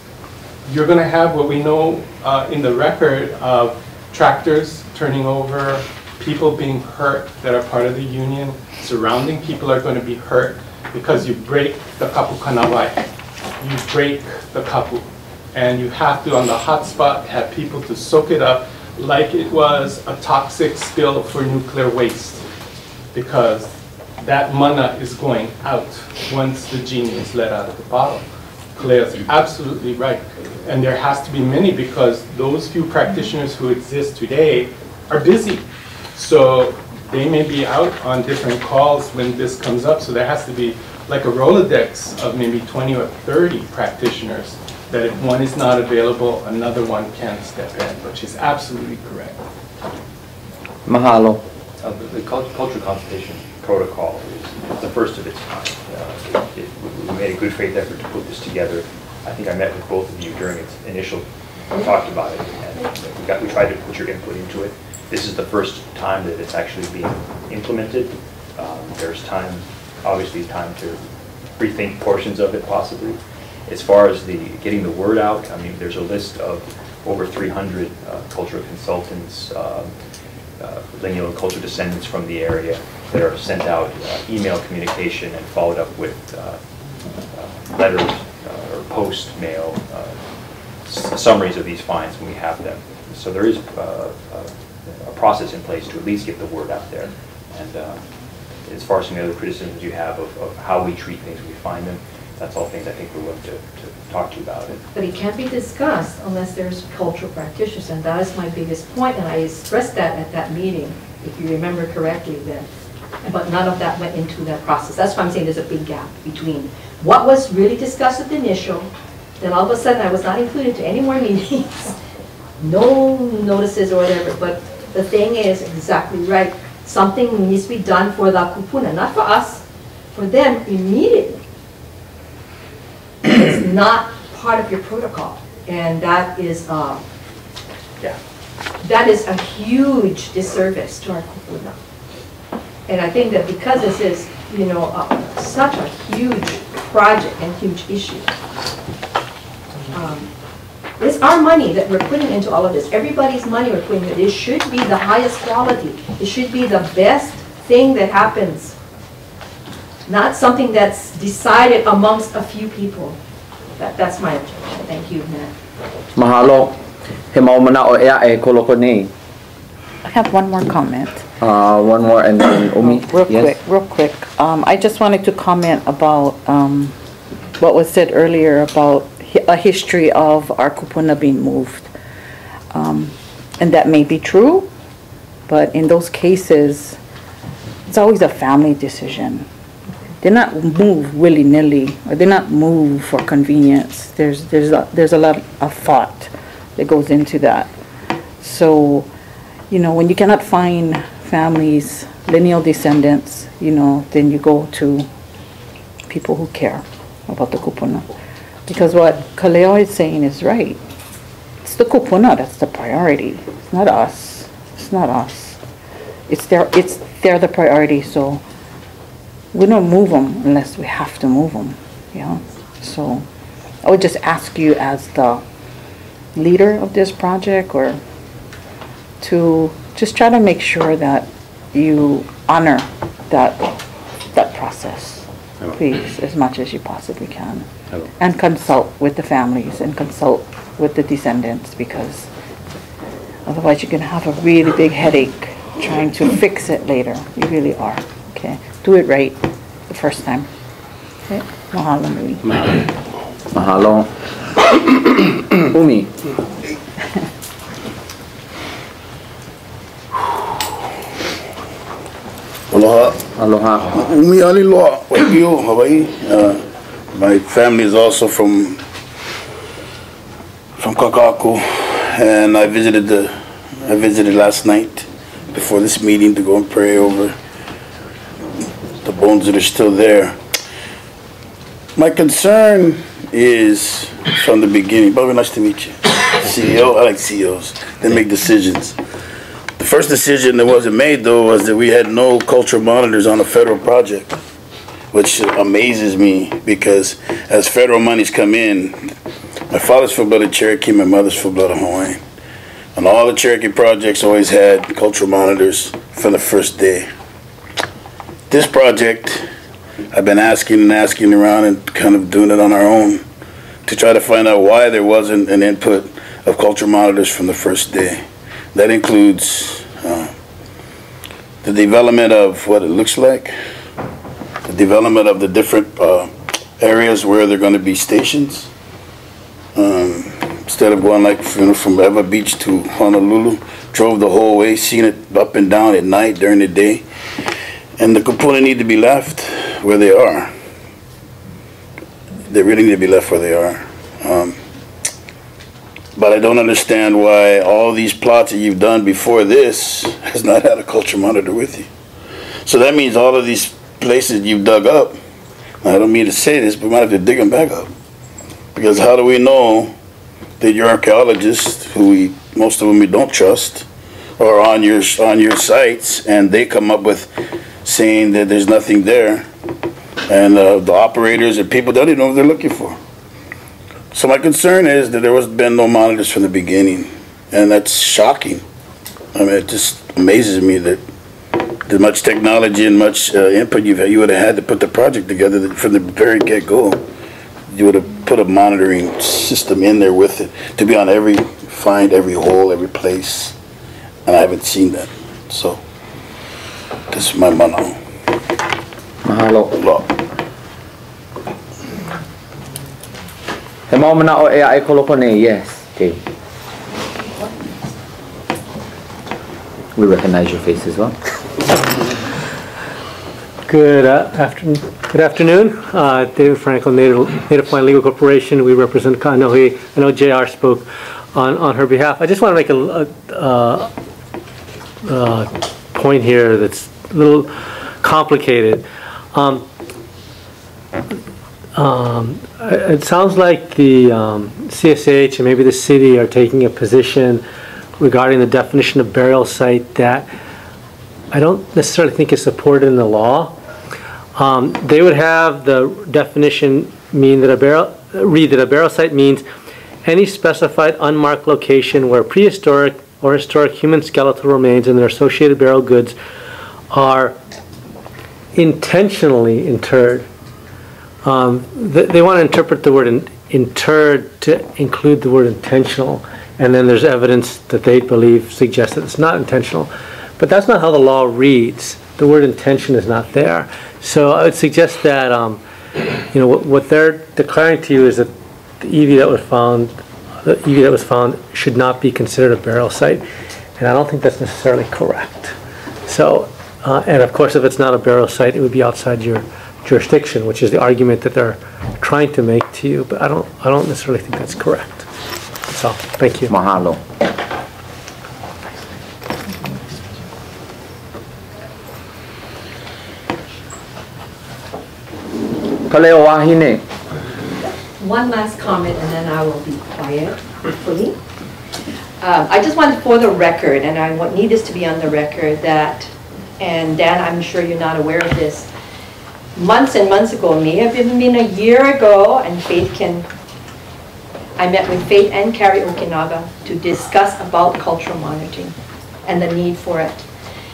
you're going to have what we know in the record of tractors turning over, people being hurt that are part of the union, surrounding people are going to be hurt because you break the kapu kanawai. You break the kapu. And you have to, on the hot spot, have people to soak it up like it was a toxic spill for nuclear waste. Because that mana is going out once the genie is let out of the bottle. Claire's absolutely right. And there has to be many because those few practitioners who exist today are busy. So they may be out on different calls when this comes up. So there has to be like a Rolodex of maybe 20 or 30 practitioners that if one is not available, another one can step in, but she's absolutely correct. Mahalo. The cultural consultation protocol is the first of its kind. We made a good faith effort to put this together. I think I met with both of you during its initial, talked about it, and we tried to put your input into it. This is the first time that it's actually being implemented. There's time, obviously time to rethink portions of it possibly. As far as getting the word out, I mean, there's a list of over 300 cultural consultants, lineal and cultural descendants from the area that are sent out email communication and followed up with letters or post mail summaries of these finds when we have them. So there is a process in place to at least get the word out there. And as far as some of the other criticisms you have of how we treat things when we find them, that's all things I think we're willing to talk to you about it. But it can't be discussed unless there's cultural practitioners, and that is my biggest point, and I expressed that at that meeting, if you remember correctly then. But none of that went into that process. That's why I'm saying there's a big gap between what was really discussed at the initial, then all of a sudden I was not included to any more meetings, no notices or whatever, but the thing is exactly right. Something needs to be done for the kupuna, not for us, for them immediately. It's not part of your protocol, and that is that is a huge disservice to our kupuna. And I think that because this is, you know, such a huge project and huge issue, it's our money that we're putting into all of this. Everybody's money we're putting into this. It should be the highest quality. It should be the best thing that happens. Not something that's decided amongst a few people. That's my objection. Thank you, Matt. Mahalo. He maumana o ea e koloko nei. I have one more comment. One more and then Umi. Real quick. I just wanted to comment about what was said earlier about a history of our kupuna being moved. And that may be true, but in those cases, it's always a family decision. They're not moved willy-nilly, or they're not moved for convenience. There's a lot of thought that goes into that. So, you know, when you cannot find families, lineal descendants, you know, then you go to people who care about the kupuna. Because what Kaleo is saying is right. It's the kupuna that's the priority. It's not us. It's not us. they're the priority, so we don't move them unless we have to move them, you know? So I would just ask you as the leader of this project or to just try to make sure that you honor that process, please, as much as you possibly can. And consult with the families and consult with the descendants, because otherwise you're going to have a really big headache trying to fix it later. You really are. Okay? Do it right the first time. Okay? Mahalo nui. Mahalo. Umi. Aloha. Aloha. Umi aliloa, Waikio, Hawaii. My family is also from Kakaako, and I visited last night before this meeting to go and pray over the bones that are still there. My concern is from the beginning. Bobby, nice to meet you. CEO, I like CEOs. They make decisions. The first decision that wasn't made, though, was that we had no cultural monitors on a federal project, which amazes me because as federal monies come in, my father's full-blooded Cherokee, my mother's full-blooded Hawaiian. And all the Cherokee projects always had cultural monitors from the first day. This project, I've been asking around and kind of doing it on our own to try to find out why there wasn't an input of cultural monitors from the first day. That includes the development of what it looks like, the development of the different areas where they're going to be stations. Instead of going like from Eva Beach to Honolulu, drove the whole way, seen it up and down at night, during the day. And the kupuna need to be left where they are. They really need to be left where they are. But I don't understand why all these plots that you've done before this has not had a culture monitor with you. So that means all of these places you've dug up, I don't mean to say this, but we might have to dig them back up. Because how do we know that your archaeologists, who most of them we don't trust, are on your sites, and they come up with saying that there's nothing there, and the operators and people don't even know what they're looking for. So my concern is that there has been no monitors from the beginning, and that's shocking. I mean, it just amazes me that the much technology and much input you would have had to put the project together from the very get-go. You would have put a monitoring system in there with it to be on find every hole, every place, and I haven't seen that. So this is my mana. Mahalo. He mau mana o e ai koloko nei, yes. Okay. We recognize your face as well. Good afternoon. David Franklin, Native Hawaiian Legal Corporation. We represent Kanohi. I know JR spoke on her behalf. I just want to make a point here that's a little complicated. It sounds like the CSH and maybe the city are taking a position regarding the definition of burial site that I don't necessarily think is supported in the law. They would have the definition mean that read that a burial site means any specified unmarked location where prehistoric or historic human skeletal remains and their associated burial goods are intentionally interred. They want to interpret the word interred to include the word intentional, and then there's evidence that they believe suggests that it's not intentional. But that's not how the law reads. The word intention is not there. So I would suggest that what they're declaring to you is that the EV that was found should not be considered a burial site, and I don't think that's necessarily correct. So, and of course, if it's not a burial site, it would be outside your jurisdiction, which is the argument that they're trying to make to you. But I don't necessarily think that's correct. That's all. Thank you. Mahalo. Kaleo wahine. One last comment, and then I will be quiet, hopefully. I just want for the record, and I need this to be on the record, that And Dan, I'm sure you're not aware of this. Months and months ago, may have even been a year ago, and I met with Faith and Carrie Okinaga to discuss about cultural monitoring and the need for it.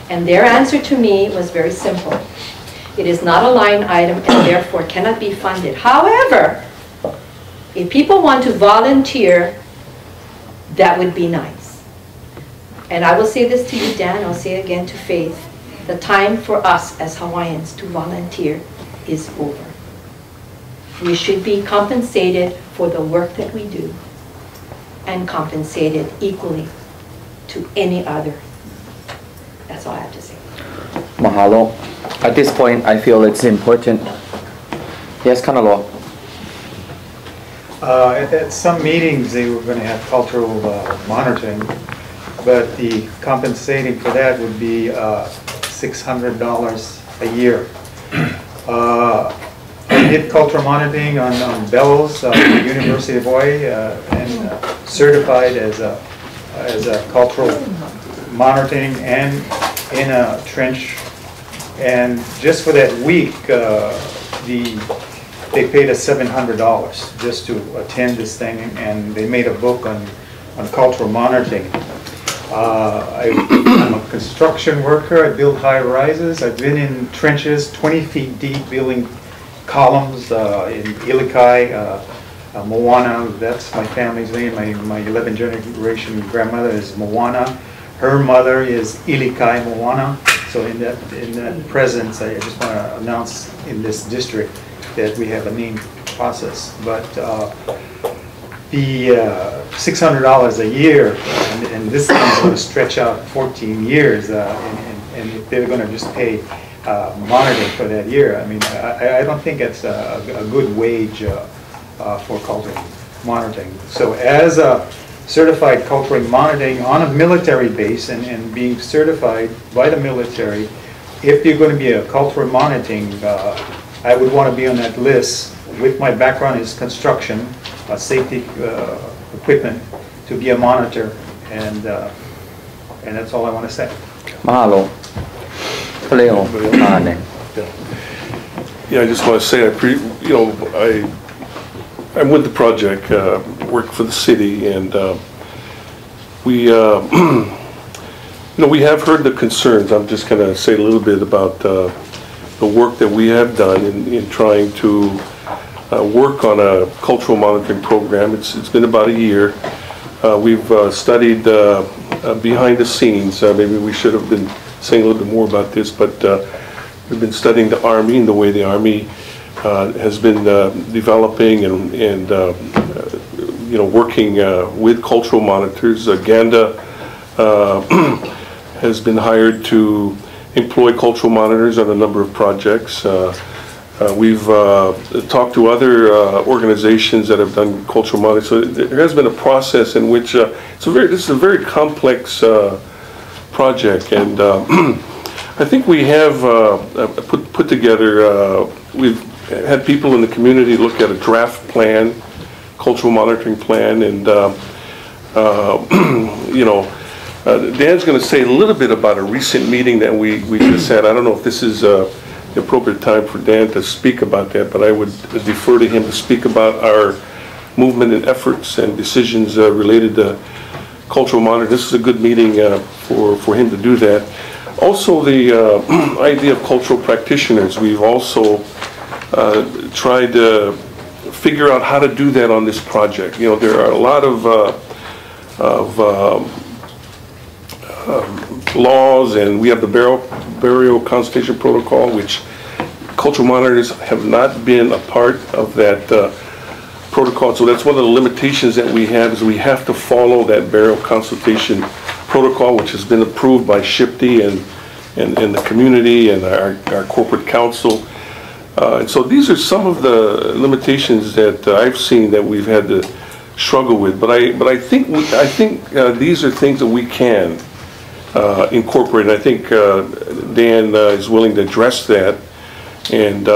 And their answer to me was very simple. It is not a line item and therefore cannot be funded. However, if people want to volunteer, that would be nice. And I will say this to you, Dan, I'll say it again to Faith. The time for us as Hawaiians to volunteer is over. We should be compensated for the work that we do and compensated equally to any other. That's all I have to say. Mahalo. At this point, I feel it's important. Yes, Kanalo. At some meetings, they were going to have cultural monitoring, but the compensating for that would be $600 a year. I did cultural monitoring on Bellows, the University of Hawaii, and certified as a cultural monitoring and in a trench. And just for that week, they paid us $700 just to attend this thing, and they made a book on cultural monitoring. I'm a construction worker. I build high rises. I've been in trenches 20 feet deep building columns in Ilikai, Moana. That's my family's name. My 11th generation grandmother is Moana. Her mother is Ilikai Moana. So in that presence, I just want to announce in this district that we have a name process. But the $600 a year, and this thing is going to stretch out 14 years, and if they're going to just pay monitoring for that year, I mean, I don't think it's a good wage for cultural monitoring. So as a certified cultural monitoring on a military base and being certified by the military, if you're going to be a cultural monitoring, I would want to be on that list. With my background is construction, safety equipment, to be a monitor, and that's all I want to say. Mahalo. Yeah, I just want to say, I'm with the project, work for the city, and we have heard the concerns. I'm just going to say a little bit about the work that we have done in trying to work on a cultural monitoring program. It's been about a year. We've studied behind the scenes. Maybe we should have been saying a little bit more about this, but we've been studying the Army and the way the Army has been developing and working with cultural monitors. Ganda has been hired to employ cultural monitors on a number of projects. We've talked to other organizations that have done cultural monitoring. So there has been a process in which this is a very complex project, and I think we have put together. We've had people in the community look at a draft plan, cultural monitoring plan, and Dan's going to say a little bit about a recent meeting that we just had. I don't know if this is the appropriate time for Dan to speak about that, but I would defer to him to speak about our movement and efforts and decisions related to cultural monitoring. This is a good meeting for him to do that. Also, the idea of cultural practitioners. We've also tried to figure out how to do that on this project. There are a lot of laws, and we have the burial consultation protocol, which cultural monitors have not been a part of that protocol. So that's one of the limitations that we have, is we have to follow that burial consultation protocol, which has been approved by SHPT and the community and our corporate council. And so these are some of the limitations that I've seen that we've had to struggle with. But I think these are things that we can incorporate. I think Dan is willing to address that, and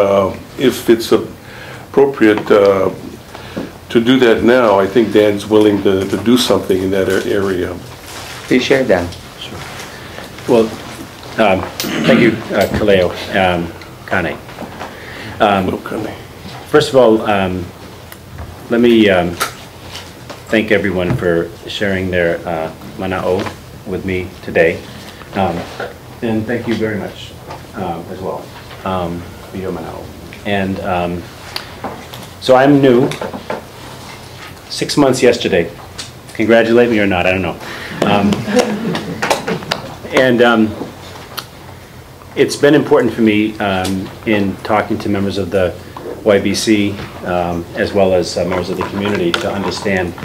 if it's appropriate to do that now, I think Dan's willing to do something in that area. Please share, Dan. Well, Thank you, Kaleo Kane. First of all, let me thank everyone for sharing their mana'o with me today. And thank you very much as well for your mana'o. And so I'm new, 6 months yesterday. Congratulate me or not, I don't know. It's been important for me in talking to members of the Oibc as well as members of the community to understand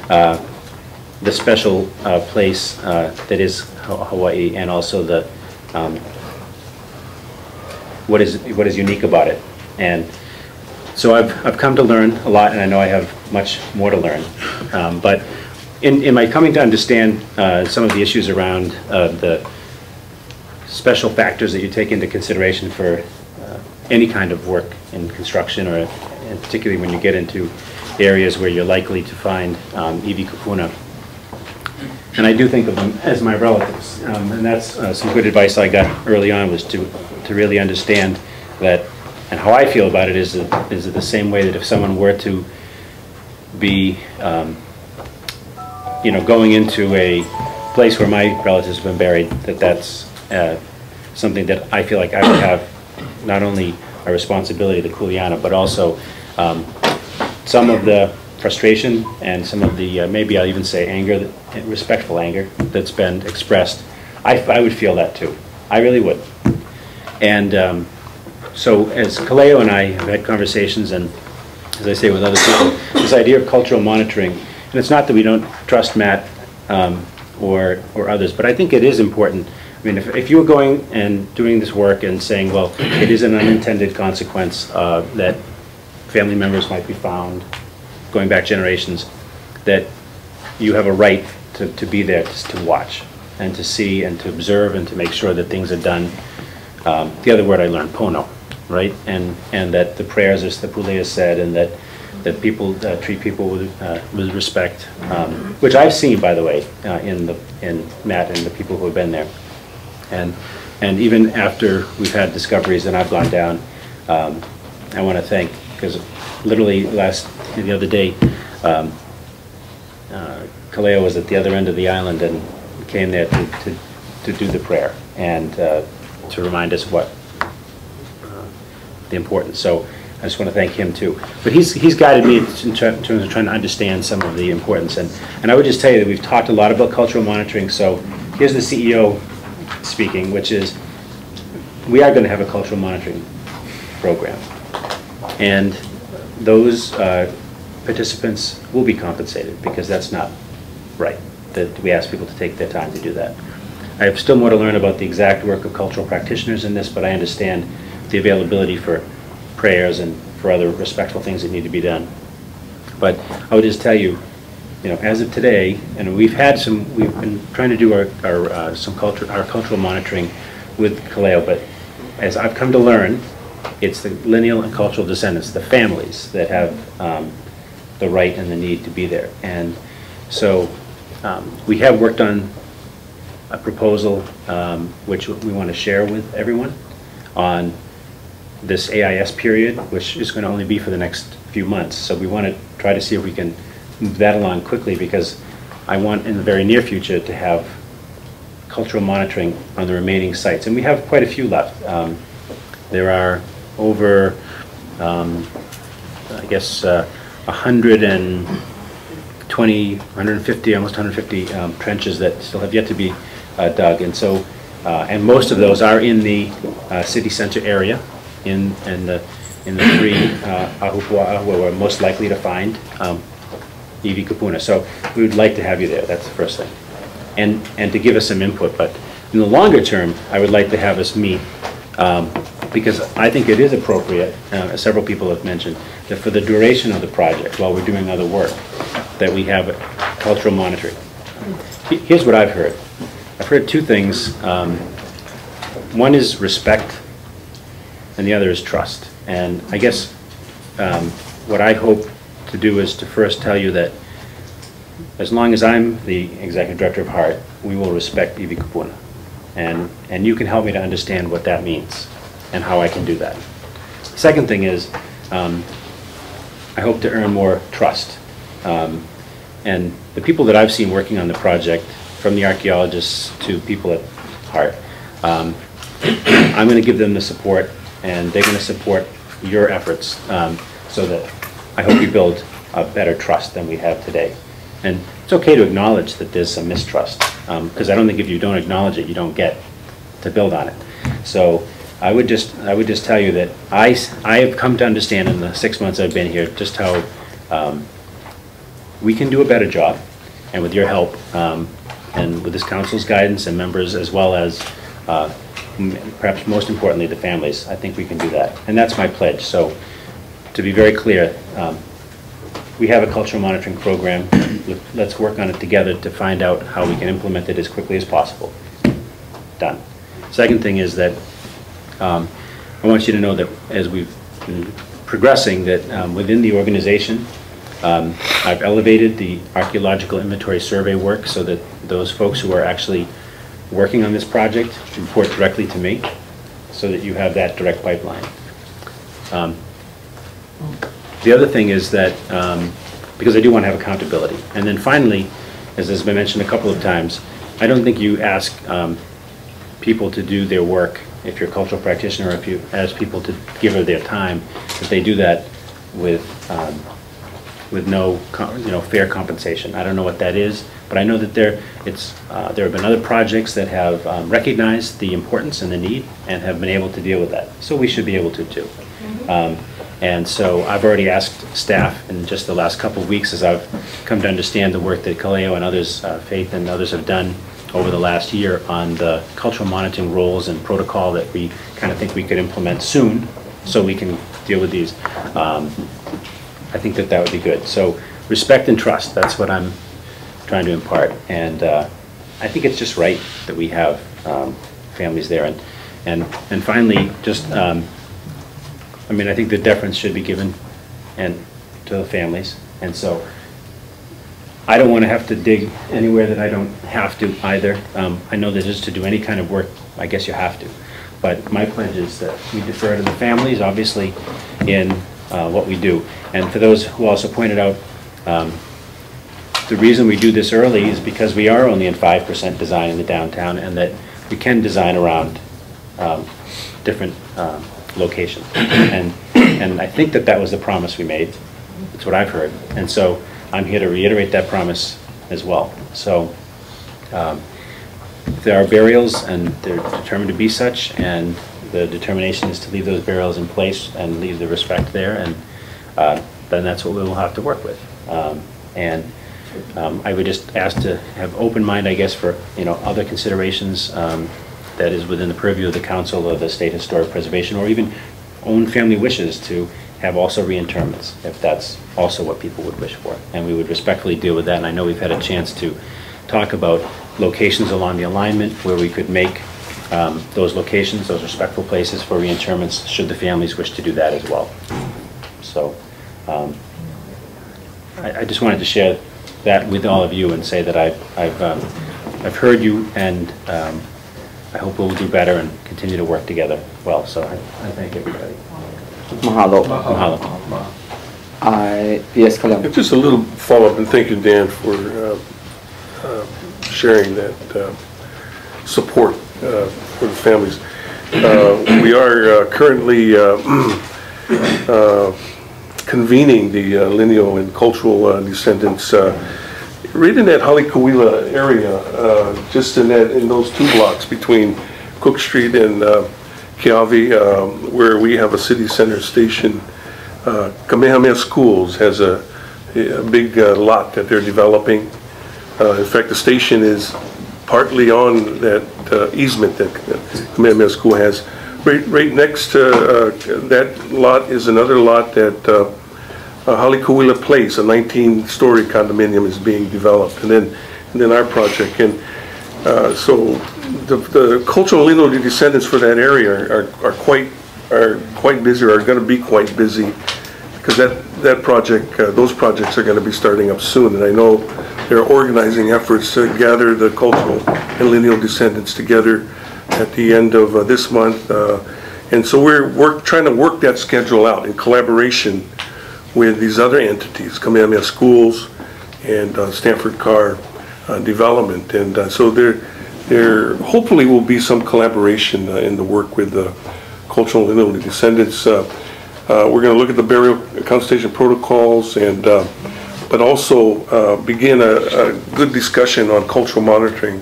the special place that is Hawaii, and also the what is unique about it. And so I've come to learn a lot, and I know I have much more to learn. But in my coming to understand some of the issues around the special factors that you take into consideration for any kind of work in construction, or and particularly when you get into areas where you're likely to find iwi kupuna. And I do think of them as my relatives. And that's some good advice I got early on, was to really understand that, and how I feel about it is it the same way that if someone were to be going into a place where my relatives have been buried, that's something that I feel like I would have not only a responsibility to Kuleana, but also some of the frustration and some of the, maybe I'll even say anger, respectful anger that's been expressed. I would feel that too. I really would. And so as Kaleo and I have had conversations, and as I say with other people, this idea of cultural monitoring, and it's not that we don't trust Matt or others, but I think it is important. I mean, if you were going and doing this work and saying, well, it is an unintended consequence that family members might be found, going back generations, that you have a right to be there to watch and to see and to observe and to make sure that things are done. The other word I learned, pono, right? And that the prayers, as the Pulea said, and that people treat people with respect, which I've seen, by the way, in Matt and the people who have been there. And even after we've had discoveries and I've gone down, I want to thank, because literally the other day, Kaleo was at the other end of the island and came there to do the prayer and to remind us what the importance. So I just want to thank him too. But he's guided me in terms of trying to understand some of the importance. And I would just tell you that we've talked a lot about cultural monitoring. So here's the CEO speaking, which is, we are going to have a cultural monitoring program. And those participants will be compensated, because that's not right, that we ask people to take their time to do that. I have still more to learn about the exact work of cultural practitioners in this, but I understand the availability for prayers and for other respectful things that need to be done. But I would just tell you, as of today, and we've been trying to do our cultural monitoring with Kaleo, but as I've come to learn, it's the lineal and cultural descendants, the families, that have the right and the need to be there. And so we have worked on a proposal which we want to share with everyone on this AIS period, which is going to only be for the next few months. So we want to try to see if we can move that along quickly, because I want in the very near future to have cultural monitoring on the remaining sites. And we have quite a few left. There are over, I guess, 120, 150, almost 150 trenches that still have yet to be dug. And so, and most of those are in the city center area, in the three ahupua'a where we're most likely to find iwi kupuna. So we would like to have you there. That's the first thing, and to give us some input. But in the longer term, I would like to have us meet, because I think it is appropriate, as several people have mentioned, that for the duration of the project, while we're doing other work, that we have cultural monitoring. Here's what I've heard. I've heard two things. One is respect, and the other is trust. And I guess what I hope to do is to first tell you that as long as I'm the executive director of HEART, we will respect iwi kupuna. And you can help me to understand what that means and how I can do that. Second thing is, I hope to earn more trust. And the people that I've seen working on the project, from the archaeologists to people at Hart, I'm going to give them the support, and they're going to support your efforts, so that I hope we build a better trust than we have today. And it's okay to acknowledge that there's some mistrust, because I don't think if you don't acknowledge it, you don't get to build on it. So I would just tell you that I have come to understand in the 6 months I've been here just how we can do a better job, and with your help, and with this council's guidance and members, as well as perhaps most importantly the families, I think we can do that. And that's my pledge. So to be very clear, we have a cultural monitoring program. Let's work on it together to find out how we can implement it as quickly as possible. Done. Second thing is that I want you to know that as we've been progressing, that within the organization, I've elevated the archaeological inventory survey work so that those folks who are actually working on this project report directly to me, so that you have that direct pipeline. The other thing is that, because I do want to have accountability. And then finally, as has been mentioned a couple of times, I don't think you ask people to do their work, if you're a cultural practitioner, or if you ask people to give her their time, that they do that with no fair compensation. I don't know what that is, but I know that there have been other projects that have recognized the importance and the need and have been able to deal with that. So we should be able to too. And so I've already asked staff in just the last couple of weeks, as I've come to understand the work that Kaleo and others, Faith and others have done over the last year on the cultural monitoring roles and protocol that we kind of think we could implement soon so we can deal with these. I think that would be good. So respect and trust, that's what I'm trying to impart. And I think it's just right that we have families there. And finally, just, I mean, I think the deference should be given to the families. And so I don't want to have to dig anywhere that I don't have to either. I know that just to do any kind of work, I guess you have to. But my pledge is that we defer to the families, obviously, in what we do. And for those who also pointed out, the reason we do this early is because we are only in 5% design in the downtown, and that we can design around different locations. And I think that was the promise we made. That's what I've heard. And so I'm here to reiterate that promise as well. So if there are burials and they're determined to be such, and the determination is to leave those burials in place and leave the respect there, and then that's what we will have to work with. I would just ask to have open mind, I guess, for other considerations that is within the purview of the council or the state historic preservation, or even own family wishes to have also reinterments, if that's also what people would wish for. And we would respectfully deal with that. And I know we've had a chance to talk about locations along the alignment where we could make those locations, those respectful places for reinterments, should the families wish to do that as well. So I just wanted to share that with all of you and say that I've heard you, and I hope we'll do better and continue to work together well. So I thank everybody. Mahalo. Mahalo. Yes, Kaleo. Just a little follow-up, and thank you, Dan, for sharing that support for the families. We are currently convening the lineal and cultural descendants right in that Halikuwila area, just in those 2 blocks between Cook Street and Keawe, where we have a city center station. Kamehameha Schools has a big lot that they're developing. In fact, the station is partly on that easement that Kamehameha School has. Right next to that lot is another lot that Halikuwila Place, a 19-story condominium, is being developed, and then our project. And so the cultural lineal descendants for that area are quite busy, or are going to be quite busy, because that project, those projects are going to be starting up soon. And I know they're organizing efforts to gather the cultural and lineal descendants together at the end of this month. And so we're trying to work that schedule out in collaboration with these other entities, Kamehameha Schools and Stanford Carr Development. And so there hopefully will be some collaboration in the work with the cultural and lineal descendants. We're going to look at the burial consultation protocols and but also begin a good discussion on cultural monitoring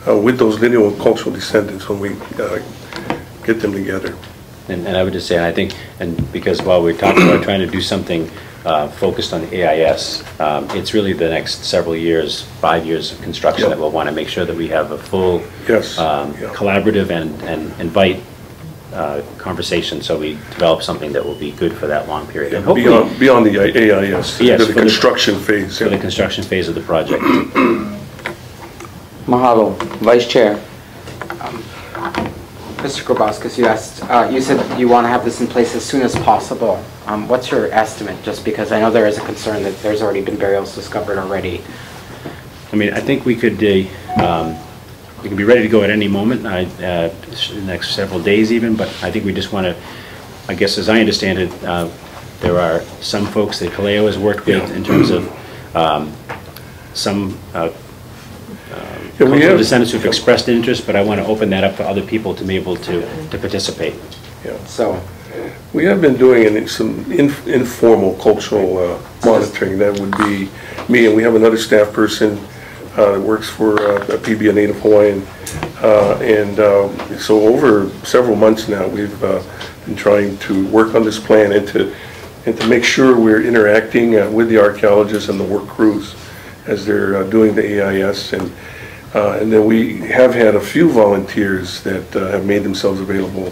with those lineal and cultural descendants when we get them together. And I would just say, and I think, and because while we're talking about trying to do something focused on the AIS, it's really the next several years, 5 years of construction that we'll want to make sure that we have a full collaborative and invite conversation, so we develop something that will be good for that long period. And hopefully, beyond the AIS, yes, the construction phase. For the construction phase of the project. Mahalo. Vice Chair. Mr. Grabowskis, you said you want to have this in place as soon as possible. What's your estimate? Just because I know there is a concern that there's already been burials discovered already. I mean, I think we could we can be ready to go at any moment, the next several days even, but I think we just want to, I guess as I understand it, there are some folks that Kaleo has worked with in terms of some cultural descendants who've expressed interest, but I want to open that up for other people to be able to participate. Yeah. So we have been doing some informal cultural monitoring. That would be me, and we have another staff person that works for PB, a Native Hawaiian, so over several months now we've been trying to work on this plan and to make sure we're interacting with the archaeologists and the work crews as they're doing the AIS, and then we have had a few volunteers that have made themselves available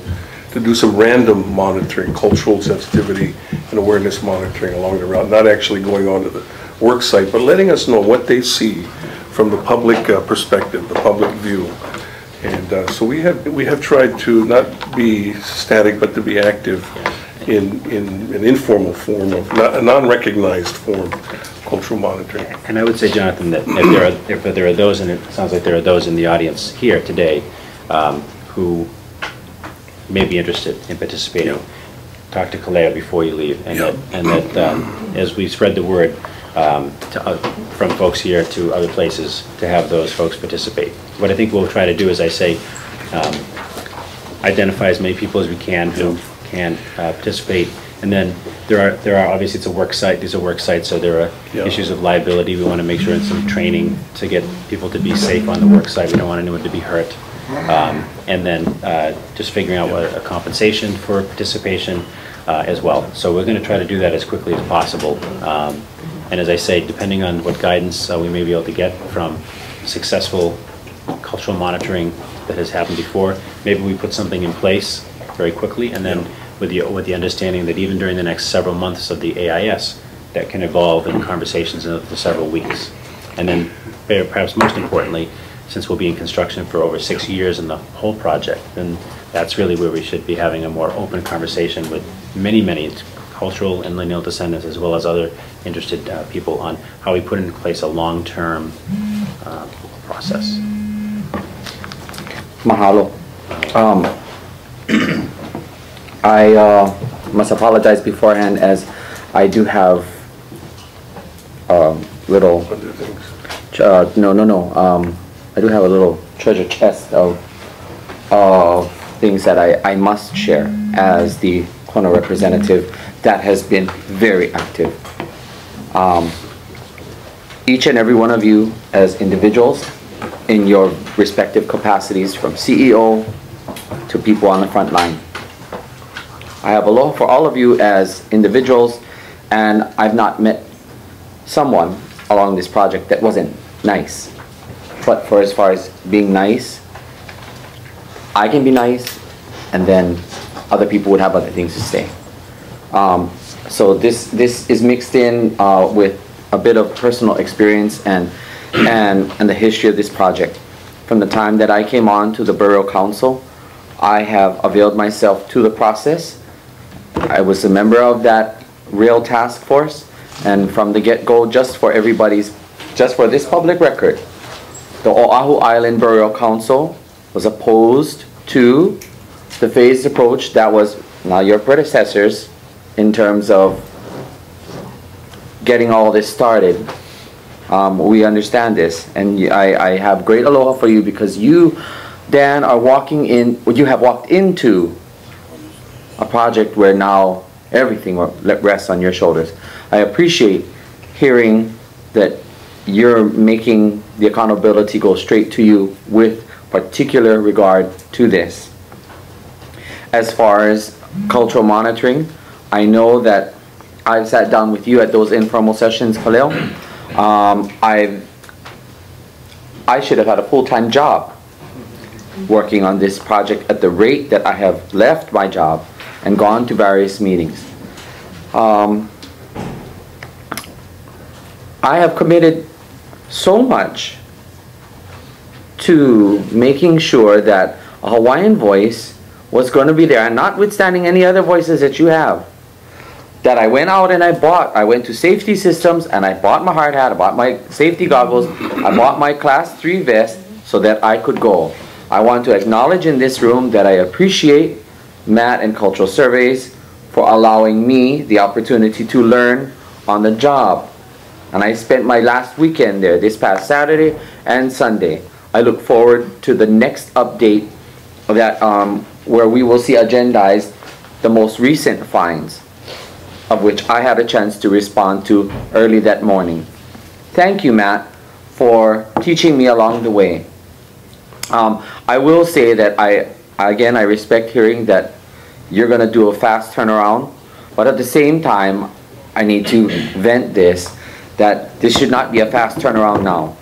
to do some random monitoring, cultural sensitivity and awareness monitoring along the route, not actually going onto the work site, but letting us know what they see from the public perspective, the public view. And so we have tried to not be static, but to be active in an informal form of a non-recognized form of cultural monitoring. And I would say, Jonathan, that if there are those, and it sounds like there are those in the audience here today who may be interested in participating, talk to Kaleo before you leave, and that as we spread the word from folks here to other places, to have those folks participate. What I think we'll try to do, as I say, identify as many people as we can who can participate, and then there are obviously, it's a work site, these are work sites, so there are issues of liability. We want to make sure in some training to get people to be safe on the work site. We don't want anyone to be hurt. And then just figuring out what a compensation for participation as well. So we're going to try to do that as quickly as possible. And as I say, depending on what guidance we may be able to get from successful cultural monitoring that has happened before, maybe we put something in place very quickly, and then with the understanding that even during the next several months of the AIS, that can evolve in conversations for several weeks. And then perhaps most importantly, since we'll be in construction for over 6 years in the whole project, then that's really where we should be having a more open conversation with many cultural and lineal descendants, as well as other interested people, on how we put into place a long-term process. Mahalo. I must apologize beforehand, as I do have little I do have a little treasure chest of things that I must share as the Kona representative that has been very active. Each and every one of you as individuals in your respective capacities, from CEO to people on the front line. I have aloha for all of you as individuals, and I've not met someone along this project that wasn't nice. But for as far as being nice, I can be nice, and then other people would have other things to say. So this is mixed in with a bit of personal experience and the history of this project. From the time that I came on to the Burial Council, I have availed myself to the process. I was a member of that real task force, and from the get-go, just for this public record, the Oahu Island Burial Council was opposed to the phased approach that was now your predecessors in terms of getting all this started. We understand this, and I have great aloha for you because you, Dan, are you have walked into a project where now everything rests on your shoulders. I appreciate hearing that you're making the accountability go straight to you with particular regard to this. As far as cultural monitoring, I know that I've sat down with you at those informal sessions, Khalil. I should have had a full-time job working on this project at the rate that I have left my job and gone to various meetings. I have committed so much to making sure that a Hawaiian voice was going to be there, and notwithstanding any other voices that you have, that I went out and I went to safety systems and I bought my hard hat, I bought my safety goggles, I bought my class 3 vest so that I could go. I want to acknowledge in this room that I appreciate Matt and Cultural Surveys for allowing me the opportunity to learn on the job. And I spent my last weekend there, this past Saturday and Sunday. I look forward to the next update that where we will see agendized the most recent finds, of which I had a chance to respond to early that morning. Thank you, Matt, for teaching me along the way. I will say that I respect hearing that you're going to do a fast turnaround, but at the same time, I need to vent this, that this should not be a fast turnaround now.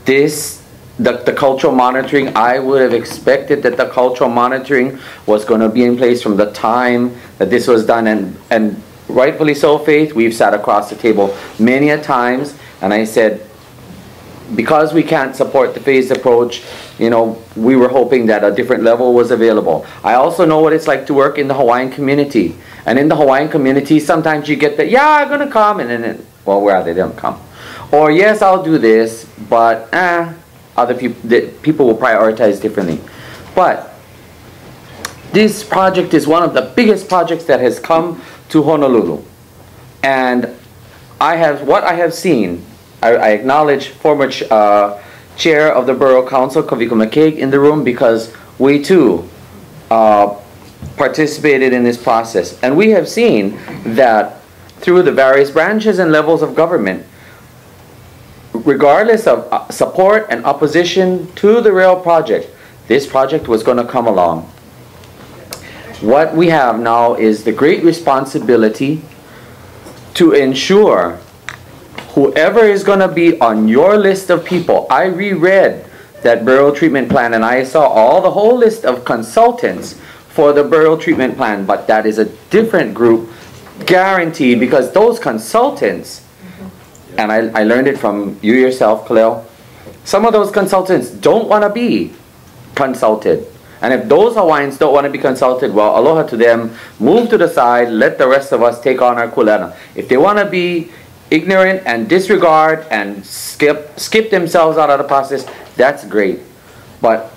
The cultural monitoring, I would have expected that the cultural monitoring was going to be in place from the time that this was done, and rightfully so, Faith. We've sat across the table many a times, and I said, because we can't support the phased approach, you know, we were hoping that a different level was available. I also know what it's like to work in the Hawaiian community, and in the Hawaiian community, sometimes you get that, yeah, I'm going to come, and then, well, where they don't come. Or, yes, I'll do this, but, other people will prioritize differently. But this project is one of the biggest projects that has come to Honolulu. And what I have seen, I acknowledge former chair of the Borough Council, Kaviko McCaig, in the room, because we too participated in this process. And we have seen that through the various branches and levels of government, regardless of support and opposition to the rail project, this project was going to come along. What we have now is the great responsibility to ensure whoever is going to be on your list of people. I reread that burial treatment plan and I saw the whole list of consultants for the burial treatment plan, but that is a different group, guaranteed, because those consultants, and I learned it from you yourself, Khalil, some of those consultants don't want to be consulted. And if those Hawaiians don't want to be consulted, well, aloha to them, move to the side, let the rest of us take on our kulana. If they want to be ignorant and disregard and skip themselves out of the process, that's great. But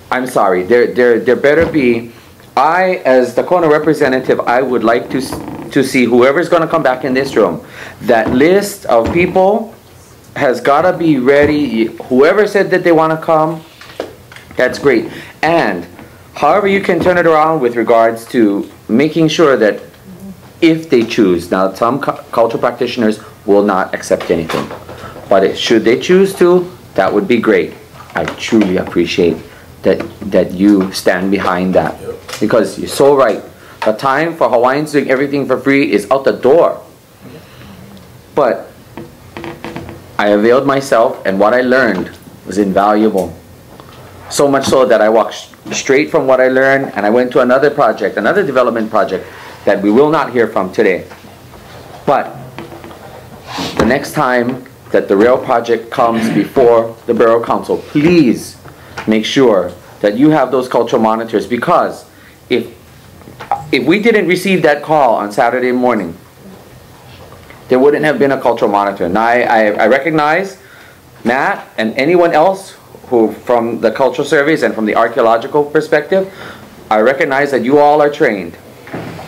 I'm sorry, there better be, as the Kona representative, I would like to see whoever's going to come back in this room, that list of people has got to be ready. Whoever said that they want to come, that's great. And however you can turn it around with regards to making sure that if they choose, now some cultural practitioners will not accept anything, but should they choose to, that would be great. I truly appreciate that you stand behind that, because you're so right. The time for Hawaiians doing everything for free is out the door. But I availed myself, and what I learned was invaluable. So much so that I walked straight from what I learned, and I went to another project, another development project that we will not hear from today. But the next time that the rail project comes before the Borough Council, please make sure that you have those cultural monitors, because if we didn't receive that call on Saturday morning, there wouldn't have been a cultural monitor. Now I recognize Matt and anyone else who, from the cultural surveys and from the archaeological perspective, I recognize that you all are trained.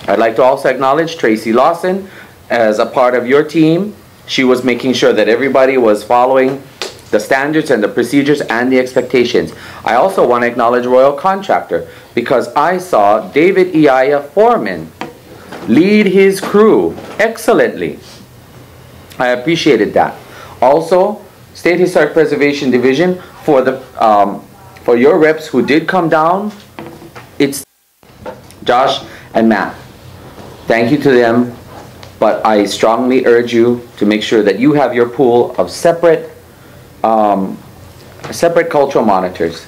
I'd like to also acknowledge Tracy Lawson as a part of your team. She was making sure that everybody was following the standards and the procedures and the expectations. I also want to acknowledge Royal Contractor because I saw David Iaya Foreman lead his crew excellently. I appreciated that. Also, State Historic Preservation Division for your reps who did come down. It's Josh and Matt. Thank you to them, but I strongly urge you to make sure that you have your pool of separate cultural monitors,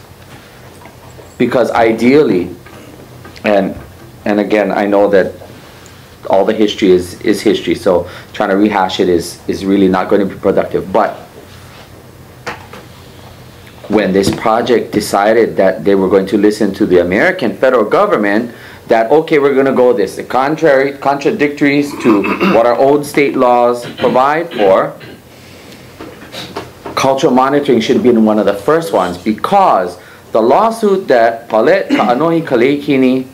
because ideally, and again, I know that all the history is history, so trying to rehash it is really not going to be productive. But when this project decided that they were going to listen to the American federal government, that okay, we're going to go this, the contradictories to what our old state laws provide for, cultural monitoring should be one of the first ones, because the lawsuit that Paulette Ka'anohi Kaleikini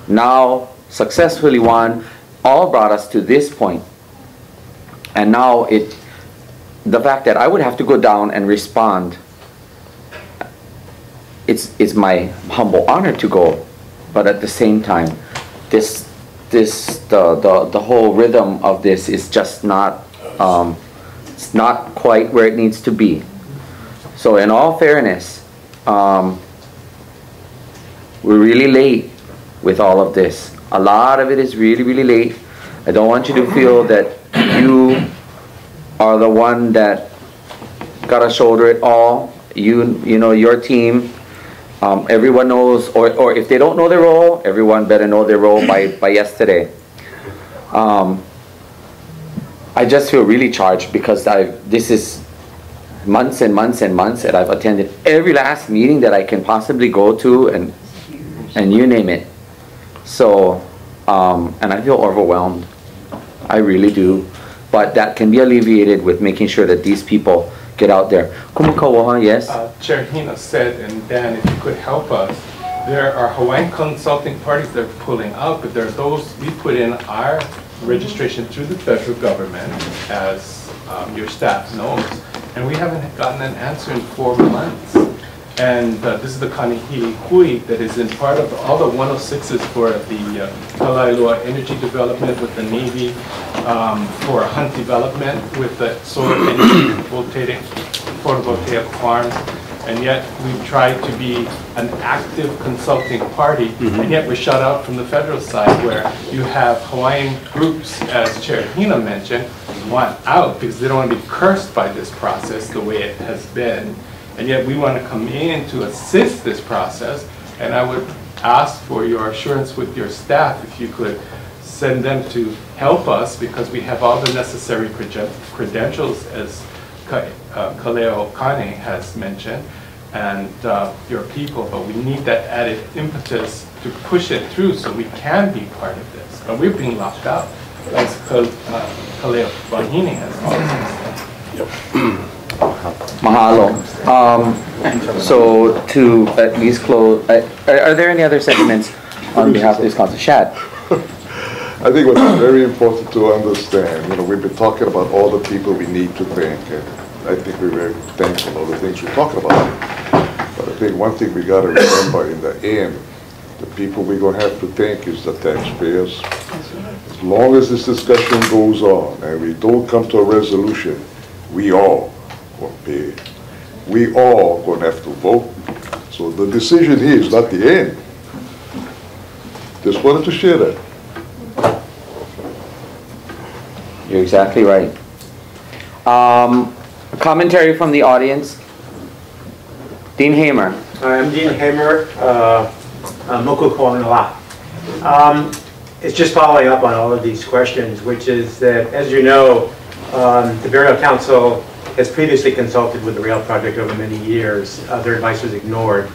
now successfully won all brought us to this point. And now the fact that I would have to go down and respond, it's my humble honor to go, but at the same time, the whole rhythm of this is just not it's not quite where it needs to be. So in all fairness, we're really late with all of this. A lot of it is really, really late. I don't want you to feel that you are the one that got to shoulder it all. You know, your team. Everyone knows, or if they don't know their role, everyone better know their role by yesterday. I just feel really charged because this is months and months and months that I've attended every last meeting that I can possibly go to, and you name it. So, and I feel overwhelmed. I really do. But that can be alleviated with making sure that these people get out there. Yes? Chair Hina said, and Dan, if you could help us, there are Hawaiian consulting parties that are pulling out, but there are those, we put in our registration through the federal government, as your staff knows, and we haven't gotten an answer in 4 months. And this is the Kanihili Hui that is in part of all the 106s for the Kalailua energy development with the Navy, for hunt development with the solar energy photovoltaic farms. And yet we've tried to be an active consulting party, and yet we're shut out from the federal side, where you have Hawaiian groups, as Chair Hina mentioned, want out because they don't want to be cursed by this process the way it has been. And yet we want to come in to assist this process, and I would ask for your assurance with your staff if you could send them to help us, because we have all the necessary credentials, as Kaleo Kane has mentioned, and your people, but we need that added impetus to push it through so we can be part of this. But we're being locked out, as Kaleo Wahine has also said. Mahalo. So to at least close, are there any other sentiments on behalf of this council? Shad? I think what's very important to understand, we've been talking about all the people we need to thank, and I think we're very thankful for all the things we're talking about. But I think one thing we got to remember in the end, the people we're going to have to thank is the taxpayers. As long as this discussion goes on and we don't come to a resolution, we all going to pay. We all going to have to vote. So the decision here is not the end. Just wanted to share that. You're exactly right. Commentary from the audience. Dean Hamer. I'm Dean Hamer. I'm Moku calling a lot. It's just following up on all of these questions, which is that, as you know, the Burial Council has previously consulted with the rail project over many years. Their advice was ignored.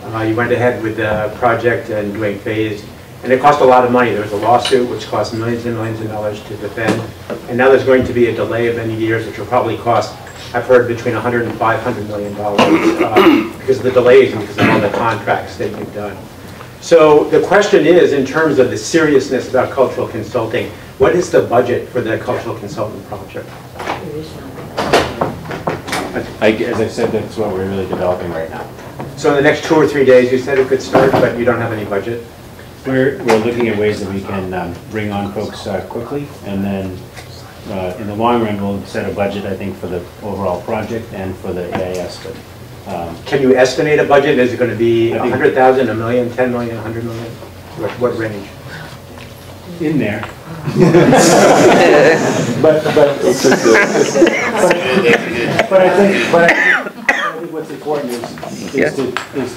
You went ahead with the project and doing phased And it cost a lot of money. There was a lawsuit which cost millions and millions of dollars to defend. And now there's going to be a delay of many years, which will probably cost, I've heard, between $100 and $500 million because of the delays and because of all the contracts that you've done. So the question is, in terms of the seriousness about cultural consulting, what is the budget for the cultural consultant project? As I said, that's what we're really developing right now. So in the next 2 or 3 days, you said it could start, but you don't have any budget? We're looking at ways that we can bring on folks quickly, and then in the long run, we'll set a budget, I think, for the overall project and for the EIS. But, can you estimate a budget? Is it going to be 100,000, a million, 10 million, 100 million? What range? In there. But I think what's important is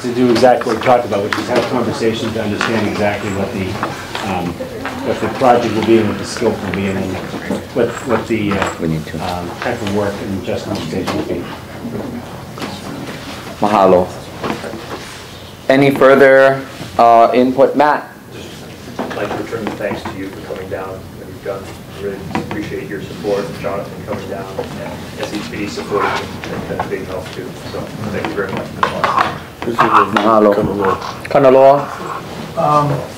to do exactly what we talked about, which is have conversations to understand exactly what the project will be and what the scope will be, and then what the type of work and just conversation will be. Mahalo. Any further input, Matt? I'd like to return the thanks to you for coming down. What you've done, really appreciate your support. Jonathan coming down, and SHPD supporting you. That's been a big help too. So thank you very much. Mahalo. Kanaloa.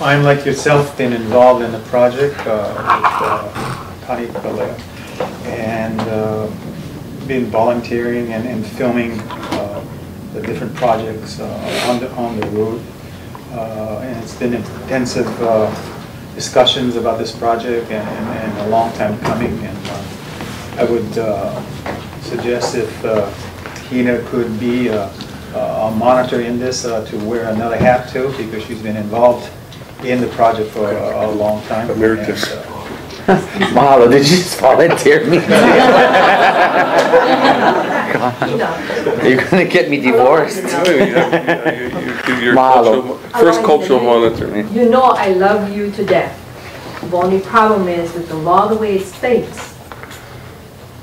I'm like yourself, been involved in the project with Tani Kalea, and been volunteering and filming the different projects on the road. And it's been intensive discussions about this project and a long time coming. And I would suggest if Hina could be a monitor in this to wear another hat too, because she's been involved in the project for a long time. Emeritus. Mahalo, did you just volunteer me? You're going to get me divorced. You're Mahalo. first cultural monitor. You know I love you to death. The only problem is with the law the way it states,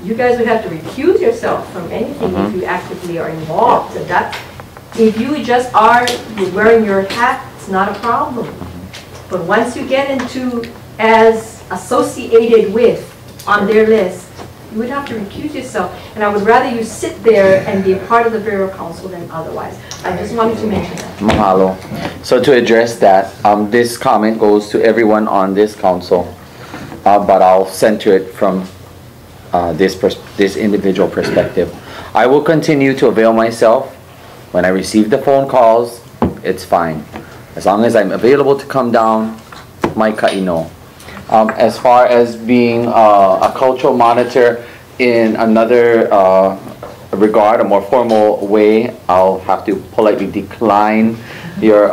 you guys would have to recuse yourself from anything if you actively are involved. And that, if you just are wearing your hat, it's not a problem. But once you get into as associated with on their list, you would have to recuse yourself. And I would rather you sit there and be a part of the Burial Council than otherwise. I just wanted to mention that. Mahalo. So to address that, this comment goes to everyone on this council, but I'll center it from this individual perspective. I will continue to avail myself. When I receive the phone calls, it's fine. As long as I'm available to come down, my kaino. As far as being a cultural monitor in another regard, a more formal way, I'll have to politely decline your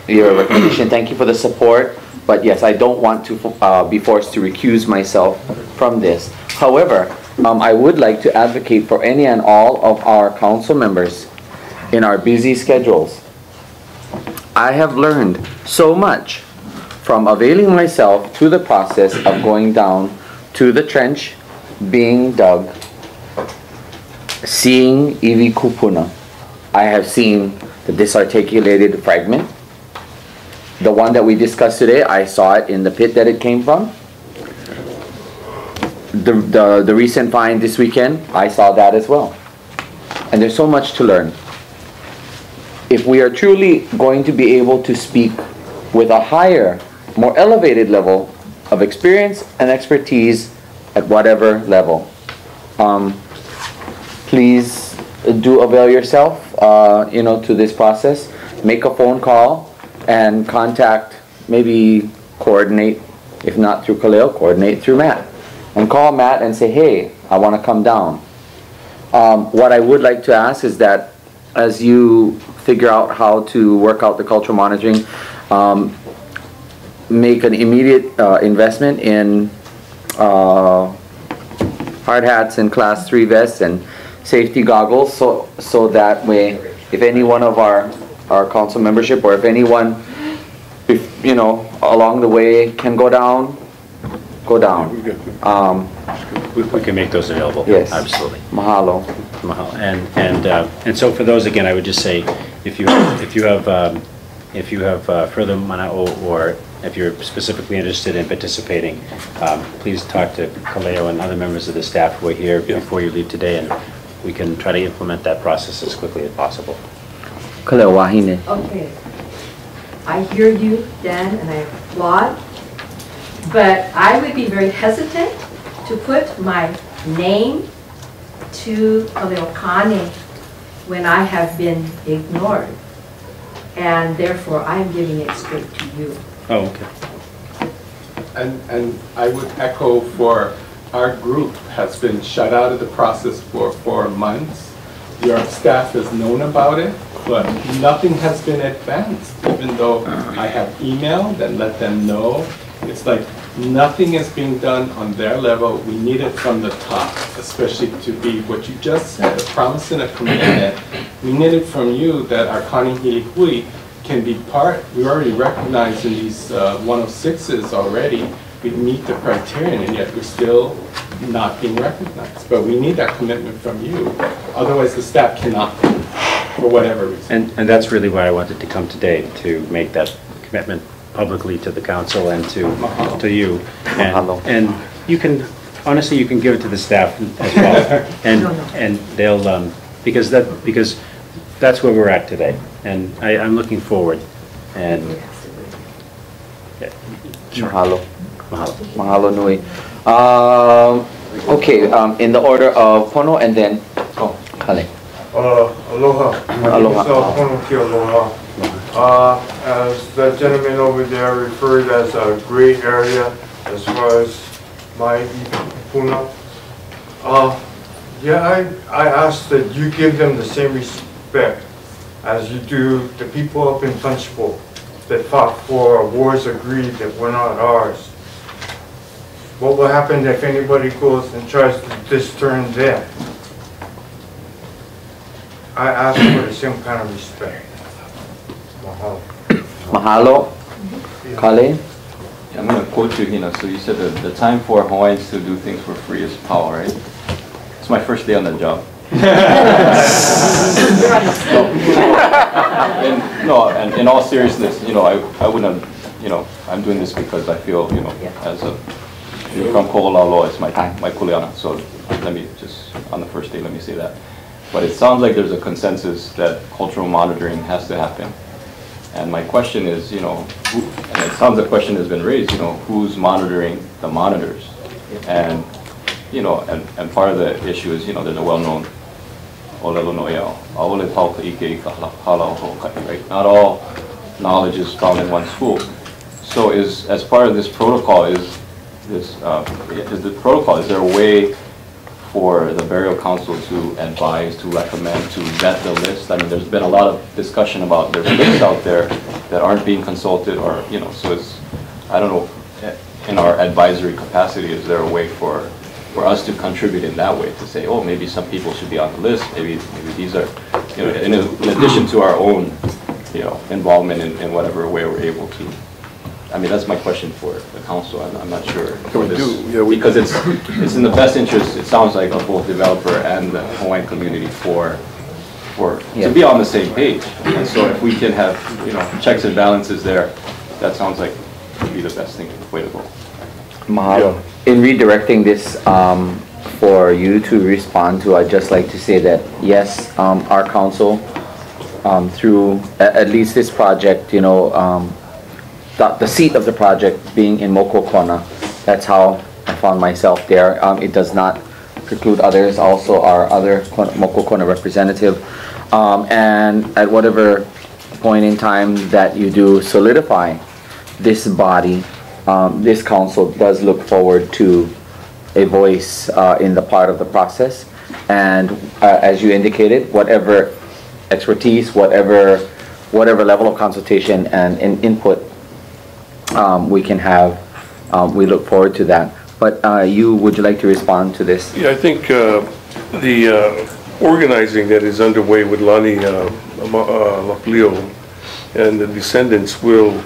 recognition. Thank you for the support, but yes, I don't want to be forced to recuse myself from this. However, I would like to advocate for any and all of our council members in our busy schedules. I have learned so much from availing myself to the process of going down to the trench being dug, seeing iwi kupuna. I have seen the disarticulated fragment. The one that we discussed today, I saw it in the pit that it came from. The recent find this weekend, I saw that as well. And there's so much to learn. If we are truly going to be able to speak with a higher, more elevated level of experience and expertise at whatever level, please do avail yourself, to this process. Make a phone call and contact, maybe coordinate, if not through Khalil, coordinate through Matt. And call Matt and say, hey, I want to come down. What I would like to ask is that as you figure out how to work out the cultural monitoring, make an immediate investment in hard hats and class 3 vests and safety goggles, so that way if any one of our council membership, or if anyone along the way can go down. We can make those available. Yes. Absolutely. Mahalo. Mahalo. And so for those, again, I would just say, if you have further mana'o or if you're specifically interested in participating, please talk to Kaleo and other members of the staff who are here before you leave today, and we can try to implement that process as quickly as possible. Kaleo wahine. Okay. I hear you, Dan, and I applaud, but I would be very hesitant to put my name to Kaleokane when I have been ignored, and therefore I'm giving it straight to you. Oh, okay. And I would echo for our group has been shut out of the process for 4 months. Your staff has known about it, but nothing has been advanced, even though I have emailed and let them know. It's like nothing is being done on their level. We need it from the top, especially to be what you just said, a promise and a commitment. We need it from you that our Kanihili Hui can be part. We already recognize in these 106s already, we meet the criterion, and yet we're still not being recognized. But we need that commitment from you. Otherwise, the staff cannot, for whatever reason. And that's really why I wanted to come today, to make that commitment publicly to the council and to you. And you can, honestly, you can give it to the staff as well. And they'll, because that's where we're at today. And I'm looking forward. And Mahalo. Mahalo nui. Okay, in the order of Pono and then, Kale. Aloha. Aloha. Pono ki aloha. As the gentleman over there referred as a gray area as far as my puna. Yeah, I ask that you give them the same respect as you do the people up in Punchbowl that fought for wars agreed that were not ours. What will happen if anybody goes and tries to disturn them? I ask for the same kind of respect. Mahalo. Mahalo. Kale. I'm going to quote you, so you said that the time for Hawaiians to do things for free is power, right? It's my first day on the job. And in all seriousness, I wouldn't have, I'm doing this because I feel, as a, from Ko'olauloa, it's my kuleana, so let me just, on the first day, let me say that. But it sounds like there's a consensus that cultural monitoring has to happen. And my question is, and it sounds a question has been raised, who's monitoring the monitors? And, and part of the issue is, there's a well-known right? Not all knowledge is found in one school. So as part of this protocol, is there a way for the burial council to advise, to recommend, to vet the list? I mean, there's been a lot of discussion about there's lists out there that aren't being consulted, or so it's, I don't know, in our advisory capacity, is there a way for us to contribute in that way, to say, oh, maybe some people should be on the list, maybe these are, in addition to our own, involvement in whatever way we're able to. I mean, that's my question for the council. I'm not sure. Because it's in the best interest, it sounds like, of both developer and the Hawaiian community to be on the same page. And so if we can have, checks and balances there, that sounds like would be the best way to go. Mahalo. In redirecting this for you to respond to, I'd just like to say that yes, our council, through at least this project, the seat of the project being in Mokokona, that's how I found myself there. It does not preclude others, also our other Mokokona representative. And at whatever point in time that you do solidify this body, this council does look forward to a voice in the part of the process. And as you indicated, whatever expertise, whatever level of consultation and input we can have, we look forward to that. But would you like to respond to this? Yeah, I think the organizing that is underway with Lani Laplio and the descendants will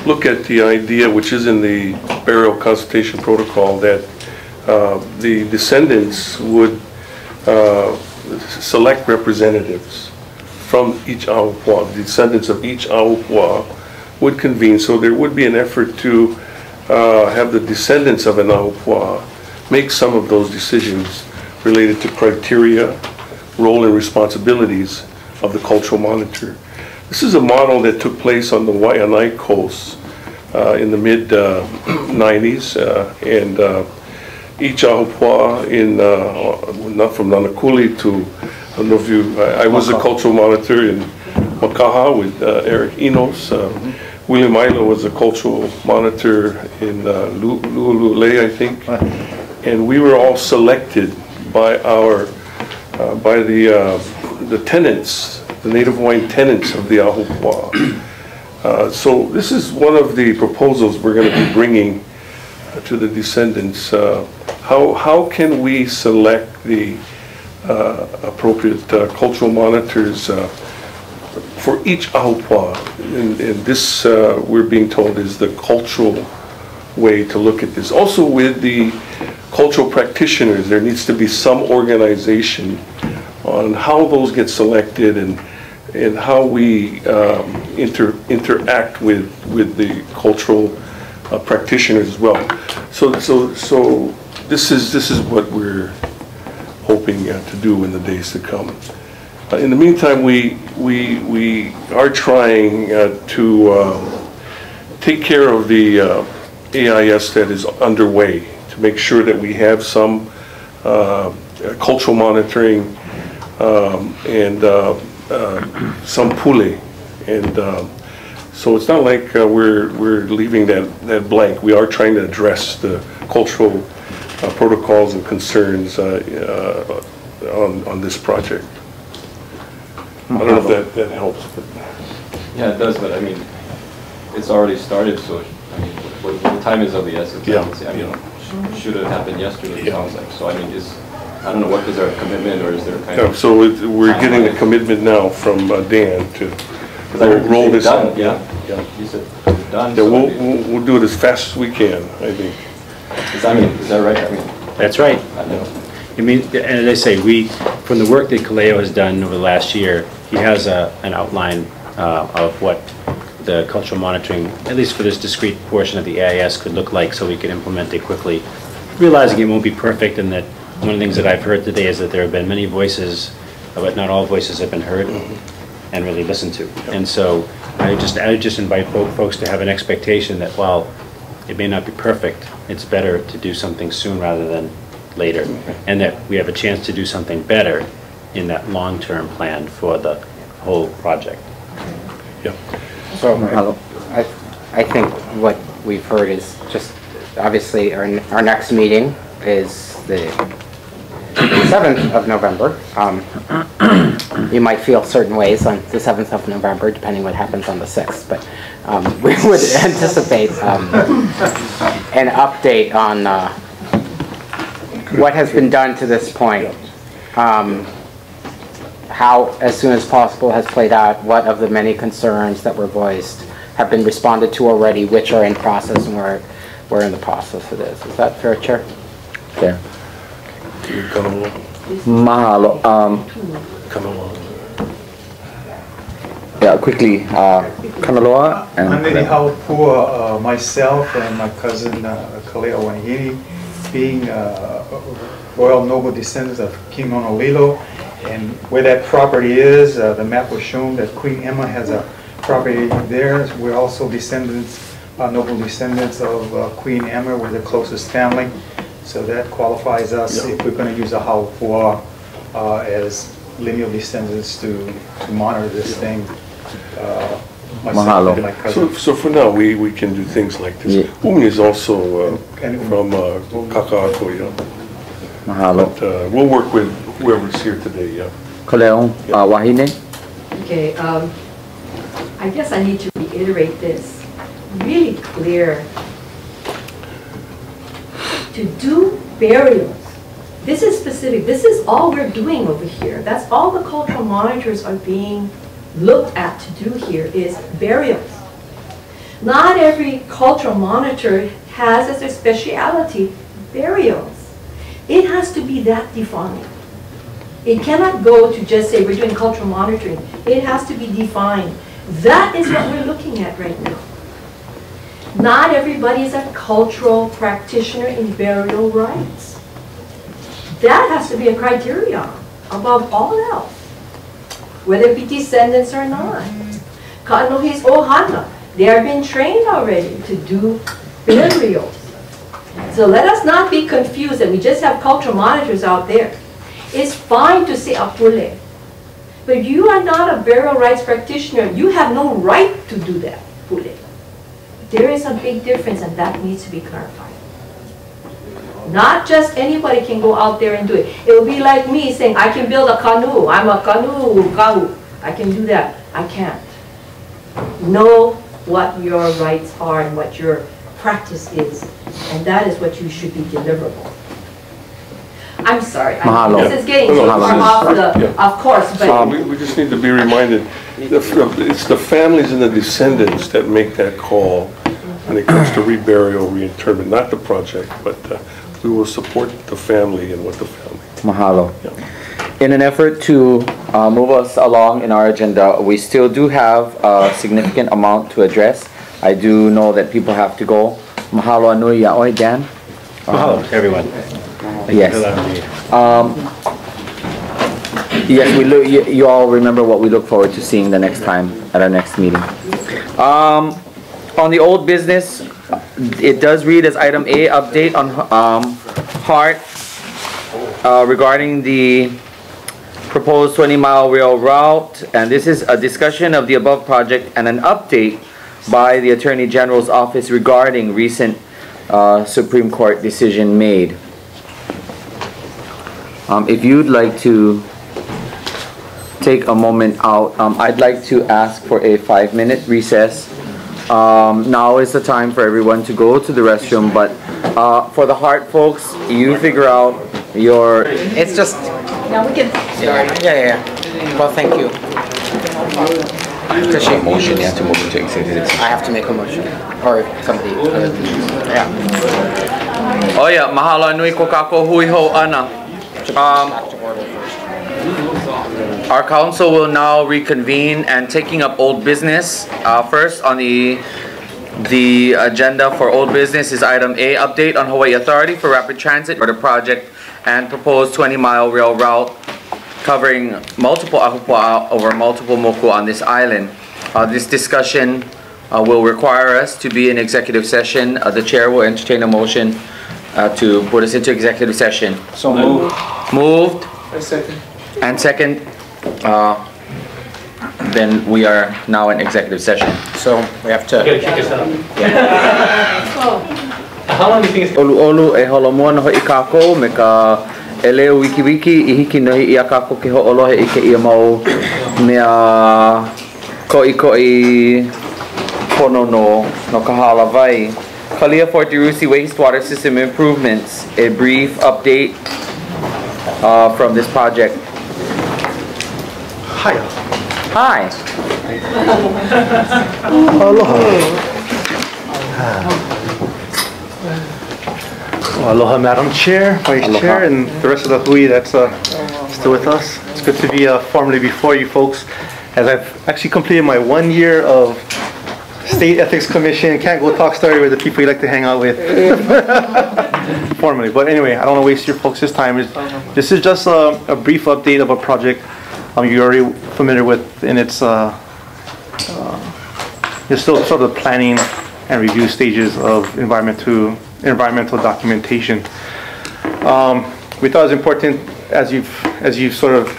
look at the idea, which is in the burial consultation protocol, that the descendants would select representatives from each Aupua. The descendants of each Aupua would convene. So there would be an effort to have the descendants of an Ahupua'a make some of those decisions related to criteria, role, and responsibilities of the cultural monitor. This is a model that took place on the Waianae coast in the mid-90s, and each Ahupua'a not from Nanakuli to, I don't know if you, I was a cultural monitor in Makaha with Eric Enos. William Ilo was a cultural monitor in Lu'ulu'ulei, I think. And we were all selected by the tenants, the Native Hawaiian tenants of the Ahupua'a. So this is one of the proposals we're going to be bringing to the descendants. How can we select the appropriate cultural monitors for each Ahupua'a? And this, we're being told, is the cultural way to look at this. Also with the cultural practitioners, there needs to be some organization on how those get selected and how we interact with the cultural practitioners as well. So this is what we're hoping to do in the days to come. In the meantime, we are trying to take care of the AIS that is underway to make sure that we have some cultural monitoring and some pule, and so it's not like we're leaving that blank. We are trying to address the cultural protocols and concerns on this project. I don't know if that helps. But. Yeah, it does, but I mean, it's already started, so I mean, the time is of the essence. Yeah. I mean, should have happened yesterday, it sounds like. So I mean, I don't know, what is our commitment, or is there kind of... So we're getting a commitment now from Dan to roll this out. Yeah, you said done. Yeah, we'll do it as fast as we can, I think. Is that right? I mean, that's right. I mean, and as I say, from the work that Kaleo has done over the last year, he has an outline of what the cultural monitoring, at least for this discrete portion of the AIS, could look like, so we could implement it quickly. Realizing it won't be perfect, and that one of the things that I've heard today is that there have been many voices, but not all voices have been heard and really listened to. And so I just invite folks to have an expectation that while it may not be perfect, it's better to do something soon rather than later, and that we have a chance to do something better in that long-term plan for the whole project. Yeah. So I think what we've heard is just obviously our next meeting is the 7th of November. You might feel certain ways on the 7th of November, depending what happens on the 6th, but we would anticipate an update on what has been done to this point, how as soon as possible has played out, what of the many concerns that were voiced have been responded to already, which are in process, and we're in the process of this. Is that fair, Chair? Fair. Mahalo. Yeah, quickly, Kanaloa and Manili Haupua, myself and my cousin Kaleo Wanihini, being royal noble descendants of King Honolulu, and where that property is, the map was shown that Queen Emma has a property there. We're also descendants, noble descendants of Queen Emma. We're the closest family, so that qualifies us if we're going to use a Haupua as lineal descendants to monitor this thing. Myself and my cousin. So for now, we can do things like this. Yeah. Umi is also from Kaka'ako. Mahalo. But we'll work with whoever's here today. Yeah. Kaleo, Wahine. Okay. I guess I need to reiterate this. Really clear. To do burials. This is specific. This is all we're doing over here. That's all the cultural monitors are being looked at to do here is burials. Not every cultural monitor has as their specialty burials. It has to be that defined. It cannot go to just say we're doing cultural monitoring. It has to be defined. That is what we're looking at right now. Not everybody is a cultural practitioner in burial rites. That has to be a criterion above all else, whether it be descendants or not. Ka'anuhi's ohana, they are being trained already to do burials. So let us not be confused that we just have cultural monitors out there. It's fine to say apule, but if you are not a burial rites practitioner, you have no right to do that, pule. There is a big difference, and that needs to be clarified. Not just anybody can go out there and do it. It will be like me saying, I can build a canoe. I'm a canoe, kahu. I can do that. I can't. Know what your rights are and what your practice is, and that is what you should be deliverable. I'm sorry, this is getting too far off course, but... We just need to be reminded, it's the families and the descendants that make that call when it comes to reburial, reinterment, not the project, but we will support the family and what the family. Mahalo. In an effort to move us along in our agenda, we still do have a significant amount to address. I do know that people have to go. Mahalo anui yaoi, Dan. Mahalo, everyone. Yes. Yes, we look. You all remember what we look forward to seeing the next time at our next meeting. On the old business, it does read as item A, update on HART regarding the proposed 20-mile rail route, and this is a discussion of the above project and an update by the Attorney General's office regarding recent Supreme Court decision made. If you'd like to take a moment out, I'd like to ask for a 5-minute recess. Now is the time for everyone to go to the restroom, but for the HART folks, you figure out your... It's just... Now we can... Yeah. Well, thank you. Motion, you have to move to executive session. I have to make a motion. Or somebody. Yeah. Oh yeah, mahalo nui ko kako hui ho ana. Our council will now reconvene and taking up old business. First on the agenda for old business is item A, update on Hawaii Authority for Rapid Transit for the project and proposed 20-mile rail route covering multiple ahupua'a over multiple moku on this island. This discussion will require us to be in executive session. The chair will entertain a motion to put us into executive session. So moved. Moved. Second. And second. Then we are now in executive session. So we have to... You gotta kick us out. How long do you think it's... Olu e holomua no ikako me ka eleo wiki I hiki no I akako ke ho'olohe I ke ia mau mea koi pono no kahala vai. Kalia Fort Rusi wastewater system improvements. A brief update from this project. Hi. Hi. Aloha. Aloha, Madam Chair, Vice Chair, and the rest of the hui that's still with us. It's good to be formally before you folks, as I've actually completed my 1 year of State Ethics Commission. Can't go talk story with the people you like to hang out with. Formally, but anyway, I don't want to waste your folks' time. This is just a brief update of a project you're already familiar with, and it's still sort of the planning and review stages of environmental documentation. We thought it was important, as you've sort of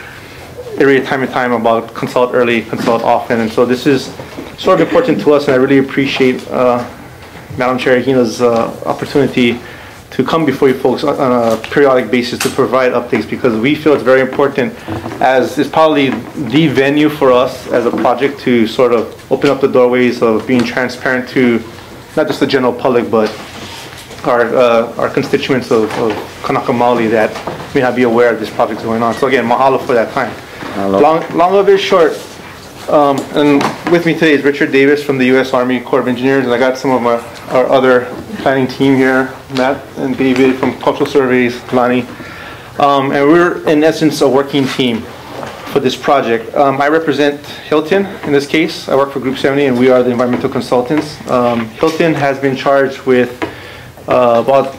iterated time and time about consult early, consult often, and so this is sort of important to us, and I really appreciate Madam Chair Hina's opportunity to come before you folks on a periodic basis to provide updates, because we feel it's very important, as it's probably the venue for us as a project to sort of open up the doorways of being transparent to not just the general public, but our constituents of Kanaka Maoli that may not be aware of this project going on. So again, mahalo for that time. Long of it short, and with me today is Richard Davis from the U.S. Army Corps of Engineers, and I got some of our other planning team here, Matt and David from Cultural Surveys, Lani, and we're in essence a working team for this project. I represent Hilton in this case. I work for Group 70 and we are the environmental consultants. Hilton has been charged with about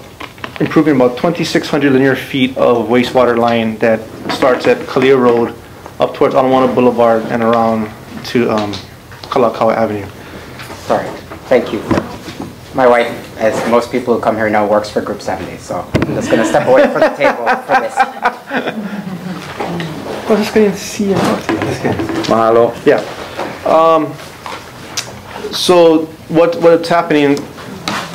improving about 2,600 linear feet of wastewater line that starts at Kalia Road up towards Anawana Boulevard and around to Kalakaua Avenue. Sorry, thank you. My wife, as most people who come here know, works for Group 70, so I'm just going to step away from the table for this. I'm just going to see you. Mahalo. Yeah. So what's happening,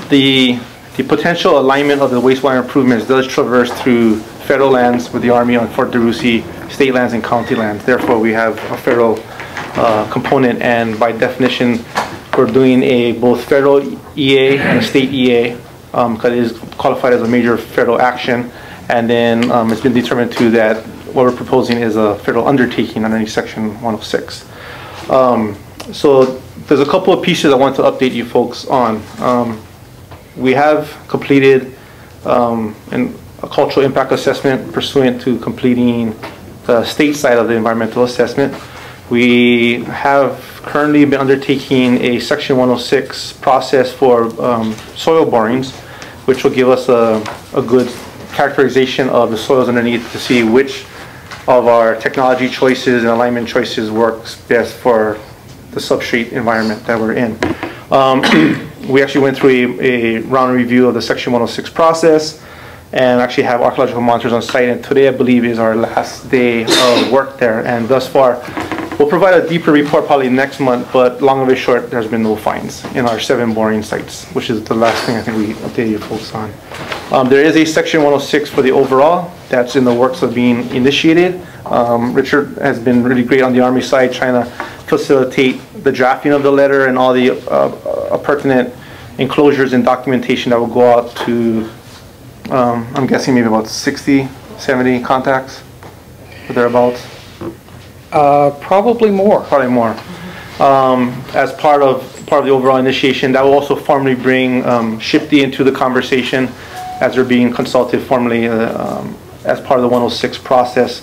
the potential alignment of the wastewater improvements does traverse through federal lands with the Army on Fort DeRussy, state lands and county lands. Therefore, we have a federal component, and by definition, we're doing a both federal EA and a state EA, because it is qualified as a major federal action. And then it's been determined too that what we're proposing is a federal undertaking underneath Section 106. So there's a couple of pieces I want to update you folks on. We have completed a cultural impact assessment pursuant to completing the state side of the environmental assessment. We have currently been undertaking a Section 106 process for soil borings, which will give us a good characterization of the soils underneath to see which of our technology choices and alignment choices works best for the substrate environment that we're in. We actually went through a round review of the Section 106 process and actually have archaeological monitors on site, and today I believe is our last day of work there, and thus far we'll provide a deeper report probably next month, but long and short, there's been no finds in our 7 boring sites, which is the last thing I think we updated you folks on. There is a Section 106 for the overall that's in the works of being initiated. Richard has been really great on the Army side trying to facilitate the drafting of the letter and all the pertinent enclosures and documentation that will go out to, I'm guessing maybe about 60, 70 contacts, or thereabouts. Probably more. Probably more. As part of the overall initiation, that will also formally bring SHPD into the conversation as they're being consulted formally as part of the 106 process.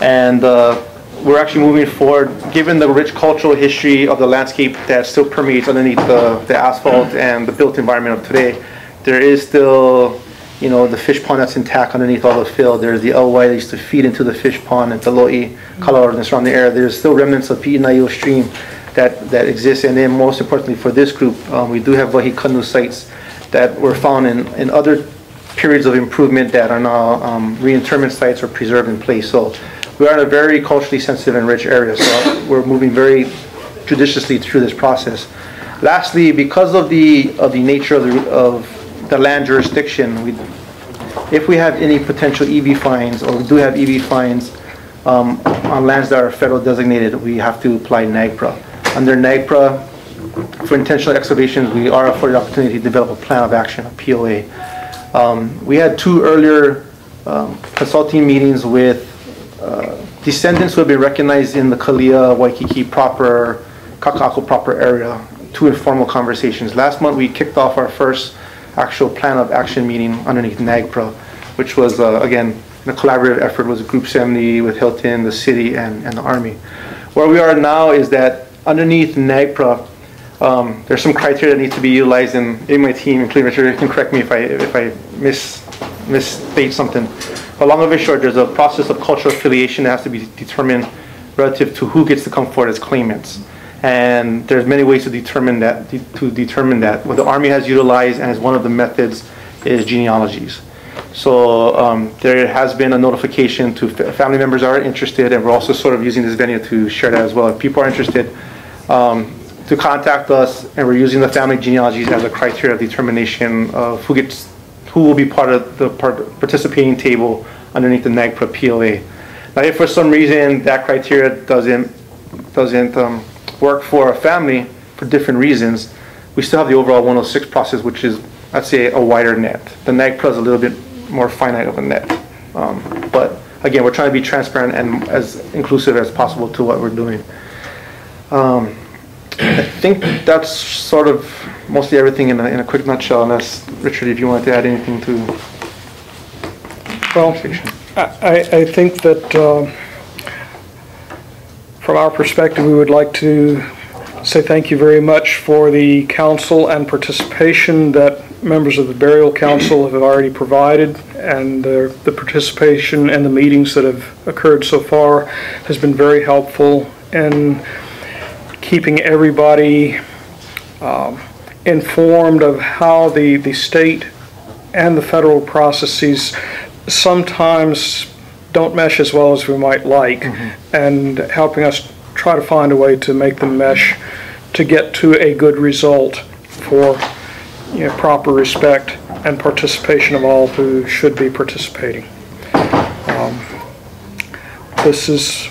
And we're actually moving forward, given the rich cultural history of the landscape that still permeates underneath the asphalt and the built environment of today. There is still, you know, the fish pond that's intact underneath all the fill. There's the LY that used to feed into the fish pond and Taloi, Kalaor, and the surrounding area. There's still remnants of Pi'inaio stream that exists. And then most importantly for this group, we do have Wahikanu sites that were found in other periods of improvement that are now reinterment sites or preserved in place. So we are in a very culturally sensitive and rich area. So we're moving very judiciously through this process. Lastly, because of the nature of the land jurisdiction, if we have any potential EV fines, or we do have EV fines on lands that are federal designated, we have to apply NAGPRA. Under NAGPRA, for intentional excavations, we are afforded the opportunity to develop a plan of action, a POA. We had 2 earlier consulting meetings with descendants who have been recognized in the Kalia, Waikiki proper, Kaka'ako proper area, 2 informal conversations. Last month we kicked off our first actual plan of action meeting underneath NAGPRA, which was, again, a collaborative effort with Group 70, with Hilton, the city, and the Army. Where we are now is that underneath NAGPRA, there's some criteria that need to be utilized, and in my team, including Richard, you can correct me if I misstate something. But long of it short, there's a process of cultural affiliation that has to be determined relative to who gets to come forward as claimants. And there's many ways to determine that. What the Army has utilized and as one of the methods is genealogies. So there has been a notification to family members that are interested, and we're also sort of using this venue to share that as well. If people are interested, to contact us, and we're using the family genealogies as a criteria of determination of who will be part of the participating table underneath the NAGPRA POA. Now, if for some reason that criteria doesn't work for a family for different reasons, we still have the overall 106 process, which is, I'd say, a wider net. The NAGPRA is a little bit more finite of a net. But again, we're trying to be transparent and as inclusive as possible to what we're doing. I think that's sort of mostly everything in a quick nutshell, unless, Richard, if you wanted to add anything to... Well, I think that from our perspective, we would like to say thank you very much for the council and participation that members of the Burial Council have already provided, and the participation and the meetings that have occurred so far has been very helpful in keeping everybody informed of how the state and the federal processes sometimes don't mesh as well as we might like, and helping us try to find a way to make them mesh to get to a good result for proper respect and participation of all who should be participating. This is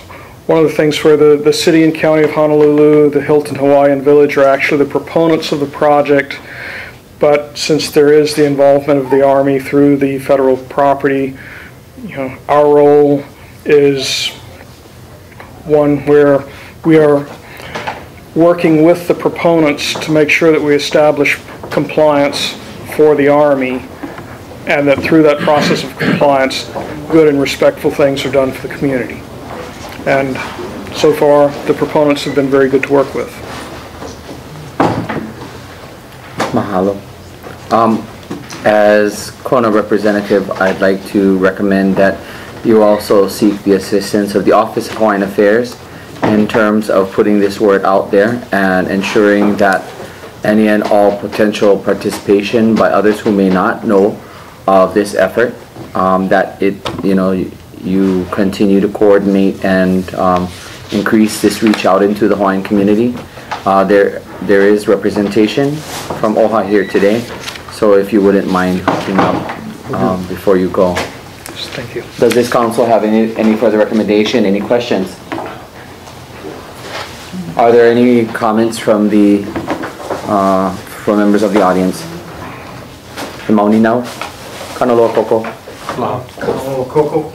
one of the things where the city and county of Honolulu, the Hilton Hawaiian Village are actually the proponents of the project, but since there is the involvement of the Army through the federal property, our role is one where we are working with the proponents to make sure that we establish compliance for the Army, and that through that process of compliance, good and respectful things are done for the community. And so far, the proponents have been very good to work with. Mahalo. As Kona representative, I'd like to recommend that you also seek the assistance of the Office of Hawaiian Affairs in terms of putting this word out there and ensuring that any and all potential participation by others who may not know of this effort, that you continue to coordinate and increase this reach out into the Hawaiian community. There is representation from OHA here today, so if you wouldn't mind hooking up before you go. Thank you. Does this council have any further recommendation, any questions? Are there any comments from members of the audience? Mauni now? Kanaloa Koko. Coco.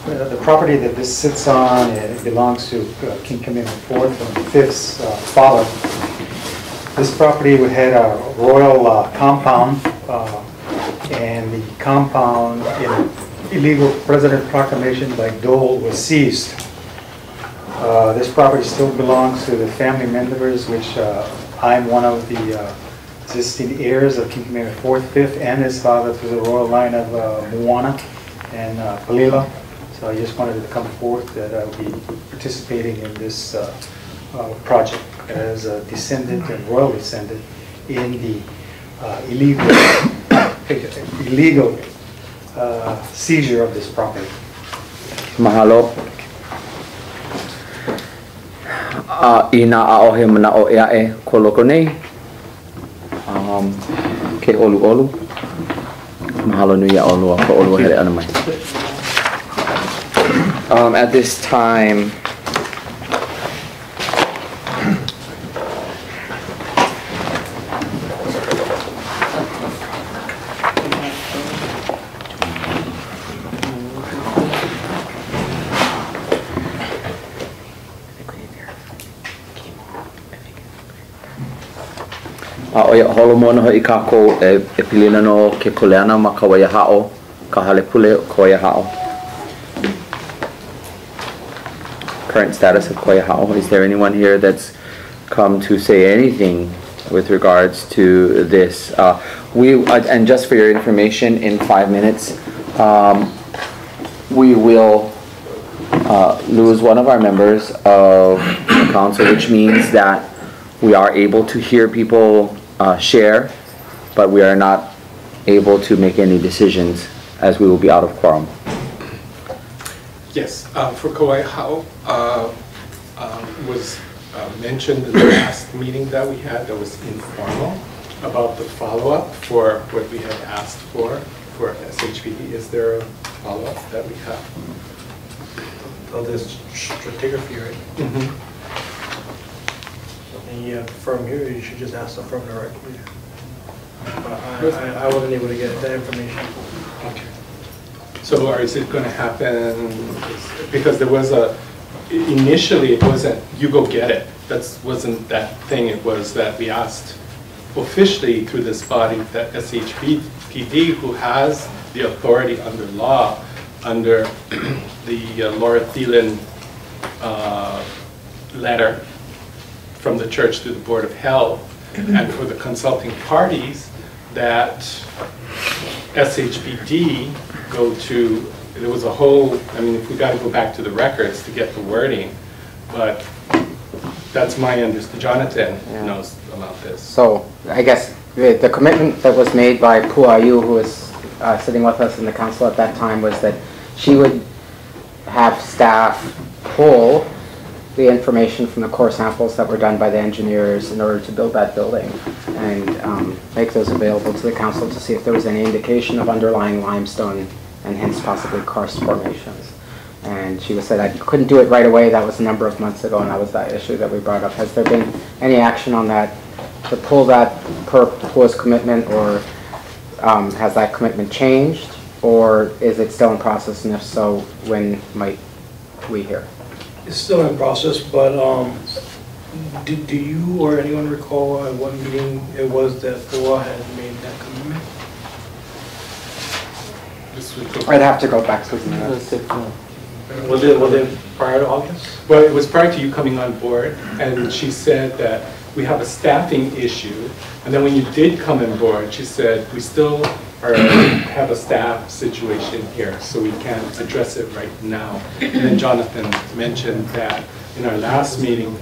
The property that this sits on, it belongs to King Kamehameha IV from the Fifth's father. This property had a royal compound, and the compound, in an illegal president proclamation by Dole, was seized. This property still belongs to the family members, which I'm one of the existing heirs of King Kamehameha IV, Fifth, and his father through the royal line of Moana and Palila. So I just wanted to come forth that I will be participating in this project as a descendant and royal descendant in the illegal seizure of this property. Mahalo. Ina aohe mana o ea e koloko nei. Ke olu olu. Mahalo nui a olu a ko olu hele ana mai. At this time, oia holomona hoi kako e pilina no ke koleana ma ka waiahao ka hale pule ko waiahao. Current status of Koyahao. Is there anyone here that's come to say anything with regards to this? And just for your information, in 5 minutes, we will lose one of our members of the council, which means that we are able to hear people share, but we are not able to make any decisions as we will be out of quorum. Yes, for Kauai Hao, was mentioned in the last meeting that we had that was informal about the follow-up for what we had asked for SHPD. Is there a follow-up that we have? Oh, there's stratigraphy, right? Mm-hmm. The firm here, you should just ask the firm directly. But I wasn't able to get that information. Okay. So or is it going to happen, because there was initially it wasn't, you go get it. That wasn't that thing. It was that we asked officially through this body that SHPD, who has the authority under law, under the Laura Thielen letter from the church to the Board of Health, and for the consulting parties that SHBD go to, there was a whole, I mean, if we got to go back to the records to get the wording, but that's my understanding. Jonathan knows about this. So I guess the commitment that was made by Puayu, who was sitting with us in the council at that time, was that she would have staff pull the information from the core samples that were done by the engineers in order to build that building and make those available to the council to see if there was any indication of underlying limestone and hence possibly karst formations. And she said, I couldn't do it right away. That was a number of months ago, and that was that issue that we brought up. Has there been any action on that to pull that per PUA's commitment, or has that commitment changed, or is it still in process, and if so, when might we hear? It's still in process, but do you or anyone recall at what meeting it was that PUA had made that commitment? I'd have to go back to the minutes. Was it prior to August? Well, it was prior to you coming on board, and she said that we have a staffing issue, and then when you did come on board, she said, we still have a staff situation here, so we can't address it right now. And then Jonathan mentioned that in our last meeting,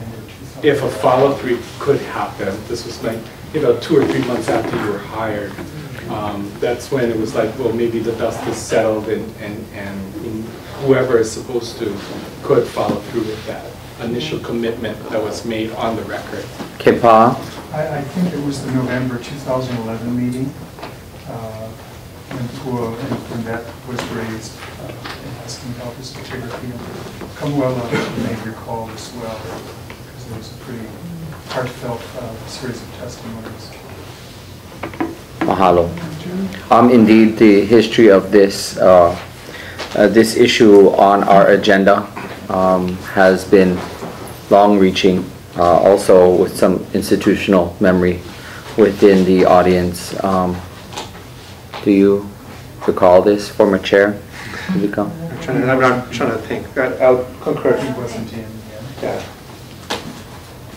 if a follow-through could happen, this was like, 2 or 3 months after you were hired, that's when it was like, well, maybe the dust is settled and whoever is supposed to could follow through with that initial commitment that was made on the record. Kepa? I think it was the November 2011 meeting when that was raised, asking about this photography. Kamuela may recall as well, because it was a pretty heartfelt series of testimonies. Mahalo. Indeed, the history of this this issue on our agenda has been long-reaching, also with some institutional memory within the audience. Do you recall this, former chair? I'm trying to think. I'll concur. He wasn't in. Yeah.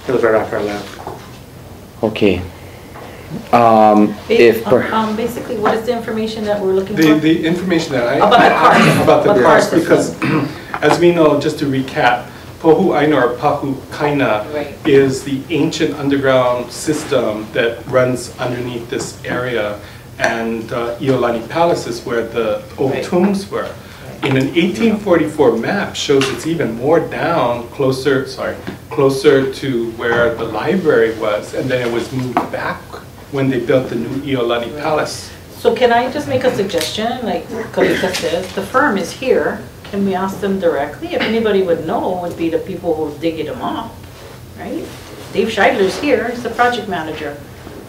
It was right after I left. Okay. Basically, what is the information that we're looking for? The information that about the karst, because as we know, just to recap, Pohu Aina or Pahu Kaina is the ancient underground system that runs underneath this area, and Iolani Palace is where the old tombs were. In an 1844 map shows it's even more down, closer to where the library was, and then it was moved back when they built the new Iolani Palace. So can I just make a suggestion? Like Kalika says, the firm is here. Can we ask them directly? If anybody would know, it would be the people who digging them off, right? Dave Scheidler's here, he's the project manager.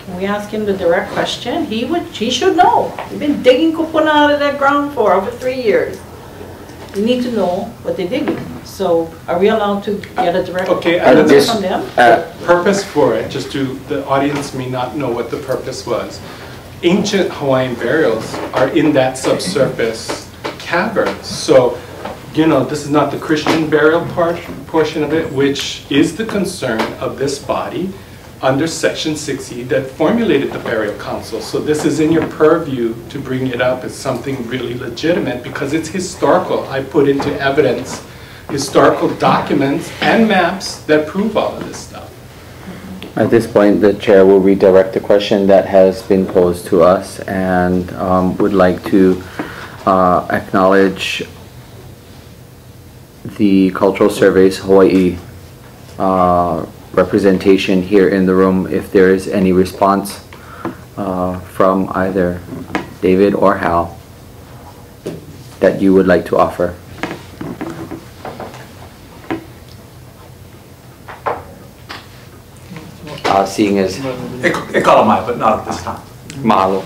Can we ask him the direct question? He should know. He's been digging kupuna out of that ground for over 3 years. We need to know what they're digging. So are we allowed to get a direct answer from them? The purpose for it, the audience may not know what the purpose was. Ancient Hawaiian burials are in that subsurface cavern. So, this is not the Christian burial portion of it, which is the concern of this body under Section 6E that formulated the burial council. So this is in your purview to bring it up as something really legitimate because it's historical. I put into evidence historical documents and maps that prove all of this stuff. At this point, the chair will redirect the question that has been posed to us and would like to acknowledge the Cultural Surveys Hawaii representation here in the room if there is any response from either David or Hal that you would like to offer. Seeing as Ikalamai, but not at this time. Mahalo.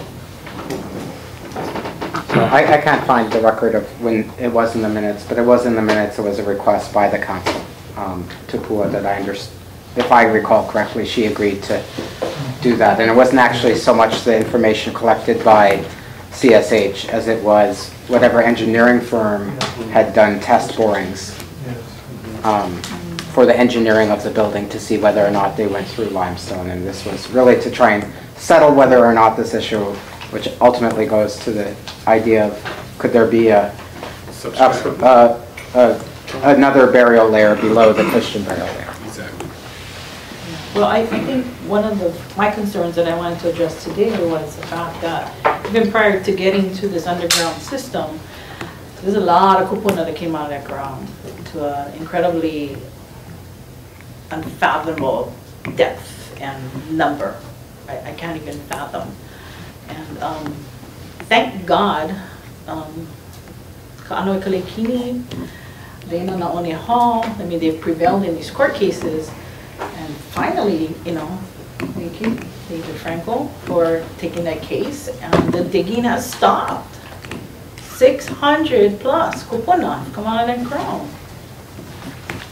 So I can't find the record of when it was in the minutes, but it was in the minutes. It was a request by the council to PUA that I understand. If I recall correctly, she agreed to do that. And it wasn't actually so much the information collected by CSH as it was whatever engineering firm had done test borings for the engineering of the building to see whether or not they went through limestone. And this was really to try and settle whether or not this issue, which ultimately goes to the idea of could there be another burial layer below the Christian burial layer. Exactly. Well, I think one of my concerns that I wanted to address today was the fact that even prior to getting to this underground system, there's a lot of kupuna that came out of that ground to an incredibly unfathomable depth and number. I can't even fathom. And thank God, Ka'ano Kalekini, Reina Naone Hall, I mean, they've prevailed in these court cases. And finally, you know, thank you, David Franco, for taking that case. And the digging has stopped. 600 plus kupuna come out of that ground.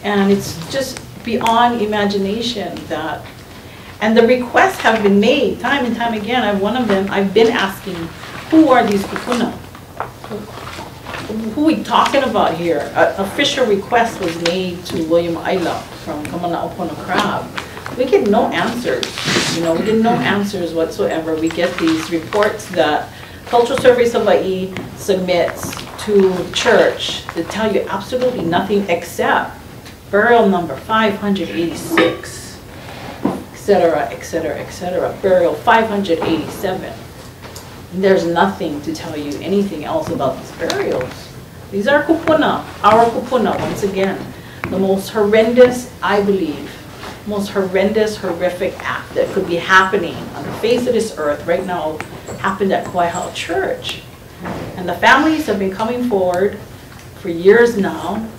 And it's just beyond imagination that, and the requests have been made time and time again. One of them, I've been asking, who are these kupuna? Who are we talking about here? An official request was made to William Aila from Kamana'opona Crab. We get no answers, you know, we get no answers whatsoever. We get these reports that Cultural Service Hawaii submits to church that tell you absolutely nothing except burial number 586, etc., etc., etc., burial 587. And there's nothing to tell you anything else about these burials. These are kupuna, our kupuna, once again. The most horrendous, I believe, most horrendous, horrific act that could be happening on the face of this earth right now happened at Kauai Church. And the families have been coming forward for years now.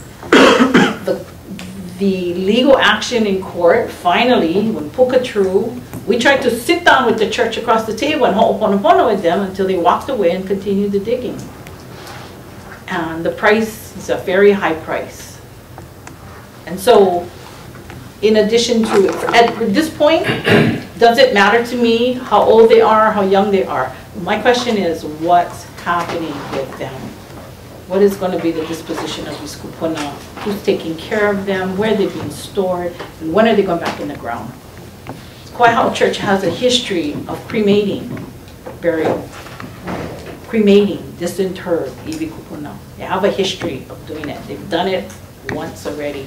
The legal action in court, finally, when puka true, we tried to sit down with the church across the table and ho'oponopono with them until they walked away and continued the digging. And the price is a very high price. And so, in addition to, at this point, does it matter to me how old they are, how young they are? My question is, what's happening with them? What is going to be the disposition of these kupuna? Who's taking care of them? Where are they being stored? And when are they going back in the ground? Kauai Church has a history of cremating burial, cremating disinterred iwi kupuna. They have a history of doing it. They've done it once already.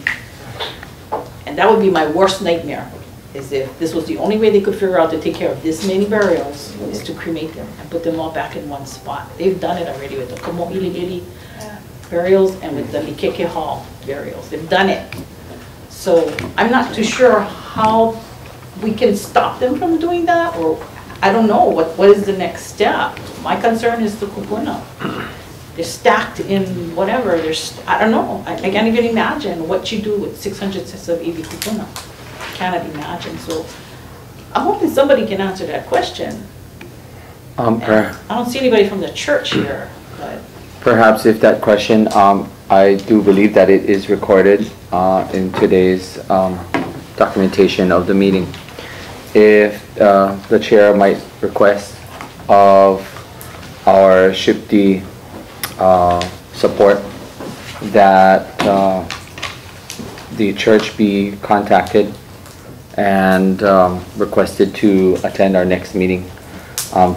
And that would be my worst nightmare, is if this was the only way they could figure out to take care of this many burials, is to cremate them and put them all back in one spot. They've done it already with the Kamo'ililili burials and with the Likeke Hall burials. They've done it. So I'm not too sure how we can stop them from doing that, or I don't know, what is the next step? My concern is the kupuna. They're stacked in whatever, I don't know, I can't even imagine what you do with 600 sets of iwi kupuna. I cannot imagine, so I'm hoping somebody can answer that question. I don't see anybody from the church here, but. Perhaps if that question, I do believe that it is recorded in today's documentation of the meeting. If the chair might request of our SHPD support that the church be contacted and requested to attend our next meeting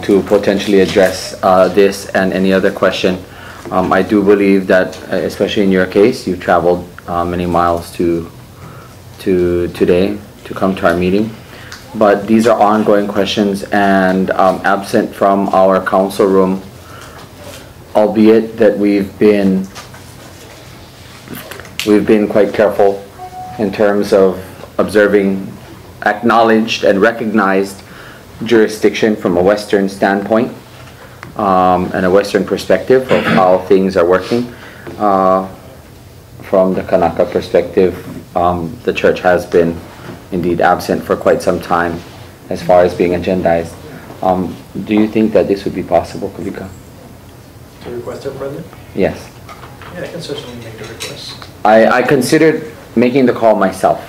to potentially address this and any other question. I do believe that, especially in your case, you traveled many miles to today to come to our meeting. But these are ongoing questions, and absent from our council room, albeit that we've been quite careful in terms of observing acknowledged and recognized jurisdiction from a Western standpoint and a Western perspective of how things are working. From the Kanaka perspective, the church has been indeed absent for quite some time as far as being agendized. Do you think that this would be possible, Kavika? To request our brother? Yes. Yeah, I can certainly make the request. I considered making the call myself,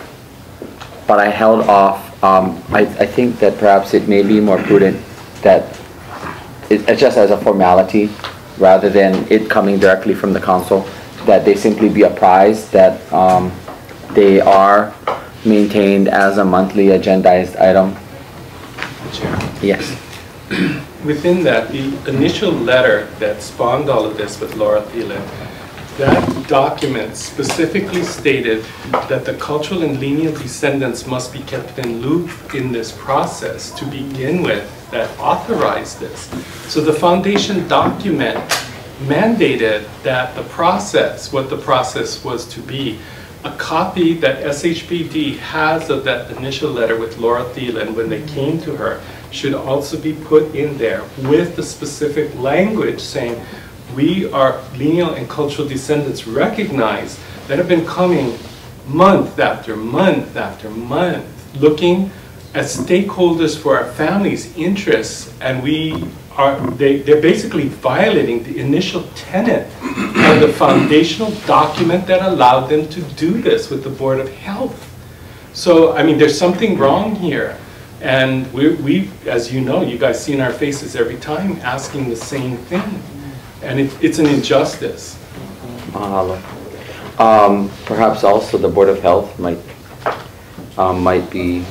but I held off. I think that perhaps it may be more prudent that it's just as a formality, rather than it coming directly from the council, that they simply be apprised that they are maintained as a monthly agendized item. Chair. Yes. Within that, the initial letter that spawned all of this with Laura Thielen, that document specifically stated that the cultural and lineal descendants must be kept in loop in this process to begin with that authorized this. So the foundation document mandated that the process, what the process was to be, a copy that SHPD has of that initial letter with Laura Thielen when they came to her should also be put in there with the specific language saying we are lineal and cultural descendants recognized that have been coming month after month after month looking as stakeholders for our families' interests, and they're basically violating the initial tenet of the foundational document that allowed them to do this with the Board of Health. So, I mean, there's something wrong here. And we, as you know, you guys see in our faces every time asking the same thing. And it's an injustice. Mahalo. Perhaps also the Board of Health might be,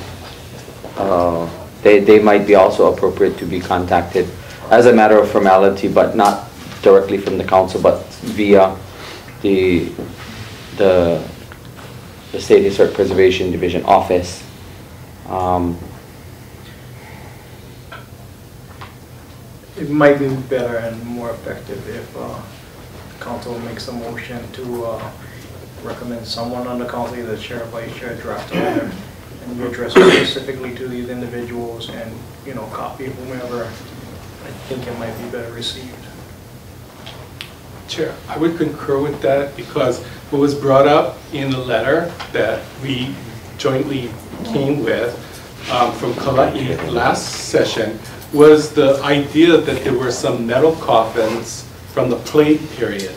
they might be also appropriate to be contacted as a matter of formality, but not directly from the council, but via the State Historic Preservation Division office. It might be better and more effective if the council makes a motion to recommend someone on the council, either chair or vice chair, draft a letter, and you address it specifically to these individuals and, you know, copy whomever. I think it might be better received. Chair, I would concur with that because what was brought up in the letter that we jointly came with from Kala'i last session was the idea that there were some metal coffins from the plague period.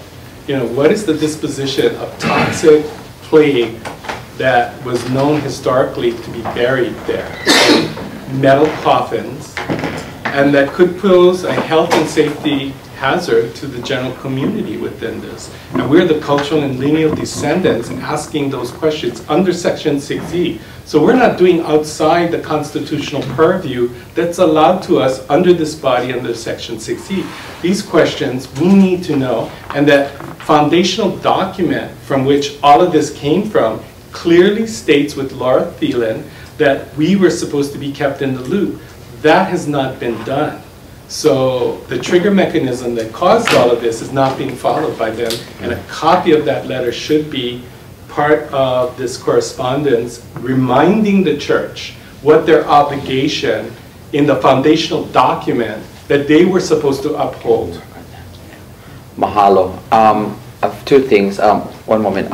You know, what is the disposition of toxic plague that was known historically to be buried there? Metal coffins, and that could pose a health and safety hazard to the general community within this. And we're the cultural and lineal descendants asking those questions under Section 6E. So we're not doing outside the constitutional purview that's allowed to us under this body under Section 6E. These questions we need to know, and that foundational document from which all of this came from clearly states with Laura Thielen that we were supposed to be kept in the loop. That has not been done. So the trigger mechanism that caused all of this is not being followed by them, and a copy of that letter should be part of this correspondence reminding the church what their obligation in the foundational document that they were supposed to uphold. Mahalo. Two things. One moment.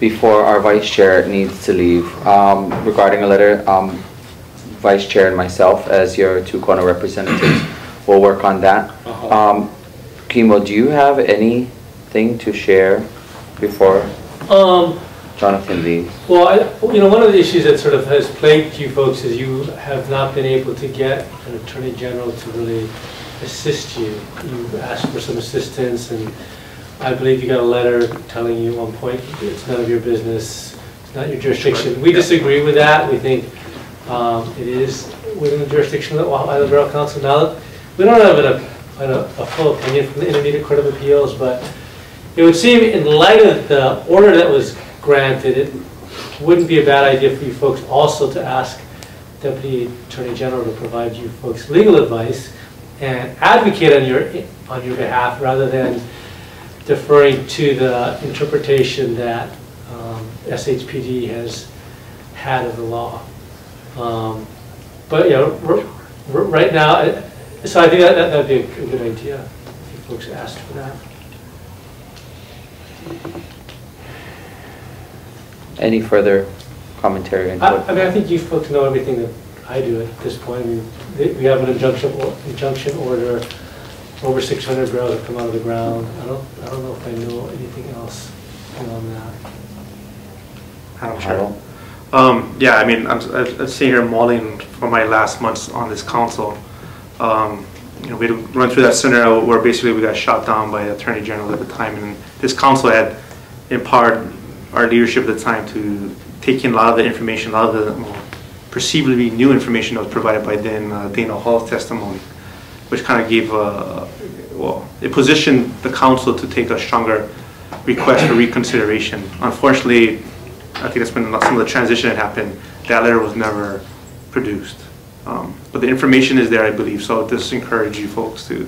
Before our vice chair needs to leave, regarding a letter, vice chair and myself as your two Kona representatives will work on that. Kimo, do you have anything to share before Jonathan leaves? Well, you know, one of the issues that sort of has plagued you folks is you have not been able to get an attorney general to really assist you. You asked for some assistance, and I believe you got a letter telling you at one point it's none of your business, it's not your jurisdiction. We disagree with that. We think it is within the jurisdiction of the Island Borough Council. Now, we don't have a full opinion from the Intermediate Court of Appeals, but it would seem in light of the order that was granted, it wouldn't be a bad idea for you folks also to ask Deputy Attorney General to provide you folks legal advice and advocate on your behalf rather than deferring to the interpretation that SHPD has had of the law. But you know, right now, so I think that'd be a good idea if you folks asked for that. Any further commentary? I mean, I think you folks know everything that I do at this point. I mean, we have an injunction order. Over 600 barrels have come out of the ground. I don't know if I know anything else beyond that. I'm sure. Yeah, I mean, I'm sitting here mulling for my last months on this council. You know, we run through that scenario where basically we got shot down by the Attorney General at the time, and this council had empowered our leadership at the time to take in a lot of the information, a lot of the perceivably new information that was provided by then Dana Hall's testimony, which kind of gave, well, it positioned the council to take a stronger request for reconsideration. Unfortunately, I think that's been some of the transition that happened. That letter was never produced. But the information is there, I believe, so I'll just encourage you folks to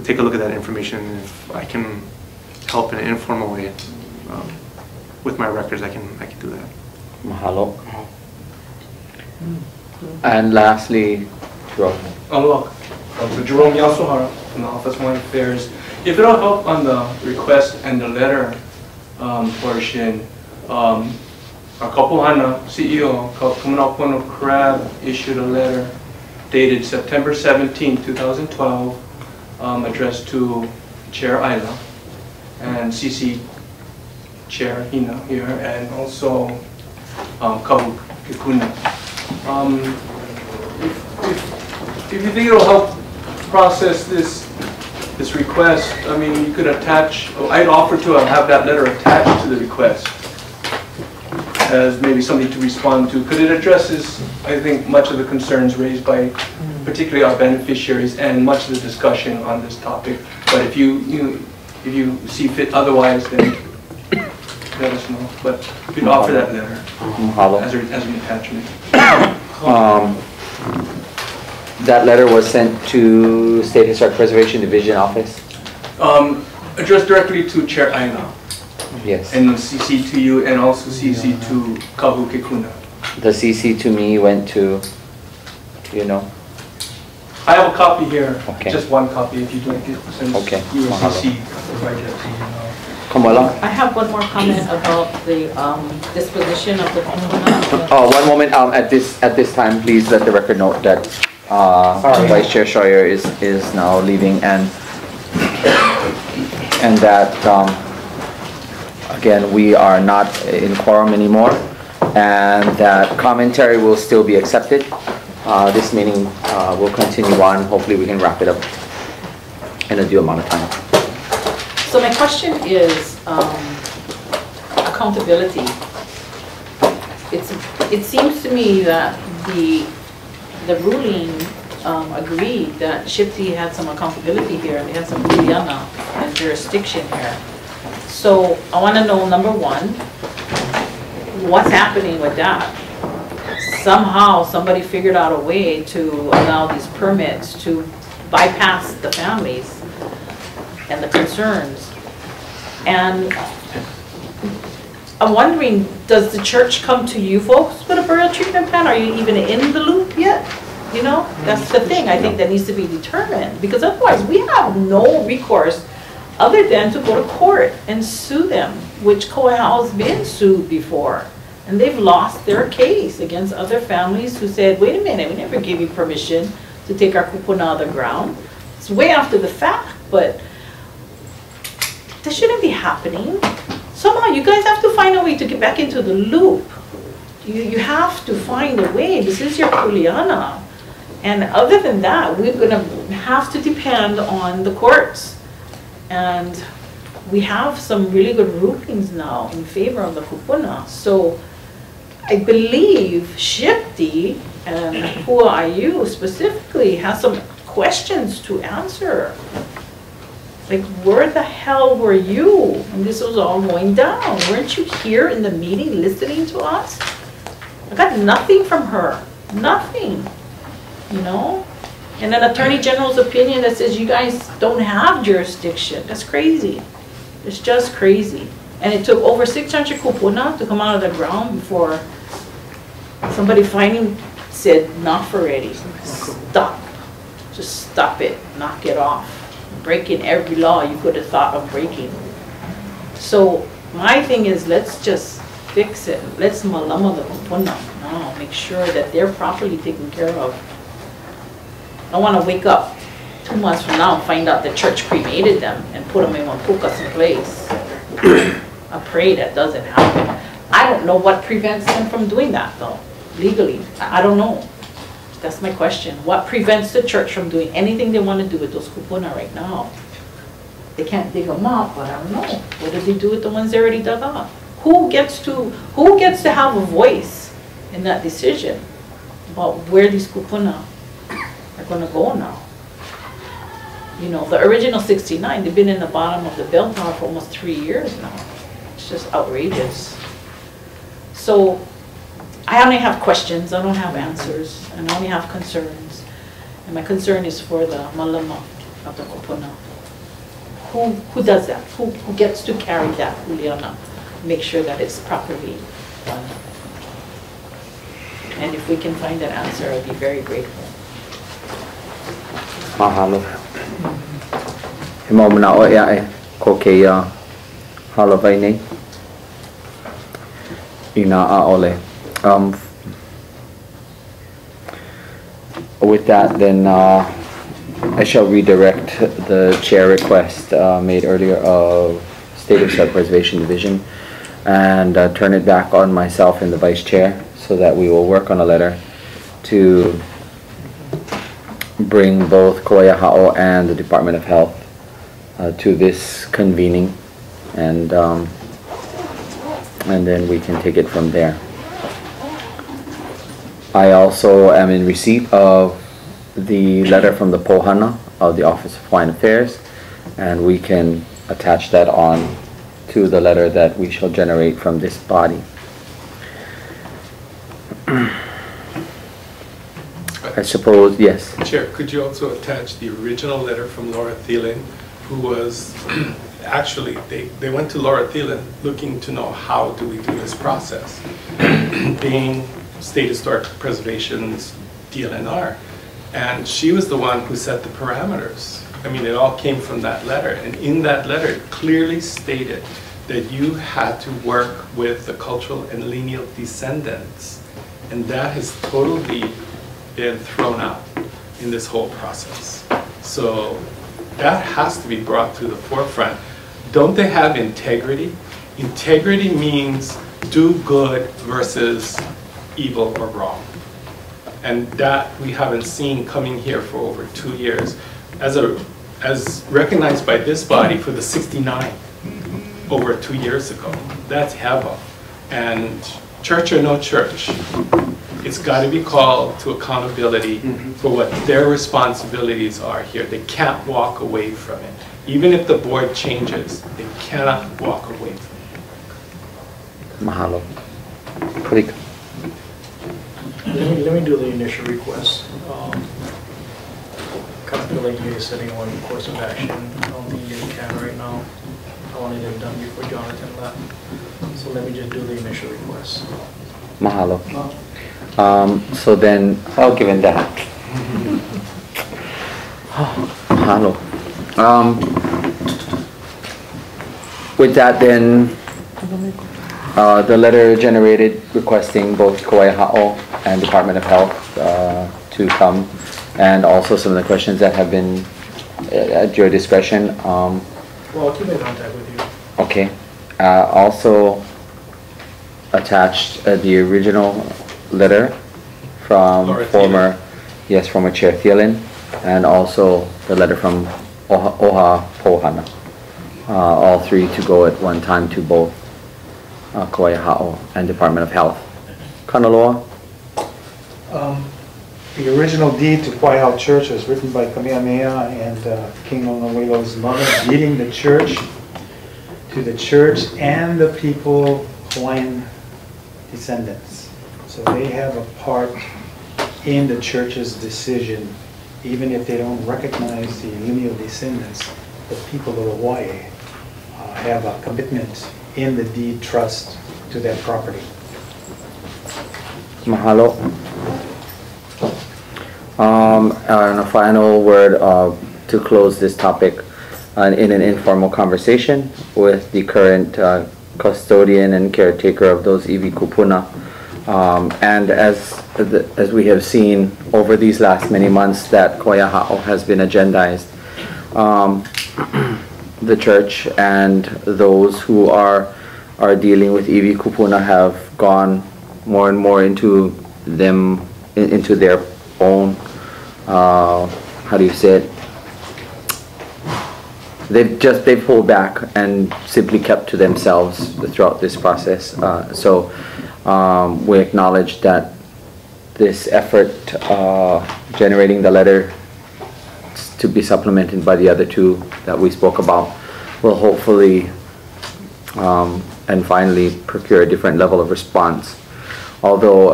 take a look at that information. And if I can help in an informal way with my records, I can do that. Mahalo. And lastly, Jerome. Look, so Jerome Yasuhara from the Office of Foreign Affairs. If it'll help on the request and the letter portion, our Kapuhana CEO, Kumanapono Crab, issued a letter dated September 17, 2012, addressed to Chair Ayla and CC Chair Hina here, and also Kabu Kikuna. If you think it'll help process this request, I mean, you could attach, I'd offer to have that letter attached to the request as maybe something to respond to, because it addresses, I think, much of the concerns raised by particularly our beneficiaries and much of the discussion on this topic. But if you see fit otherwise, then let us know. But you could offer that letter as an attachment. That letter was sent to State Historic Preservation Division office? Addressed directly to Chair Aina. Yes. And CC to you, and also CC to Kahu Kekuna. The CC to me went to, you know? I have a copy here, okay. Just one copy if you'd like it, since okay. you were CC provided to you now. Kamala? I have one more comment about the disposition of the kupuna. One moment. At this time, please let the record note that Vice Chair Scheuer is now leaving, and that again we are not in quorum anymore, and that commentary will still be accepted. This meeting will continue on. Hopefully, we can wrap it up in a due amount of time. So my question is accountability. It seems to me that the ruling agreed that Shipti had some accountability here, and they had some Guyana and jurisdiction here. So I want to know, number one, what's happening with that? Somehow somebody figured out a way to allow these permits to bypass the families and the concerns. And I'm wondering, does the church come to you folks with a burial treatment plan? Are you even in the loop yet? You know, that's the thing I think that needs to be determined, because otherwise we have no recourse other than to go to court and sue them, which Ko'eha has been sued before. And they've lost their case against other families who said, wait a minute, we never gave you permission to take our kupuna out of the ground. It's way after the fact, but this shouldn't be happening. Somehow you guys have to find a way to get back into the loop. You have to find a way. This is your kuleana. And other than that, we're going to have to depend on the courts. And we have some really good rulings now in favor of the kupuna. So I believe Shipti and Pu'ayu specifically has some questions to answer. Like, where the hell were you when this was all going down? Weren't you here in the meeting listening to us? I got nothing from her. Nothing. You know? And an Attorney General's opinion that says you guys don't have jurisdiction. That's crazy. It's just crazy. And it took over 600 kupuna to come out of the ground before somebody finally said, enough already. Stop. Just stop it. Knock it off. Breaking every law you could have thought of breaking. So my thing is, let's just fix it. Let's malama the kupuna now. Make sure that they're properly taken care of. I don't want to wake up 2 months from now and find out the church cremated them and put them in one pukas in place. I pray that doesn't happen. I don't know what prevents them from doing that though, legally. I don't know. That's my question. What prevents the church from doing anything they want to do with those kupuna right now? They can't dig them up, but I don't know. What did they do with the ones they already dug up? who gets to have a voice in that decision about where these kupuna are going to go now? You know, the original 69, they've been in the bottom of the bell tower for almost 3 years now. It's just outrageous. So I only have questions, I don't have answers, and I only have concerns. And my concern is for the malama of the kupuna. Who does that? Who gets to carry that, Juliana? Make sure that it's properly done. And if we can find an answer, I'd be very grateful. Mahalo. Himo mana o ia e ko ke halavai nei. Ina a ole. With that, then I shall redirect the chair request made earlier of State of Self-Preservation Division and turn it back on myself and the Vice Chair so that we will work on a letter to bring both Kauai Ha'o and the Department of Health to this convening, and then we can take it from there. I also am in receipt of the letter from the Pohana of the Office of Hawaiian Affairs, and we can attach that on to the letter that we shall generate from this body. I suppose, yes. Chair, could you also attach the original letter from Laura Thielen, who was actually, they went to Laura Thielen looking to know how do we do this process, being State Historic Preservation's DLNR. And she was the one who set the parameters. I mean, it all came from that letter. And in that letter, it clearly stated that you had to work with the cultural and lineal descendants. And that has totally been thrown out in this whole process. So that has to be brought to the forefront. Don't they have integrity? Integrity means do good versus evil or wrong. And that we haven't seen coming here for over 2 years. As recognized by this body for the 69 over 2 years ago. That's heaven. And church or no church, it's got to be called to accountability for what their responsibilities are here. They can't walk away from it. Even if the board changes, they cannot walk away from it. Mahalo. Please. Let me do the initial request. Kind of feel like you're setting one course of action. I don't think you can right now. I wanted it done before Jonathan left. So let me just do the initial request. Mahalo. So then, given that. Mahalo. With that then, the letter generated requesting both Kauai Ha'o and Department of Health to come, and also some of the questions that have been at your discretion. Well, I'll keep in contact with you. Okay. Also attached the original letter from former Chair Thielen, and also the letter from Oha Pohana. All three to go at one time to both Kauai Ha'o and Department of Health. Kanaloa? The original deed to Kauai Ha'o Church was written by Kamehameha and King Lolawailo's mother, deeding the church to the church and the people Hawaiian descendants. So they have a part in the church's decision, even if they don't recognize the lineal descendants. The people of Hawaii have a commitment in the deed trust to that property. Mahalo. And a final word to close this topic in an informal conversation with the current custodian and caretaker of those iwi kupuna. And as we have seen over these last many months that Kauai Ha'o has been agendized, the church and those who are dealing with iwi kupuna have gone more and more into their own, how do you say it, they've pulled back and simply kept to themselves throughout this process. So we acknowledge that this effort generating the letter to be supplemented by the other two that we spoke about will hopefully and finally procure a different level of response. Although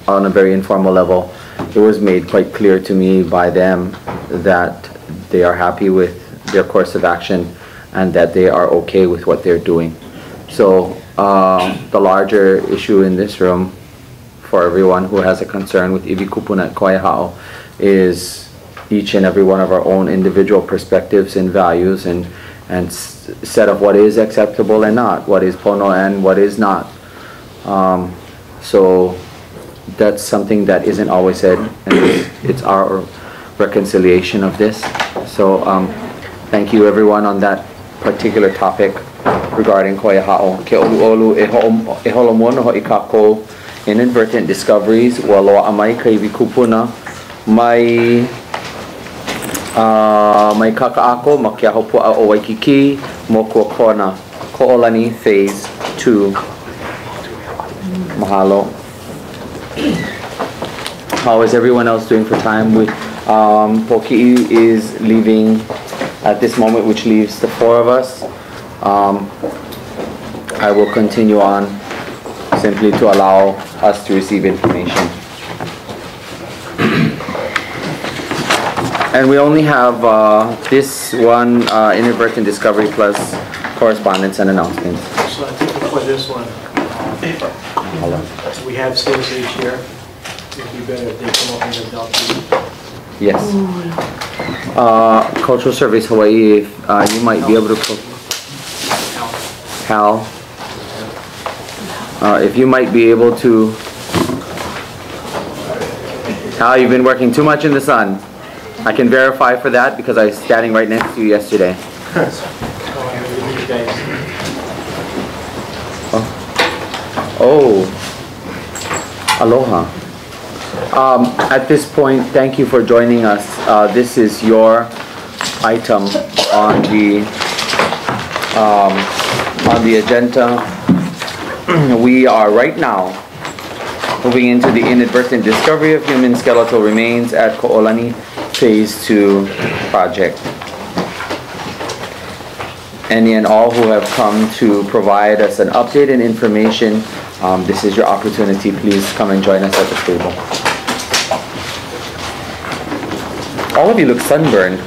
on a very informal level, it was made quite clear to me by them that they are happy with their course of action and that they are okay with what they're doing. So the larger issue in this room for everyone who has a concern with Iwi Kupuna at Koyahao is each and every one of our own individual perspectives and values and set of what is acceptable and not, what is pono and what is not. So that's something that isn't always said, and it's our reconciliation of this. So thank you everyone on that particular topic regarding Koyahao. Ke olu e holomono ho ikako inadvertent discoveries walo amai ka Iwi Kupuna mai mai kakaako makiahopo a o Waikiki mo Kuakona Ko'olani Phase 2. Mahalo. How is everyone else doing for time? Poki'i is leaving at this moment, which leaves the four of us. I will continue on simply to allow us to receive information. And we only have this one inadvertent discovery plus correspondence and announcements. So I think for this one, we have CSH here. It would be better if they come up and adopt you. Yes. Cultural Service Hawaii, if you might be able to... Hal. If you might be able to... Hal, you've been working too much in the sun. I can verify for that because I was standing right next to you yesterday. Oh, aloha. At this point, thank you for joining us. This is your item on the agenda. We are right now moving into the inadvertent discovery of human skeletal remains at Ko'olani Phase 2 project. Any and all who have come to provide us an update and information, this is your opportunity. Please come and join us at the table. All of you look sunburned. I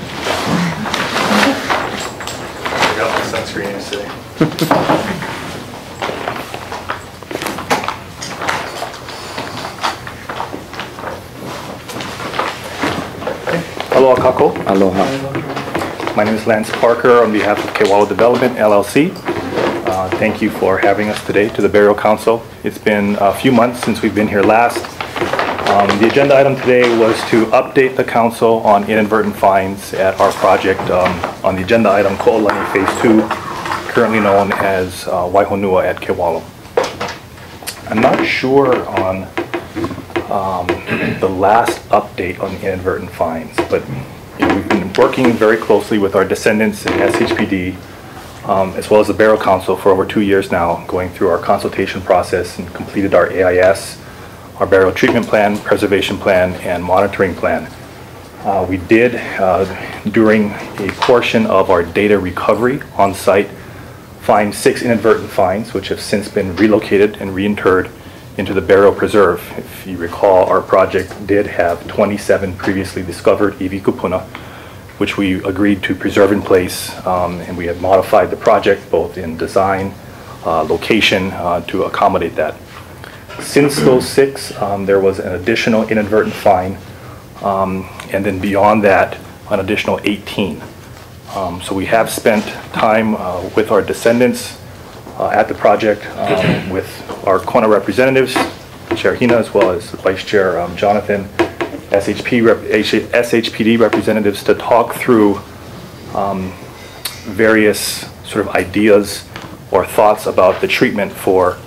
got my sunscreen yesterday. Aloha kako. Aloha. My name is Lance Parker on behalf of Kewalo Development, LLC. Thank you for having us today to the Burial Council. It's been a few months since we've been here last. The agenda item today was to update the council on inadvertent finds at our project on the agenda item Ko'olani Phase 2, currently known as Waihonua at Kewalo. I'm not sure on the last update on inadvertent finds, but we've been working very closely with our descendants in SHPD as well as the Burial Council for over 2 years now, going through our consultation process and completed our AIS, our burial treatment plan, preservation plan, and monitoring plan. We did, during a portion of our data recovery on site, find 6 inadvertent finds, which have since been relocated and reinterred into the burial preserve. If you recall, our project did have 27 previously discovered Iwi Kupuna, which we agreed to preserve in place, and we have modified the project both in design, location, to accommodate that. Since those 6, there was an additional inadvertent find, and then beyond that, an additional 18. So we have spent time with our descendants at the project, with our Kona representatives, Chair Hina, as well as Vice Chair Jonathan, SHPD representatives, to talk through various sort of ideas or thoughts about the treatment for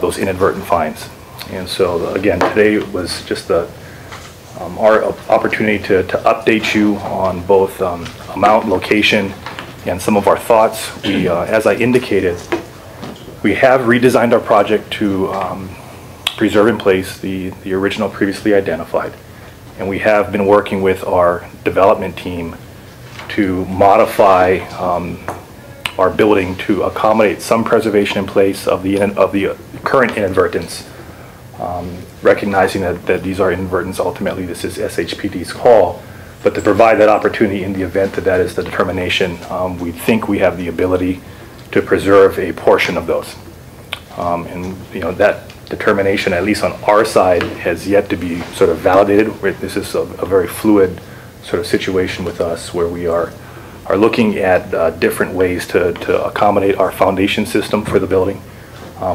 those inadvertent finds. And so again, today was just a our opportunity to update you on both amount, location, and some of our thoughts. We, as I indicated, we have redesigned our project to preserve in place the original previously identified. And we have been working with our development team to modify our building to accommodate some preservation in place of the current inadvertence, recognizing that these are inadvertents. Ultimately, this is SHPD's call, but to provide that opportunity in the event that that is the determination, we think we have the ability to preserve a portion of those. And that determination, at least on our side, has yet to be sort of validated. This is a very fluid sort of situation with us, where we are looking at different ways to accommodate our foundation system for the building,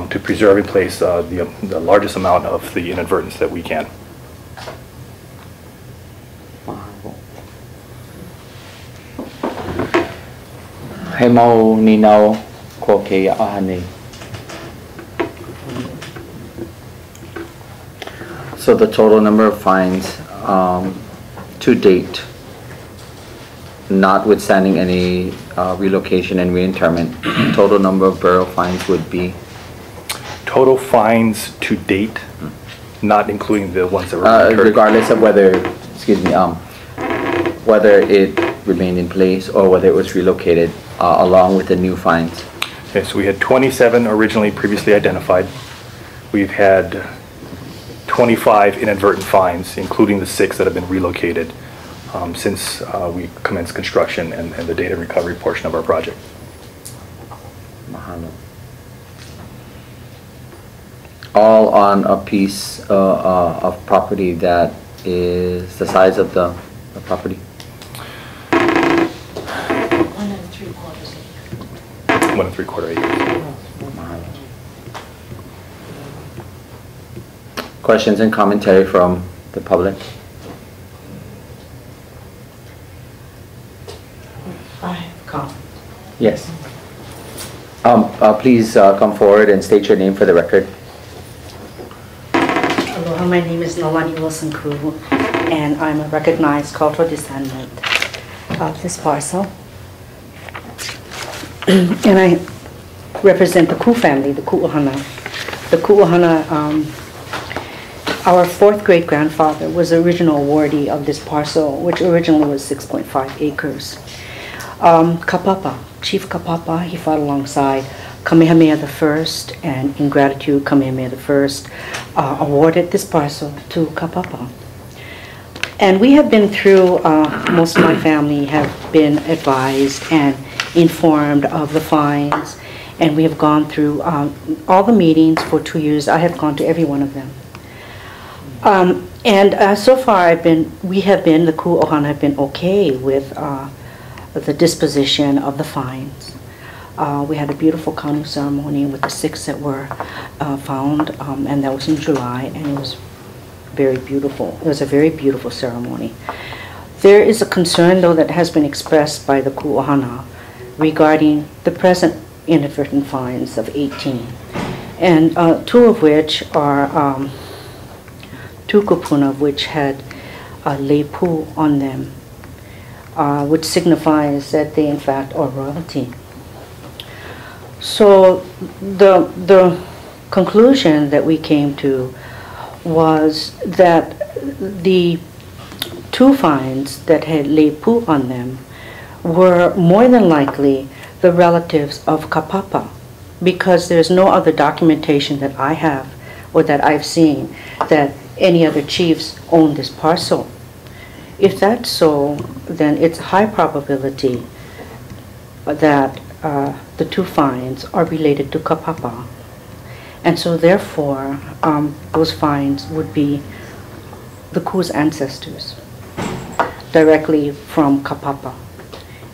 to preserve in place the largest amount of the inadvertence that we can. He mau ni nau ko ke ahane. So the total number of fines to date, notwithstanding any relocation and reinterment, total number of borough fines would be? Total fines to date, not including the ones that were incurred. Regardless of whether, excuse me, whether it remained in place or whether it was relocated, along with the new fines. Okay, so we had 27 originally previously identified. We've had 25 inadvertent fines, including the 6 that have been relocated since we commenced construction and the data recovery portion of our project. Mahalo. All on a piece of property that is the size of the property? 1 1 3/4 acres. Questions and commentary from the public? I have a comment. Yes. Please come forward and state your name for the record. Aloha, my name is Nolani Wilson-Koo, and I'm a recognized cultural descendant of this parcel. And I represent the Koo family, the Ku'uhana. The Ku'uhana, our 4th great-grandfather was the original awardee of this parcel, which originally was 6.5 acres. Kapapa, Chief Kapapa, he fought alongside Kamehameha I, and in gratitude, Kamehameha I awarded this parcel to Kapapa. And we have been through, most of my family have been advised and informed of the fines, and we have gone through all the meetings for 2 years. I have gone to every one of them. So far, the Ku'uhana have been okay with the disposition of the fines. We had a beautiful kanu ceremony with the 6 that were found, and that was in July, and it was very beautiful. It was a very beautiful ceremony. There is a concern, though, that has been expressed by the Ku'uhana regarding the present inadvertent fines of 18, and 2 of which are 2 kupuna which had lepu on them, which signifies that they in fact are royalty. So the conclusion that we came to was that the 2 fines that had lepu on them were more than likely the relatives of Kapapa, because there's no other documentation that I have or that I've seen that any other chiefs own this parcel. If that's so, then it's a high probability that the 2 fines are related to Kapapa. And so therefore, those fines would be the Ku's ancestors, directly from Kapapa.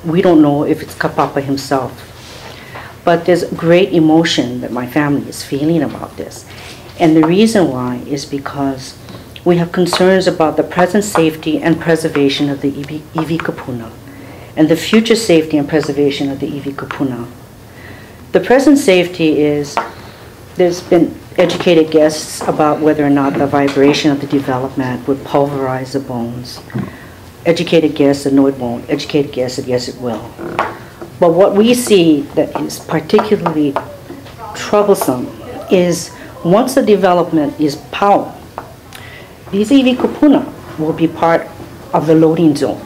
We don't know if it's Kapapa himself, but there's great emotion that my family is feeling about this. And the reason why is because we have concerns about the present safety and preservation of the iwi kupuna, and the future safety and preservation of the iwi kupuna. The present safety is, there's been educated guests about whether or not the vibration of the development would pulverize the bones. Educated guests said no, it won't. Educated guests said yes, it will. But what we see that is particularly troublesome is once the development is power, these iwi kupuna will be part of the loading zone.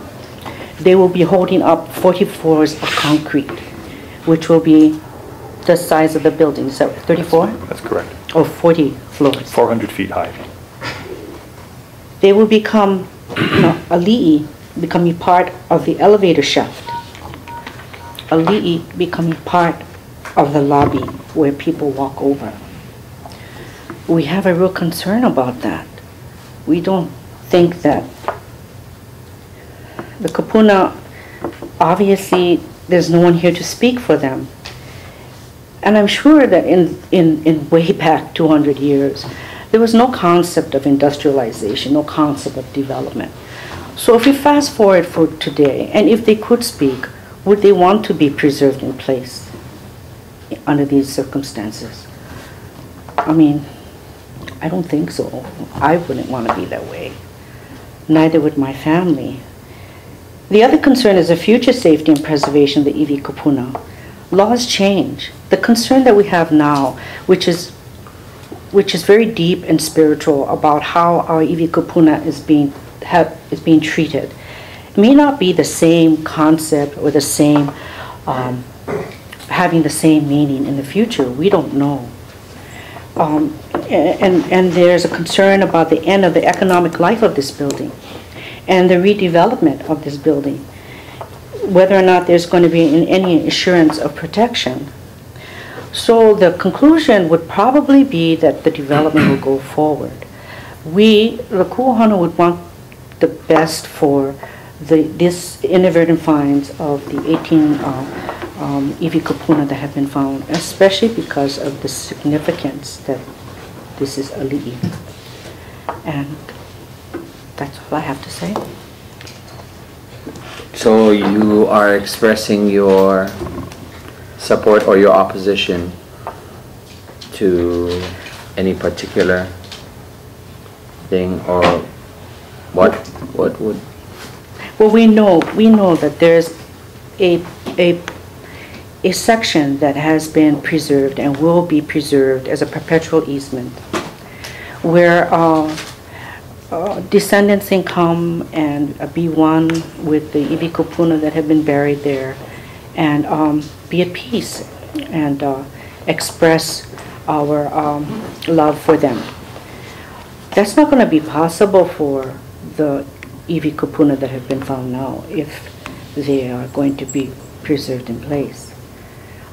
They will be holding up 40 floors of concrete, which will be the size of the building. Is that 34? That's correct. Or 40 floors. 400 feet high. They will become, ali'i, becoming part of the elevator shaft. Ali'i becoming part of the lobby where people walk over. We have a real concern about that. We don't think that the kupuna, obviously, there's no one here to speak for them. And I'm sure that in way back 200 years, there was no concept of industrialization, no concept of development. So if we fast forward for today, and if they could speak, would they want to be preserved in place under these circumstances? I mean, I don't think so. I wouldn't want to be that way. Neither would my family. The other concern is the future safety and preservation of the iwi kupuna. Laws change. The concern that we have now, which is very deep and spiritual about how our iwi kupuna is being treated, may not be the same concept or the same having the same meaning in the future. We don't know. And there's a concern about the end of the economic life of this building and the redevelopment of this building, whether or not there's going to be any assurance of protection. So the conclusion would probably be that the development will go forward. We, the Ku'uhana, would want the best for this inadvertent finds of the 18 iwi kupuna that have been found, especially because of the significance that this is ali'i. And that's all I have to say. So you are expressing your support or your opposition to any particular thing, or what would? Well, we know that there's a section that has been preserved and will be preserved as a perpetual easement, where descendants can come and be one with the iwi kupuna that have been buried there, and be at peace and express our love for them. That's not going to be possible for the iwi kupuna that have been found now if they are going to be preserved in place.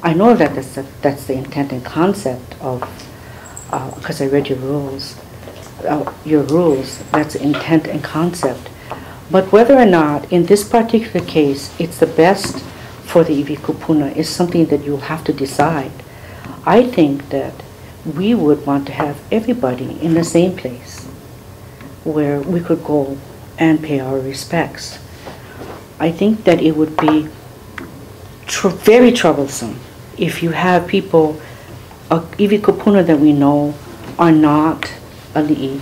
I know that that's the intent and concept of, because I read your rules, that's the intent and concept. But whether or not, in this particular case, it's the best for the iwi kupuna is something that you'll have to decide. I think that we would want to have everybody in the same place where we could go and pay our respects. I think that it would be very troublesome if you have people, iwi kupuna that we know are not ali'i,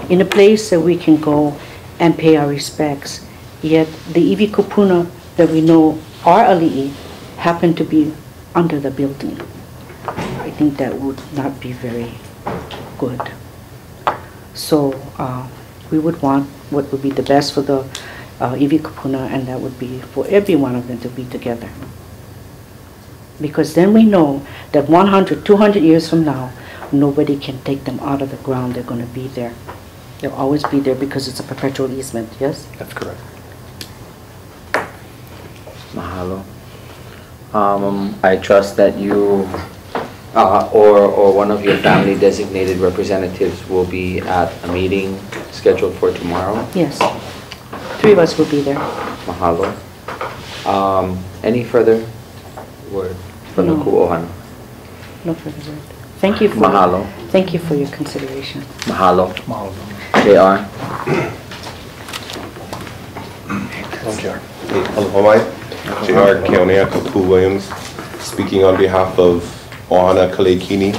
in a place that we can go and pay our respects, yet the iwi kupuna that we know are ali'i happen to be under the building. I think that would not be very good. So we would want what would be the best for the iwi kupuna, and that would be for every one of them to be together. Because then we know that 100, 200 years from now, nobody can take them out of the ground. They're going to be there. They'll always be there because it's a perpetual easement, yes? That's correct. Mahalo. I trust that you or one of your family designated representatives will be at a meeting scheduled for tomorrow. Yes. 3 of us will be there. Mahalo. Any further word from the Ku'uhana? No further word. Thank you for Mahalo. Thank you for your consideration. Mahalo. JR. Aloha, JR Keonea Kapu Williams, speaking on behalf of Ohana Kalekini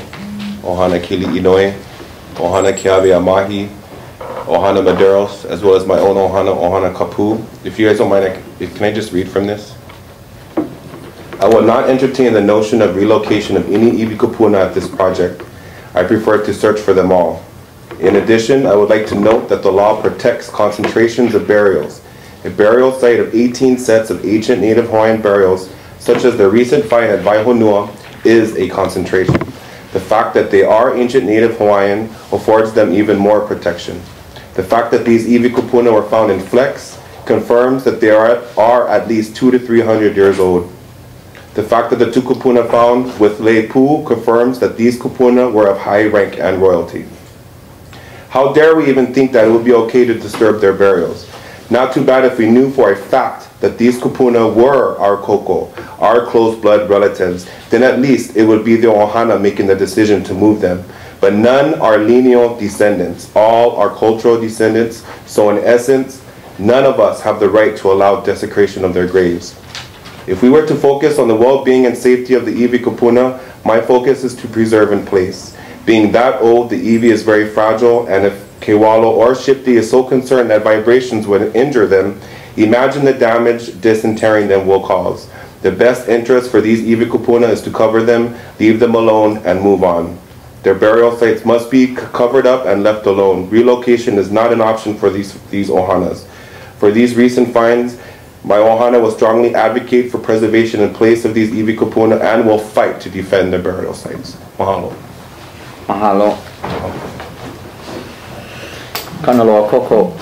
Ohana Kili Inoue, Ohana Kiawe Amahi, Ohana Maderos, as well as my own Ohana, Ohana Kapu. If you guys don't mind, can I just read from this? I will not entertain the notion of relocation of any iwi kupuna at this project. I prefer to search for them all. In addition, I would like to note that the law protects concentrations of burials. A burial site of 18 sets of ancient Native Hawaiian burials, such as the recent find at Waihonua, is a concentration. The fact that they are ancient Native Hawaiian affords them even more protection. The fact that these iwi kupuna were found in Flex confirms that they are at least 200 to 300 years old. The fact that the two kupuna found with Leipu confirms that these kupuna were of high rank and royalty. How dare we even think that it would be okay to disturb their burials? Not too bad if we knew for a fact that these kupuna were our koko, our close blood relatives, then at least it would be the ohana making the decision to move them. But none are lineal descendants, all are cultural descendants, so in essence, none of us have the right to allow desecration of their graves. If we were to focus on the well-being and safety of the iwi kupuna, my focus is to preserve in place. Being that old, the iwi is very fragile, and if Kewalo or Shipti is so concerned that vibrations would injure them, imagine the damage disinterring them will cause. The best interest for these iwi kupuna is to cover them, leave them alone, and move on. Their burial sites must be covered up and left alone. Relocation is not an option for these ohanas. For these recent finds, my ohana will strongly advocate for preservation in place of these iwi kupuna and will fight to defend their burial sites. Mahalo. Mahalo. Kanaloa koko.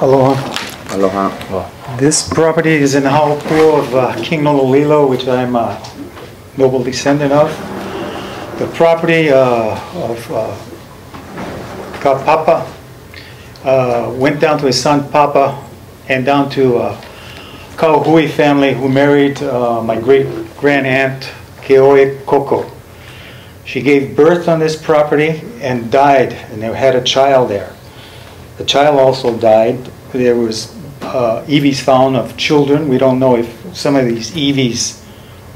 Aloha. Aloha. This property is in the Haupu of King Nololilo, which I'm a noble descendant of. The property of Kapapa went down to his son Papa and down to Kauhui family, who married my great-grand aunt Keoe Koko. She gave birth on this property and died, and they had a child there. The child also died. There was iwis found of children. We don't know if some of these iwis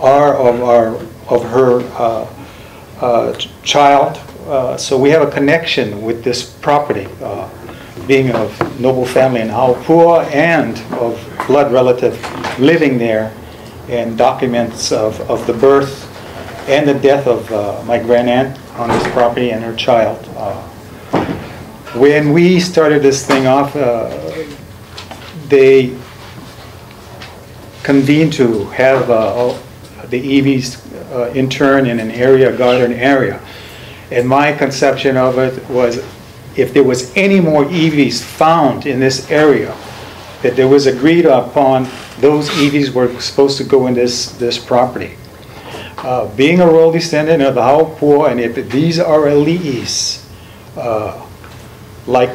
are of her child. So we have a connection with this property, being of noble family in Haupua and of blood relative living there, and documents of the birth and the death of my grand-aunt on this property and her child. When we started this thing off, they convened to have the iwis intern in an area, garden area. And my conception of it was, if there was any more iwis found in this area, that there was agreed upon those iwis were supposed to go in this property. Being a royal descendant of the Haupua, and if these are eli'is, like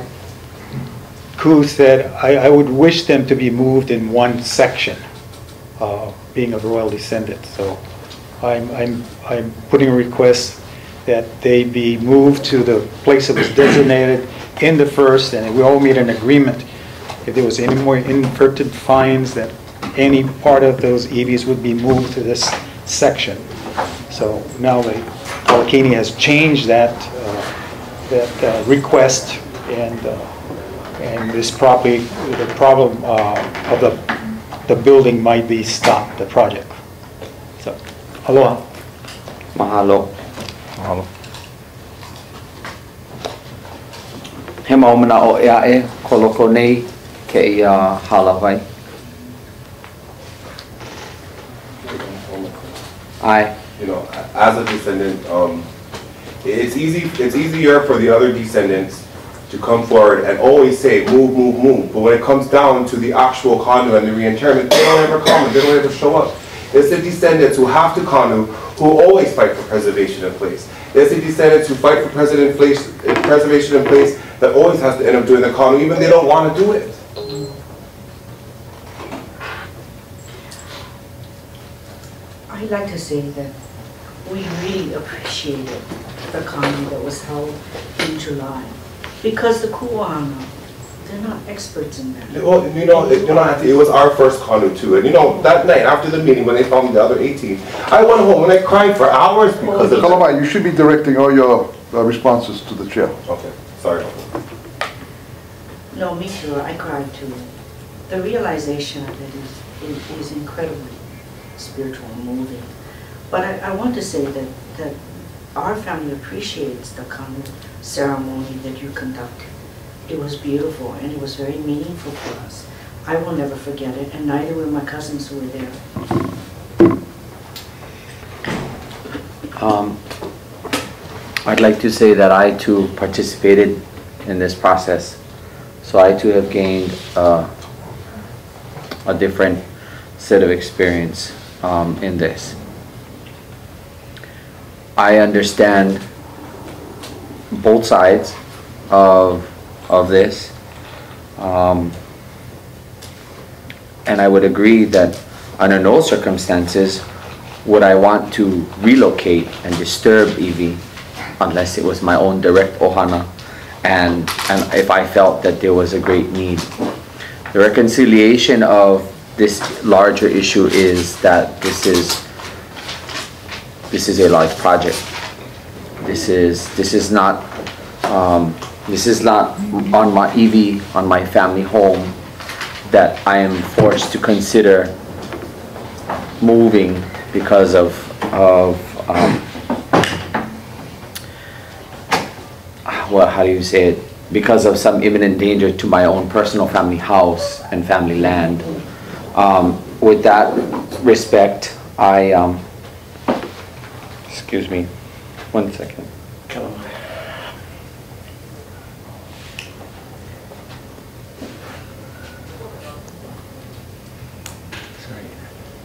Ku said, I would wish them to be moved in one section, being a royal descendant. So I'm putting a request that they be moved to the place that was designated in the first, and we all made an agreement if there was any more inverted finds that any part of those iwis would be moved to this section. So now the Kalakini has changed that request, and this probably the problem of the building might be stopped, the project. So, aloha. Mahalo. Mahalo. He maumana o ea e koloko nei ke ia halawai. Aye. You know, as a descendant, it's easier for the other descendants to come forward and always say move, move, move. But when it comes down to the actual kanu and the reinterment, they don't ever come. They don't ever show up. It's the descendants who have to kanu who always fight for preservation in place. It's the descendants who fight for preservation in place that always has to end up doing the kanu, even they don't want to do it. I'd like to say that we really appreciated the kanu that was held in July, because the ku'ana They're not experts in that. Well, you know, Auntie, it was our first canoe too. And you know, that night after the meeting when they found the other 18, I went home and I cried for hours because of Kalamai, you should be directing all your responses to the chair. Okay, sorry. No, me too. I cried too. The realization of it is incredibly spiritual and moving. But I want to say that our family appreciates the canoe ceremony that you conducted. It was beautiful and it was very meaningful for us. I will never forget it, and neither will my cousins who were there. I'd like to say that I too participated in this process. So I too have gained a different set of experience in this. I understand both sides of this, and I would agree that under no circumstances would I want to relocate and disturb Evie unless it was my own direct ohana and if I felt that there was a great need. The reconciliation of this larger issue is that this is a large project. This is not on my Evie, on my family home, that I am forced to consider moving because of well, how do you say it? Because of some imminent danger to my own personal family house and family land. With that respect, excuse me, 1 second.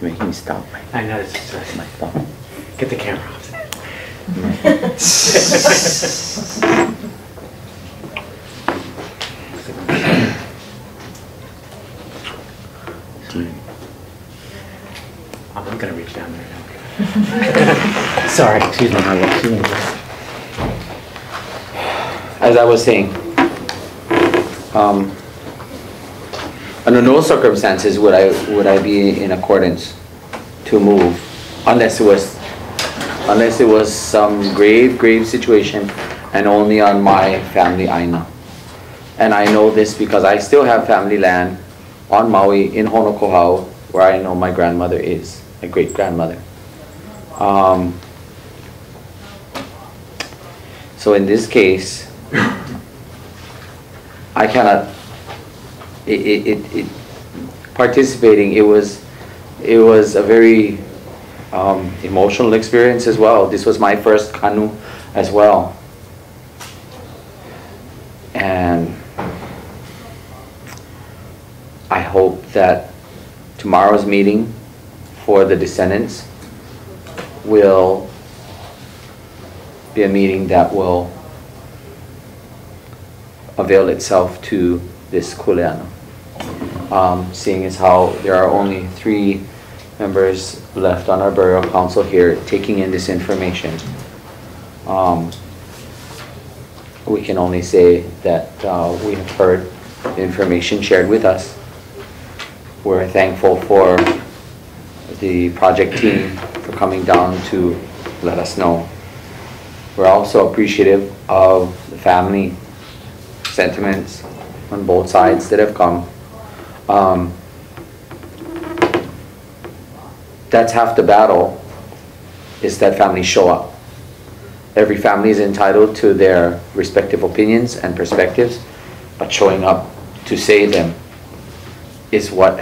You're making me stop. I know, it's just my thought. Get the camera off. I'm gonna reach down there now. Sorry, excuse me. As I was saying, under no circumstances would I be in accordance to move unless it was some grave situation and only on my family aina. And I know this because I still have family land on Maui in Honokohau where I know my grandmother is, my great grandmother. So in this case, I cannot. Participating. It was a very emotional experience as well. This was my first canoe as well, and I hope that tomorrow's meeting for the descendants will be a meeting that will avail itself to this kuleana. Seeing as how there are only 3 members left on our burial council here taking in this information, we can only say that we have heard the information shared with us. We're thankful for the project team for coming down to let us know. We're also appreciative of the family sentiments on both sides that have come. That's half the battle, is that families show up. Every family is entitled to their respective opinions and perspectives, but showing up to say them is what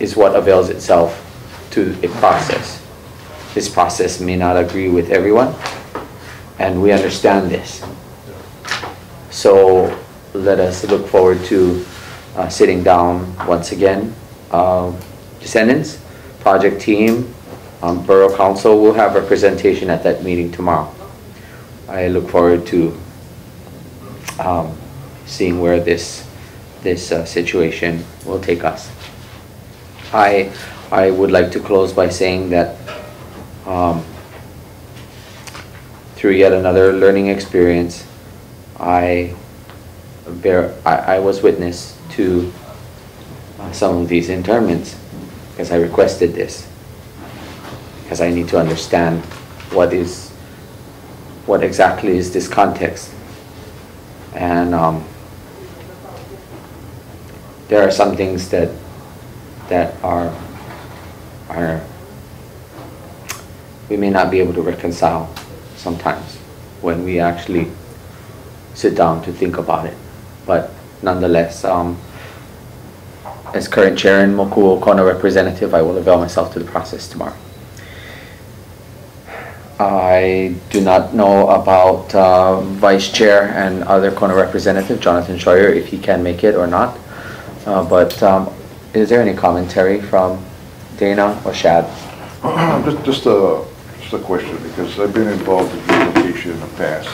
avails itself to a process. This process may not agree with everyone, and we understand this. So let us look forward to sitting down once again. Descendants, project team, Borough Council will have representation at that meeting tomorrow. I look forward to seeing where this situation will take us. I would like to close by saying that through yet another learning experience, I I was witness to some of these internments because I requested this, because I need to understand what exactly is this context. And there are some things that are we may not be able to reconcile sometimes when we actually sit down to think about it. But nonetheless, as current chair and Mokuo Kona representative, I will avail myself to the process tomorrow. I do not know about vice chair and other Kona representative, Jonathan Scheuer, if he can make it or not. But is there any commentary from Dana or Shad? Just a question, because I've been involved in relocation in the past,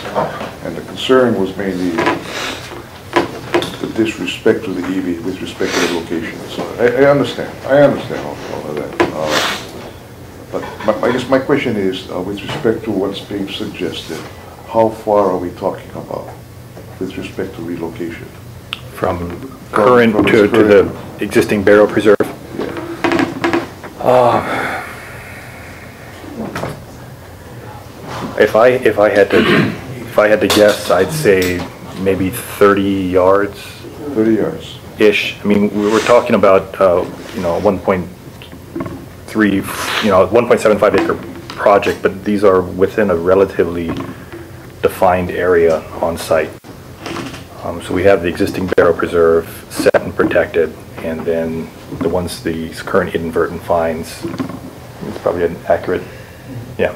and the concern was mainly the disrespect to the EV with respect to the location. So I understand all of that. But I guess my question is, with respect to what's being suggested, how far are we talking about with respect to relocation? From current to the existing barrel preserve? If I had to guess, I'd say maybe 30 yards. 30 yards. Ish. I mean, we were talking about 1.75 acre project, but these are within a relatively defined area on site. So we have the existing barrel preserve set and protected, and then the current inadvertent fines. It's probably an accurate, yeah.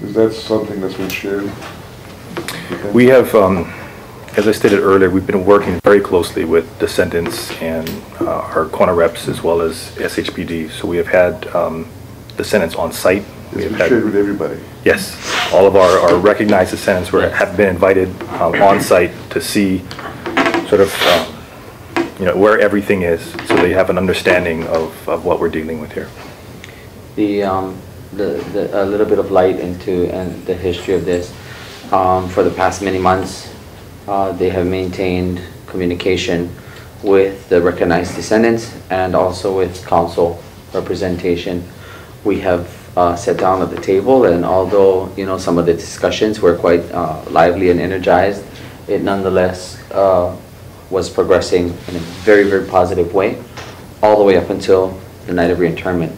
Is that something that's been shared? We have, as I stated earlier, we've been working very closely with descendants and our Kona reps as well as SHPD. So we have had descendants on site. It's been shared with everybody? Yes. All of our recognized descendants have been invited on site to see sort of where everything is, so they have an understanding of what we're dealing with here. A little bit of light into the history of this. For the past many months, they have maintained communication with the recognized descendants and also with council representation. We have sat down at the table, and although some of the discussions were quite lively and energized, it nonetheless was progressing in a very, very positive way, all the way up until the night of reinterment.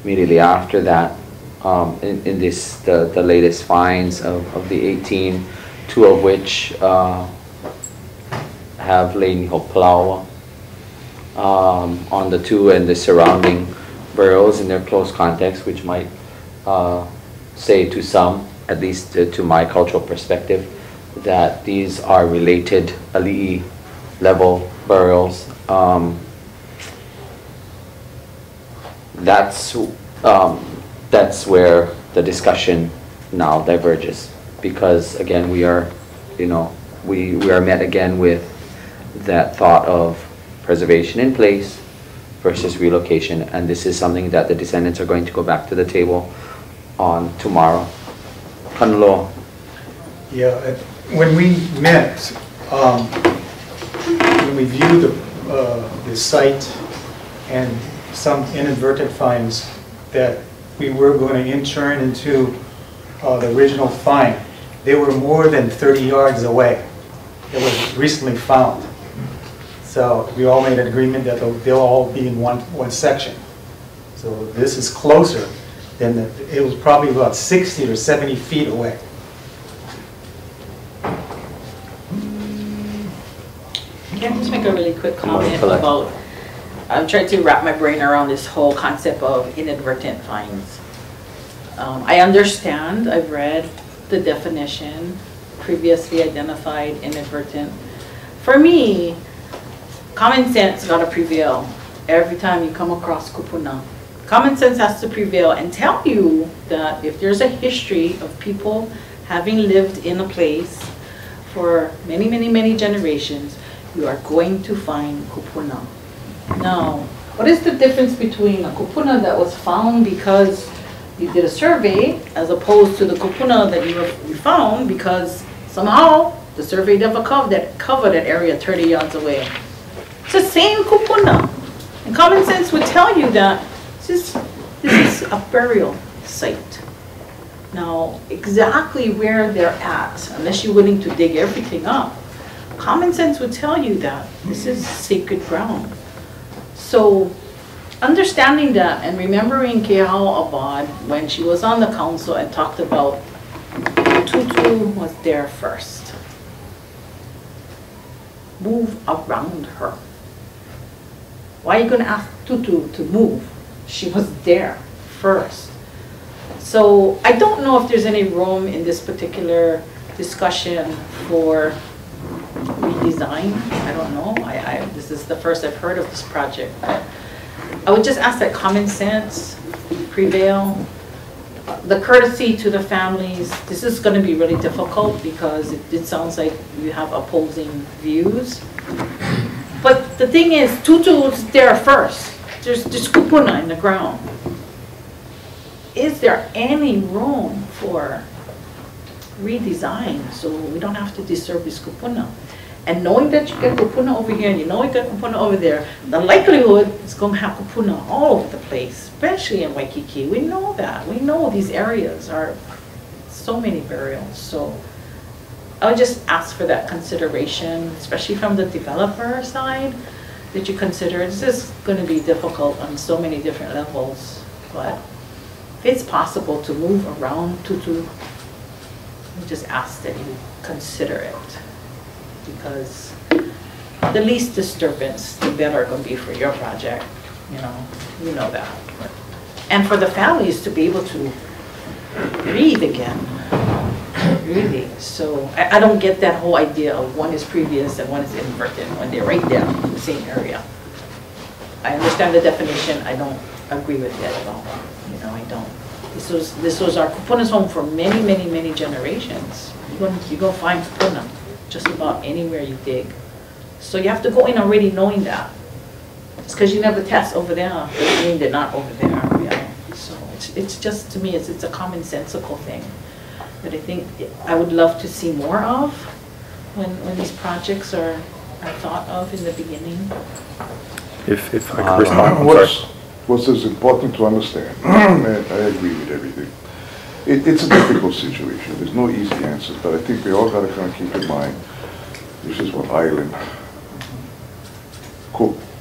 Immediately after that, in the latest finds of the 18, 2 of which have Leni Hoplawa on the 2 and the surrounding burials in their close context, which might say to some, at least to my cultural perspective, that these are related ali'i level burials. That's where the discussion now diverges, because again we are met again with that thought of preservation in place versus relocation, and this is something that the descendants are going to go back to the table on tomorrow. Kanlo. Yeah, when we met, when we viewed the site and some inadvertent finds that we were going to intern into the original find, they were more than 30 yards away. It was recently found. So we all made an agreement that they'll all be in one section. So this is closer than it was probably about 60 or 70 feet away. Can I just make a really quick comment about, I'm trying to wrap my brain around this whole concept of inadvertent fines. I understand, I've read the definition, previously identified inadvertent. For me, common sense got to prevail every time you come across kupuna. Common sense has to prevail and tell you that if there's a history of people having lived in a place for many, many, many generations, you are going to find kupuna. Now, what is the difference between a kupuna that was found because you did a survey as opposed to the kupuna that you found because Somehow, the survey never covered that area 30 yards away. It's the same kupuna. And common sense would tell you that this is a burial site. Now, exactly where they're at, unless you're willing to dig everything up, common sense would tell you that this is sacred ground. So, understanding that and remembering Keao Abad when she was on the council and talked about Tutu was there first. Move around her. Why are you going to ask Tutu to move? She was there first. So I don't know if there's any room in this particular discussion for redesign. I don't know. This is the first I've heard of this project. But I would just ask that common sense prevail. The courtesy to the families. This is going to be really difficult because it sounds like you have opposing views. But the thing is, Tutu's there first. There's kupuna in the ground. Is there any room for redesign so we don't have to disturb this kupuna? And knowing that you get kupuna over here and you know you got kupuna over there, the likelihood is going to have kupuna all over the place, especially in Waikiki. We know that. We know these areas are so many burials. So I would just ask for that consideration, especially from the developer side, that you consider this is going to be difficult on so many different levels. But if it's possible to move around Tutu, I just ask that you consider it. Because the least disturbance, the better it's going to be for your project. You know that. And for the families to be able to breathe again, really. So I don't get that whole idea of one is previous and one is inverted when they're right there in the same area. I understand the definition. I don't agree with it at all. I don't. This was our kupuna's home for many, many, many generations. You're going to find kupuna just about anywhere you dig. So you have to go in already knowing that. Just because you never test over there doesn't mean they're not over there. Yeah. So it's just, to me, it's a commonsensical thing that I think I would love to see more of when these projects are thought of in the beginning. If I could respond. What's important to understand, and I agree with everything, it's a difficult situation. There's no easy answers, but I think we all got to kind of keep in mind, this is what island.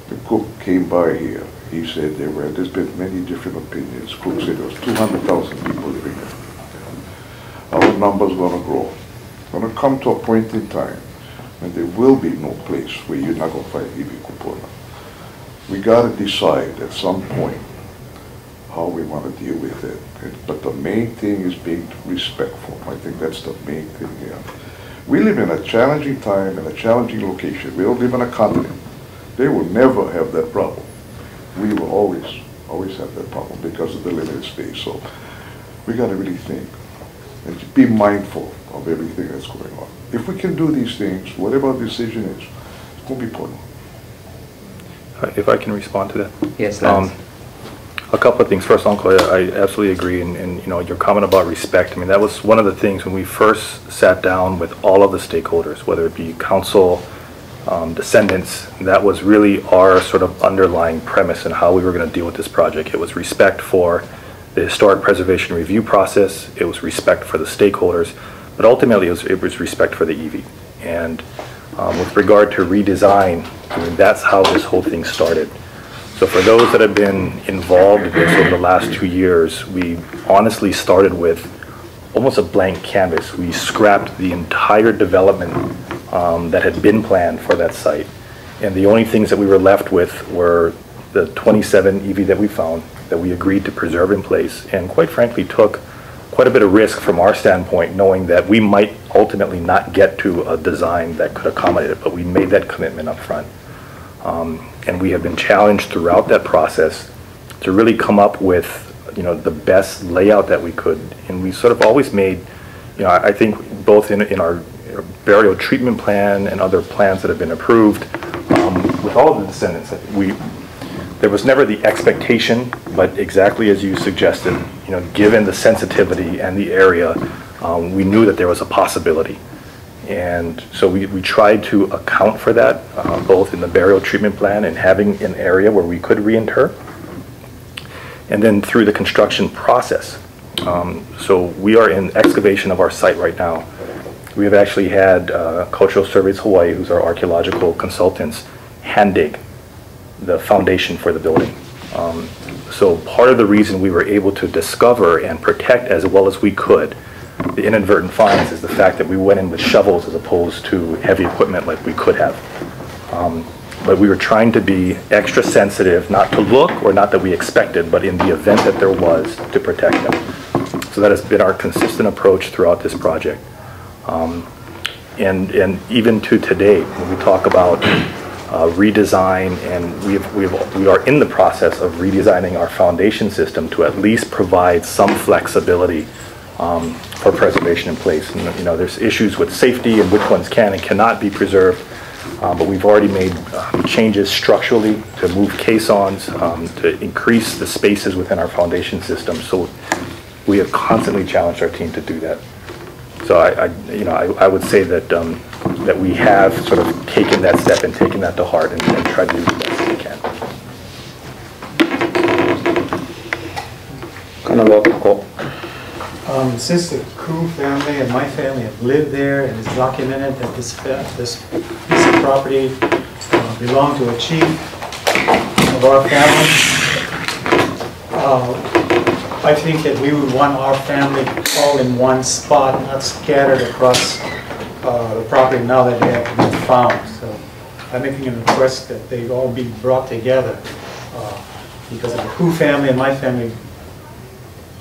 The cook came by here. He said there's been many different opinions. Cook said there was 200,000 people living there. Our numbers going to grow. Going to come to a point in time when there will be no place where you're not going to find Ibi Kupuna. We got to decide at some point how we want to deal with it. But the main thing is being respectful. I think that's the main thing here. We live in a challenging time, in a challenging location. We don't live on a continent. They will never have that problem. We will always have that problem because of the limited space. So we got to really think and be mindful of everything that's going on. If we can do these things, whatever our decision is, it's going to be important. If I can respond to that? Yes, Lance. A couple of things. First, Uncle, I absolutely agree. And your comment about respect, I mean, that was one of the things when we first sat down with all of the stakeholders, whether it be council, descendants, that was really our sort of underlying premise in how we were going to deal with this project. It was respect for the historic preservation review process. It was respect for the stakeholders. But ultimately, it was respect for the EV. And with regard to redesign, I mean, that's how this whole thing started. So for those that have been involved in this over the last 2 years, we honestly started with almost a blank canvas. We scrapped the entire development that had been planned for that site. And the only things that we were left with were the 27 EV that we found, that we agreed to preserve in place, and quite frankly took quite a bit of risk from our standpoint, knowing that we might ultimately not get to a design that could accommodate it, but we made that commitment up front. And we have been challenged throughout that process to really come up with, the best layout that we could. And we sort of always made, I think both in our burial treatment plan and other plans that have been approved, with all of the descendants, there was never the expectation, but exactly as you suggested, given the sensitivity and the area, we knew that there was a possibility. And so we tried to account for that, both in the burial treatment plan and having an area where we could reinter, and then through the construction process. So we are in excavation of our site right now. We have actually had Cultural Surveys Hawaii, who's our archaeological consultants, hand dig the foundation for the building. So part of the reason we were able to discover and protect as well as we could the inadvertent finds is the fact that we went in with shovels as opposed to heavy equipment like we could have. But we were trying to be extra sensitive, not to look or not that we expected, but in the event that there was, to protect them. So that has been our consistent approach throughout this project. And even to today, when we talk about redesign, and we are in the process of redesigning our foundation system to at least provide some flexibility for preservation in place. And, you know, there's issues with safety and which ones can and cannot be preserved, but we've already made changes structurally to move caissons, to increase the spaces within our foundation system. So we have constantly challenged our team to do that. So I would say that that we have sort of taken that step and taken that to heart and tried to do the best we can. Since the Koo family and my family have lived there, and it's documented that this piece of property belonged to a chief of our family, I think that we would want our family all in one spot, not scattered across the property now that they have been found. So I'm making a request that they all be brought together because of the Koo family and my family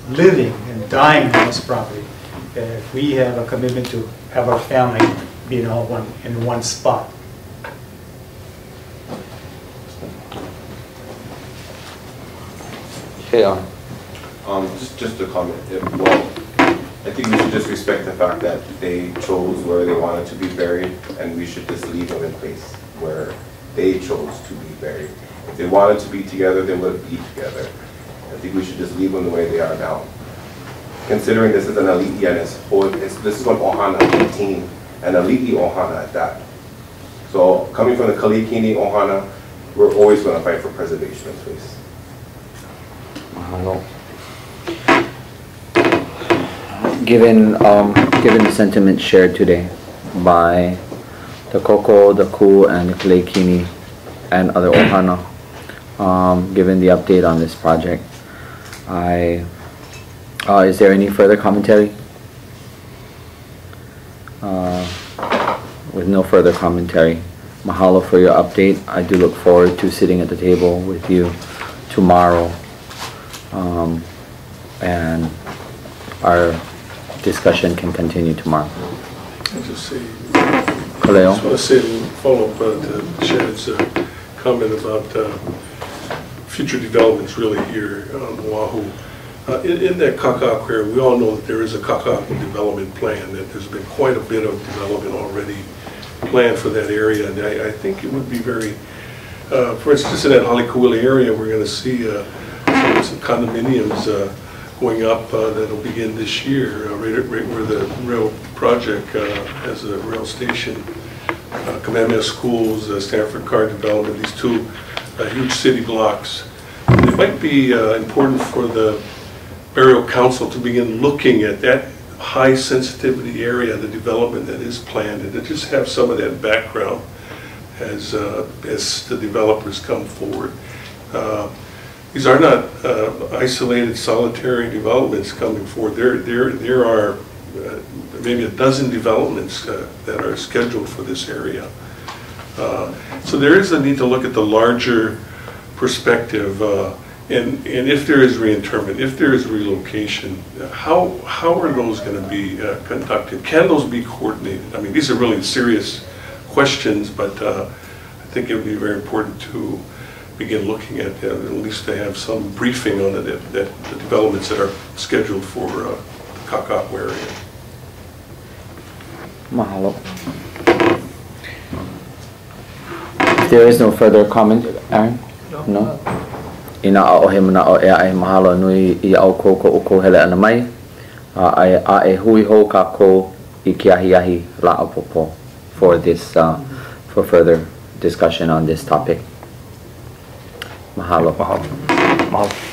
living and dying on this property. If we have a commitment to have our family be in one spot. Yeah. Just a comment. Well, I think we should just respect the fact that they chose where they wanted to be buried, and we should just leave them in place where they chose to be buried. If they wanted to be together, they would be together. I think we should just leave them the way they are now. Considering this is an Ali'i and this is an Ohana 18, and Ali'i Ohana at that. So coming from the Kalikini Ohana, we're always going to fight for preservation of place. Mahalo. Given the sentiment shared today by the Koko, the Ku, and the Kalikini, and other Ohana, given the update on this project, is there any further commentary? With no further commentary, mahalo for your update. I do look forward to sitting at the table with you tomorrow, and our discussion can continue tomorrow. I'll just say, Kaleo? I just want to say, follow up to Shannon's comment about future developments really here on Oahu. In that Kaka'ako area, we all know that there is a Kaka'ako development plan, that there's been quite a bit of development already planned for that area, and I think it would be very, for instance, in that Halikuila area, we're going to see some condominiums going up that'll begin this year, right where the rail project has a rail station, Kamehameha Schools, Stanford Car Development, these two huge city blocks. And it might be important for the Burial Council to begin looking at that high sensitivity area, the development that is planned, and to just have some of that background as the developers come forward. These are not isolated, solitary developments coming forward. There are maybe a dozen developments that are scheduled for this area. So there is a need to look at the larger perspective, and if there is reinterment, if there is relocation, how are those going to be conducted? Can those be coordinated? I mean, these are really serious questions, but I think it would be very important to begin looking at least to have some briefing on it, that the developments that are scheduled for the Kaka'ako area. Mahalo. If there is no further comment, Aaron? No? Ina aohe mana o ea ai mahalo nui I au koko uko hele ana mai. A e hui ho ka ko hikiahiahi la'apopo for this, for further discussion on this topic. Mahalo. Mahalo. Mahalo.